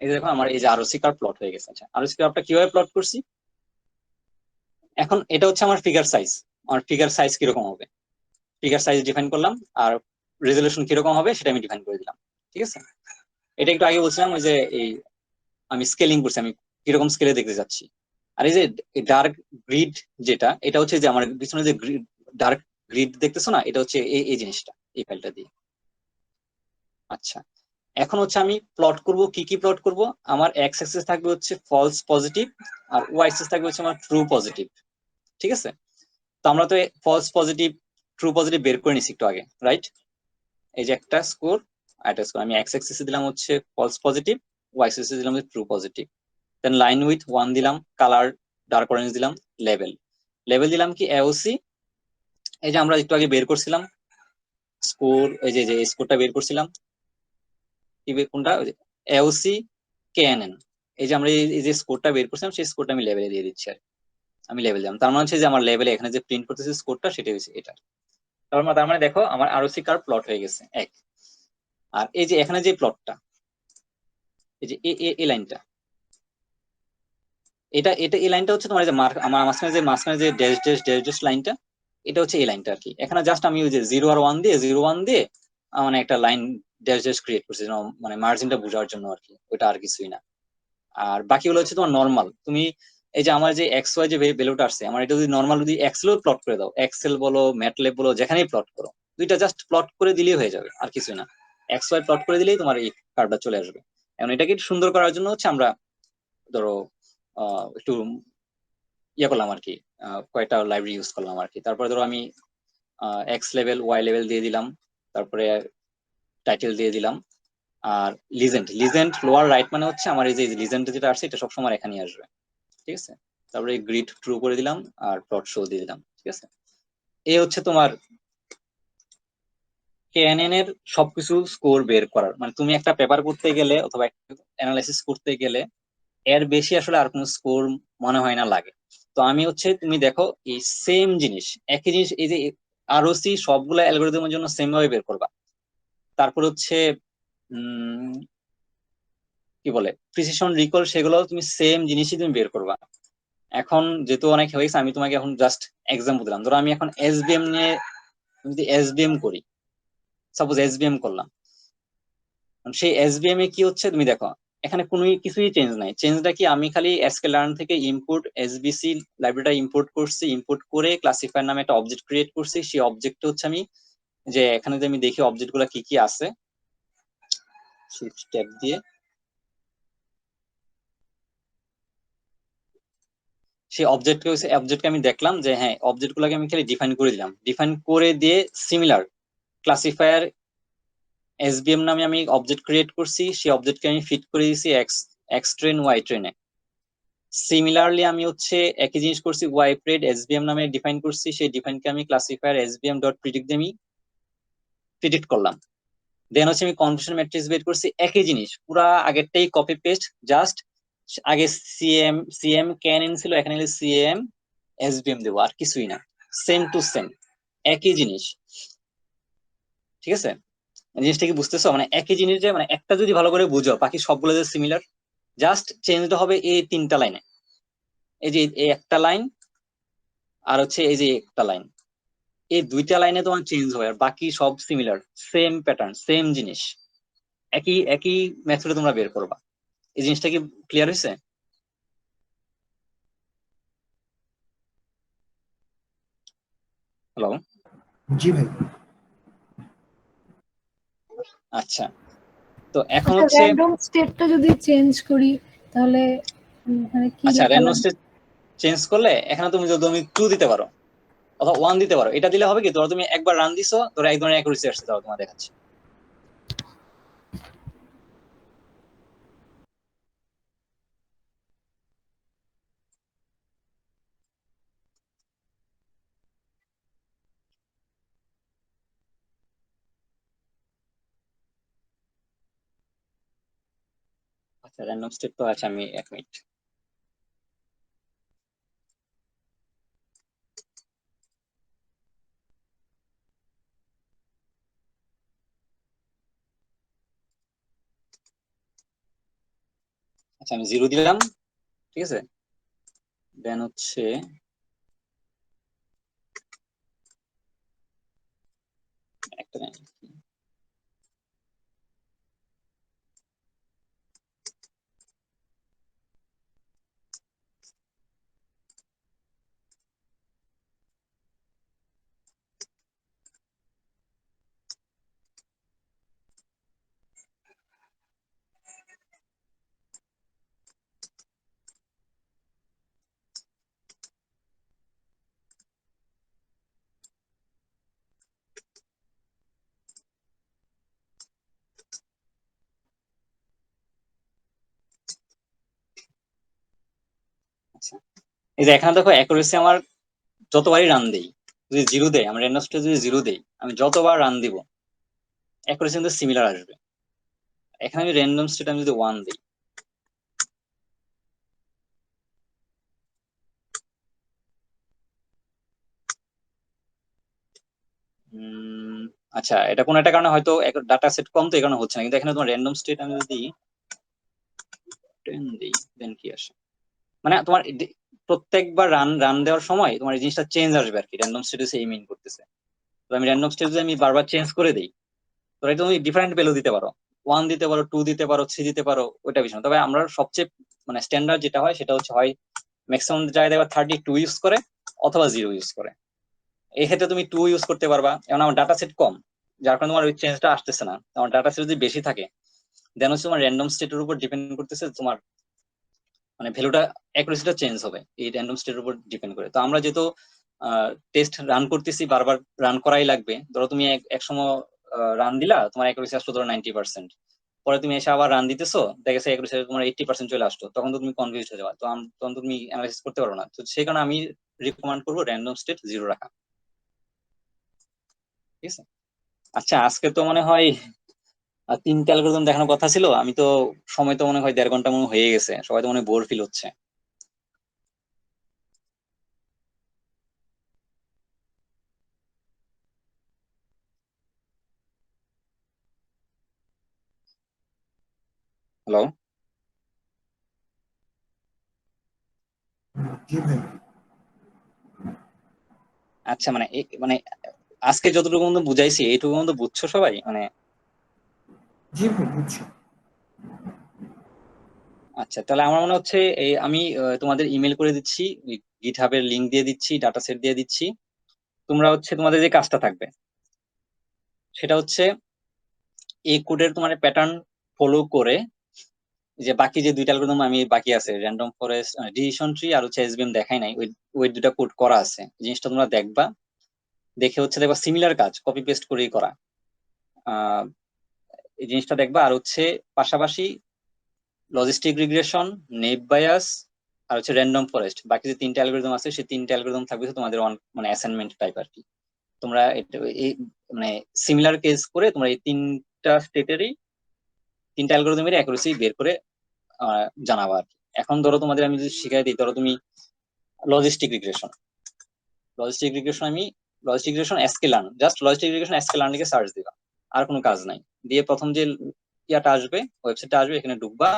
A: এই দেখো আমার এই যে আরওসি কার্ভ প্লট হয়ে গেছে। আচ্ছা, আরওসি কার্ভটা কিভাবে প্লট করছি, এখন এটা হচ্ছে আমার ফিগার সাইজ। আমার ফিগার সাইজ কিরকম হবে, ফিগার সাইজ ডিফাইন করলাম, আর রেজলিউশন কিরকম হবে সেটা আমি ডিফাইন করে দিলাম, ঠিক আছে। এটা একটু আগে বলছিলাম ওই যে এই আমি স্কেলিং করছি, আমি কিরকম স্কেলে দেখতে যাচ্ছি। আর এই যে ডার্ক গ্রিড যেটা, এটা হচ্ছে যে আমার পিছনে যে ডার্ক গ্রিড দেখতেছো না, এটা হচ্ছে এই জিনিসটা, এই ফাইলটা দিয়ে। আচ্ছা, এখন হচ্ছে আমি প্লট করব, কি কি প্লট করব, আমার এক্স অ্যাক্সিস থাকবে হচ্ছে ফলস পজিটিভ, আর ওয়াই অ্যাক্সিস থাকবে হচ্ছে আমার ট্রু পজিটিভ, ঠিক আছে। তো আমরা তো ফলস পজিটিভ ট্রু পজিটিভ বের করে নিছি একটু আগে, রাইট? এই যে একটা স্কোর আর একটা স্কোর, আমি এক্স অ্যাক্সিসে দিলাম হচ্ছে ফলস পজিটিভ, ওয়াই অ্যাক্সিসে দিলাম true positive. Then line with 1 দিলাম, কালার ডার্ক অরেঞ্জ দিলাম, লেভেল লেভেল দিলাম কি এওসি, এই যে আমরা একটু আগে বের করছিলাম স্কোর, এই যে স্কোরটা বের করছিলাম কি কোনটা, এওসি কেএনএন, এই যে আমরা এই যে স্কোরটা বের করছিলাম সেই স্কোরটা আমি লেভেলে দিয়ে দিচ্ছি। আর আমি লেভেল দিলাম, তার মানে হচ্ছে যে আমার লেভেলে এখানে যে প্রিন্ট করতেছে স্কোরটা সেটা হচ্ছে এটা। তার মানে দেখো আমার আরওসি কার্ভ প্লট হয়ে গেছে এক। আর এই যে এখানে যে প্লটটা, এই যে এই লাইনটা, এটা এটা এই লাইনটা হচ্ছে তোমার যে আমার মাঝখানে যে ড্যাশ ড্যাশ ড্যাশ ড্যাশ লাইনটা, এটা হচ্ছে এই লাইনটা আর কি। এখানে জাস্ট আমি ওই যে 0 আর 1 দিয়ে 0 1 দিয়ে মানে একটা লাইন ড্যাশ ড্যাশ ক্রিয়েট করছি, মানে মার্জিনটা বোঝার জন্য আর কি, ওটা আর কিছুই না। আর বাকিগুলো হচ্ছে তোমার নর্মাল। তুমি এই যে আমার যে এক্স ওয়াই যে ভ্যালুটা আসছে, আমার এটা যদি নর্মাল যদি এক্সেল প্লট করে দাও, এক্সেল বলো ম্যাটল্যাব বলো যেখানেই প্লট করো, দুইটা জাস্ট প্লট করে দিলেই হয়ে যাবে, আর কিছুই না। এক্স ওয়াই প্লট করে দিলেই তোমার এই কার্ভটা চলে আসবে। এখন এটাকে একটু সুন্দর করার জন্য হচ্ছে আমরা ধরো একটু ইয়ে করলাম আর কি, কয়টা লাইব্রেরি ইউজ করলাম আর কি। তারপরে ধরো আমি এক্স লেভেল ওয়াই লেভেল দিয়ে দিলাম, তারপরে টাইটেল দিয়ে দিলাম। আর লিজেন্ড লিজেন্ড লোয়ার রাইট মানে হচ্ছে আমার এই যে লিজেন্ড যেটা আসছে এটা সবসময় এখানে আসবে, ঠিক আছে। তারপরে গ্রিড ট্রু করে দিলাম আর প্লট শো দিয়ে দিলাম, ঠিক আছে। এই হচ্ছে তোমার কেএনএন এর সবকিছু স্কোর বের করার, মানে তুমি একটা পেপার করতে গেলে অথবা অ্যানালাইসিস করতে গেলে এর বেশি আসলে আর কোনো স্কোর মনে হয় না লাগে। তো আমি হচ্ছে তুমি দেখো এই সেম জিনিস একই জিনিস এই যে আরওসি সবগুলা অ্যালগরিদমের জন্য সেম ভাবে বের করবা। তারপর হচ্ছে উম কি বলে প্রিসিশন রিকল, সেগুলো তুমি সেম জিনিসই তুমি বের করবা। এখন যেহেতু অনেক হয়ে গেছে আমি তোমাকে এখন জাস্ট এক্সাম্পল দিলাম। ধরো আমি এখন এসবিএম নিয়ে যদি এসবিএম করি, সাপোজ এসবিএম করলাম, সেই এসবিএম এ কি হচ্ছে তুমি দেখো এখানে কোনো কিছুই চেঞ্জ নাই। চেঞ্জটা কি, আমি খালি sklearn থেকে ইম্পোর্ট এসবিসি লাইব্রেরিটা ইম্পোর্ট করছি, ইম্পোর্ট করে ক্লাসিফায়ার নামে একটা অবজেক্ট ক্রিয়েট করছি। সেই অবজেক্ট হচ্ছে আমি যে এখানে যে আমি দেখি অবজেক্ট গুলা কি কি আছে, শিফট ট্যাব দিয়ে সেই অবজেক্টকে আমি দেখলাম যে হ্যাঁ অবজেক্ট গুলাকে আমি খালি ডিফাইন করে দিলাম, ডিফাইন করে দিয়ে সিমিলার ক্লাসিফায়ার এসবিএম নামে আমি অবজেক্ট ক্রিয়েট করছি, সেই অবজেক্টকে আমি ফিট করে দিয়েছি এক্স ট্রেন ওয়াই ট্রেনে। সিমিলারলি আমি হচ্ছে একই জিনিস করছি, ওয়াই প্রেড এসবিএম নামে ডিফাইন করছি, সেই ডিফাইনকে আমি ক্লাসিফায়ার এসবিএম ডট প্রিডিক্ট দিয়ে আমি প্রিডিক্ট করলাম। দেন হচ্ছে আমি কনফিউশন ম্যাট্রিক্স বের করছি, একই জিনিস পুরা আগেরটাই কপি পেস্ট, জাস্ট আগে সিএম ক্যানন ছিল, এখানে সিএম এসবিএম দেবো, আর কিছুই না, সেম টু সেম একই জিনিস, ঠিক আছে। জিনিসটা কি বুঝতেছো, মানে একই জিনিস যে মানে একটা যদি ভালো করে বুঝো বাকি সবগুলো যে সিমিলার, জাস্ট চেঞ্জটা হবে এই তিনটা লাইনে, এই যে এই একটা লাইন আর হচ্ছে এই যে একটা লাইন, এই দুইটা লাইনে তোমার চেঞ্জ হয় আর বাকি সব সিমিলার, সেম প্যাটার্ন সেম জিনিস, একই একই মেথডে তোমরা বের করবা। এই জিনিসটা কি ক্লিয়ার হয়েছে? হ্যালো?
B: জি ভাই।
A: আচ্ছা, তো এখন
C: আচ্ছা,
A: হচ্ছে
C: র্যান্ডম স্টেটটা যদি চেঞ্জ করি তাহলে মানে কি
A: আচ্ছা
C: লেখা
A: র্যান্ডম
C: লাগবে?
A: স্টেট চেঞ্জ করলে এখানে তুমি 2 দিতে পারো অথবা 1 দিতে পারো। এটা দিলে হবে কি, ধরো তুমি একবার রান দিছো, ধরো এক ধরনের অ্যাকুরেসি আসছে, তাও তোমার দেখাচ্ছি। আচ্ছা র্যান্ডম স্টেট তো আছে, আমি 1 মিনিট। আচ্ছা আমি 0 দিলাম, ঠিক আছে। দেন হচ্ছে একটা minute। আচ্ছা এই যে এখানে দেখো অ্যাকুরেসি আমার যতবারই রান দেই, যদি 0 দেয়, আমার র্যান্ডম স্টেট যদি 0 দেই, আমি যতবার রান দিব অ্যাকুরেসি কিন্তু সিমিলার আসবে। এখানে আমি র্যান্ডম স্টেট আমি যদি 1 দিই, আচ্ছা এটা কোন একটা কারণে হয়তো ডাটা সেট কম তো এই কারণে হচ্ছে না, কিন্তু এখানে তোমার র্যান্ডম স্টেট আমি যদি 10 দিই দেন কি আসে, মানে তোমার প্রত্যেকবার রান রান দেওয়ার সময় তোমার এই জিনিসটা চেঞ্জ আসবে আর কি, র্যান্ডম স্টেট এই মিন করতেছে। তো আমি র্যান্ডম স্টেট যদি আমি বারবার চেঞ্জ করে দিই, তো এটা তুমি ডিফারেন্ট ভ্যালু দিতে পারো, 1 দিতে পারো, 2 দিতে পারো, 3 দিতে পারো, ওইটা বিষয় না। তবে আমরা সবচেয়ে মানে স্ট্যান্ডার্ড যেটা হয় সেটা হচ্ছে হয় ম্যাক্সিমাম জায়গায় দেখবা 32 ইউজ করে অথবা 0 ইউজ করে। এই ক্ষেত্রে তুমি 2 ইউজ করতে পারবা, এখন আমার ডাটা সেট কম যার কারণে তোমার ওই চেঞ্জটা আসতেছে না। আমার ডাটা সেট যদি বেশি থাকে দেন হচ্ছে তোমার র্যান্ডম স্টেটের উপর ডিপেন্ড করতেছে তোমার মানে ভ্যালুটা অ্যাকুরেসিটা চেঞ্জ হবে এই র্যান্ডম স্টেটের উপর ডিপেন্ড করে। তো আমরা যেহেতু টেস্ট রান করতেছি, বারবার রান করাই লাগবে। ধরো তুমি এক সময় রান দিলা, তোমার অ্যাকুরেসি আসলো ধরো 90%, পরে তুমি এসে আবার রান দিতেছো, দেখা গেছে অ্যাকুরেসি তোমার 80% চলে আসতো, তখন তো তুমি কনফিউজ হয়ে যাবে, তখন তো তুমি অ্যানালাইসিস করতে পারো না। তো সেই কারণে আমি রিকমেন্ড করবো র্যান্ডম স্টেট 0 রাখা। ঠিক আছে। আচ্ছা, আজকে তো মনে হয় 3টা অ্যালগরিদম দেখানোর কথা ছিল। আমি তো সময় তো মনে হয় 1.5 ঘন্টা মনে হয়ে গেছে, সবাই তো মনে বোর ফিল হচ্ছে। হ্যালো।
B: জি ভাই।
A: আচ্ছা, মানে মানে আজকে যতটুকু মতো বুঝাইছি এইটুকু মতো বুঝছো সবাই? মানে
B: জি ভাই বুঝছি।
A: আচ্ছা, তাহলে আমার মনে হচ্ছে এই আমি তোমাদের ইমেল করে দিচ্ছি, গিটহাবের লিংক দিয়ে দিচ্ছি, ডাটা সেট দিয়ে দিচ্ছি। তোমরা হচ্ছে তোমাদের যে কাজটা থাকবে সেটা হচ্ছে এই কোডের তোমার প্যাটার্ন ফলো করে, যে বাকি যে 2টা অ্যালগরিদম আমি বাকি আছে, র্যান্ডম ফরেস্ট, ডিসিশন ট্রি আর হচ্ছে এসভিএম দেখাই নাই, ওই ওই 2টা কোড করা আছে। জিনিসটা তোমরা দেখবা, দেখে হচ্ছে দেখবা সিমিলার কাজ কপি পেস্ট করেই করা। আহ এই জিনিসটা দেখবা। আর হচ্ছে পাশাপাশি লজিস্টিক রিগ্রেশন, নেইভ বায়াস আর হচ্ছে র্যান্ডম ফরেস্ট, বাকি যে 3টা অ্যালগরিদম আছে সেই 3টা অ্যালগরিদম থাকবে হচ্ছে তোমাদের মানে অ্যাসাইনমেন্ট টাইপ আর কি। তোমরা এই মানে সিমিলার কেস করে তোমরা এই 3টা স্টেটেরই 3টা অ্যালগরিদমের অ্যাকুরেসি বের করে জানাবা আর কি। এখন ধরো তোমাদের আমি যদি শিখাই দিই, ধরো তুমি লজিস্টিক রিগ্রেশন, লজিস্টিক রিগ্রেশন আমি logistic regression SK learn, just logistic regression SK learn লিখে সার্চ দিবা, আর কোনো কাজ নাই। দিয়ে প্রথম যে ইয়াটা আসবে, ওয়েবসাইটটা আসবে, এখানে ঢুকবা।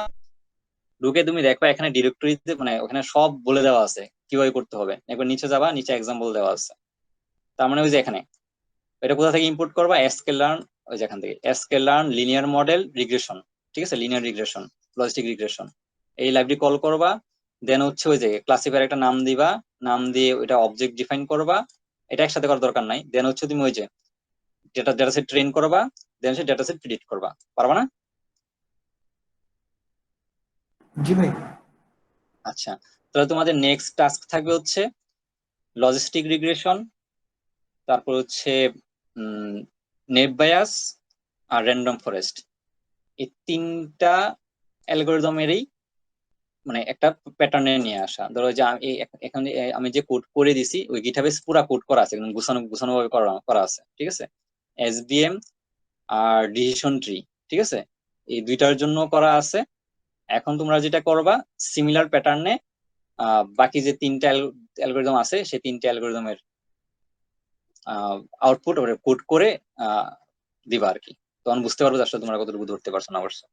A: ঢুকে তুমি দেখবা এখানে ডিরেক্টরিতে মানে ওখানে সব বলে দেওয়া আছে কিভাবে করতে হবে। একবার নিচে যাবা, নিচে এক্সাম্পল দেওয়া আছে। তার মানে ওই যে এখানে এটা কোথা থেকে ইম্পোর্ট করবা, এসকে লার্ন, ওই যে এখান থেকে SK learn linear model regression. ঠিক আছে, লিনিয়ার রিগ্রেশন, লজিস্টিক রিগ্রেশন, এই লাইব্রেরি কল করবা। দেন হচ্ছে ওই যে ক্লাসিফায়ার একটা নাম দিবা, নাম দিয়ে ওইটা অবজেক্ট ডিফাইন করবা। এটা একসাথে করার দরকার নাই। দেন হচ্ছে তুমি ওই যে ডেটা সেট ট্রেন করবা, দেন হচ্ছে ডেটা সেট প্রেডিক্ট করবা। পারবা না?
B: জি ভাই।
A: আচ্ছা, তাহলে তোমাদের নেক্সট টাস্ক থাকবে হচ্ছে লজিস্টিক রিগ্রেশন, তারপর হচ্ছে নেভ বায়াস আর র্যান্ডম ফরেস্ট। এই 3টা অ্যালগরিদমেরই মানে একটা প্যাটার্নে নিয়ে আসা। ধরো যে এখানে আমি যে কোড করে দিছি ওই গিটহাবে পুরা কোড করা আছে, একদম গুছানো গুছানো ভাবে করা করা আছে। ঠিক আছে, এসবিএম আর ডিসিশন ট্রি, ঠিক আছে, এই 2টার জন্য করা আছে। এখন তোমরা যেটা করবা, সিমিলার প্যাটার্নে বাকি যে 3টা অ্যালগরিদম আছে সেই 3টা অ্যালগরিদমের আউটপুট কোড করে দিবা আর কি। তখন বুঝতে পারবো যে আসলে তোমরা কতটুকু ধরতে পারছো না পারছো।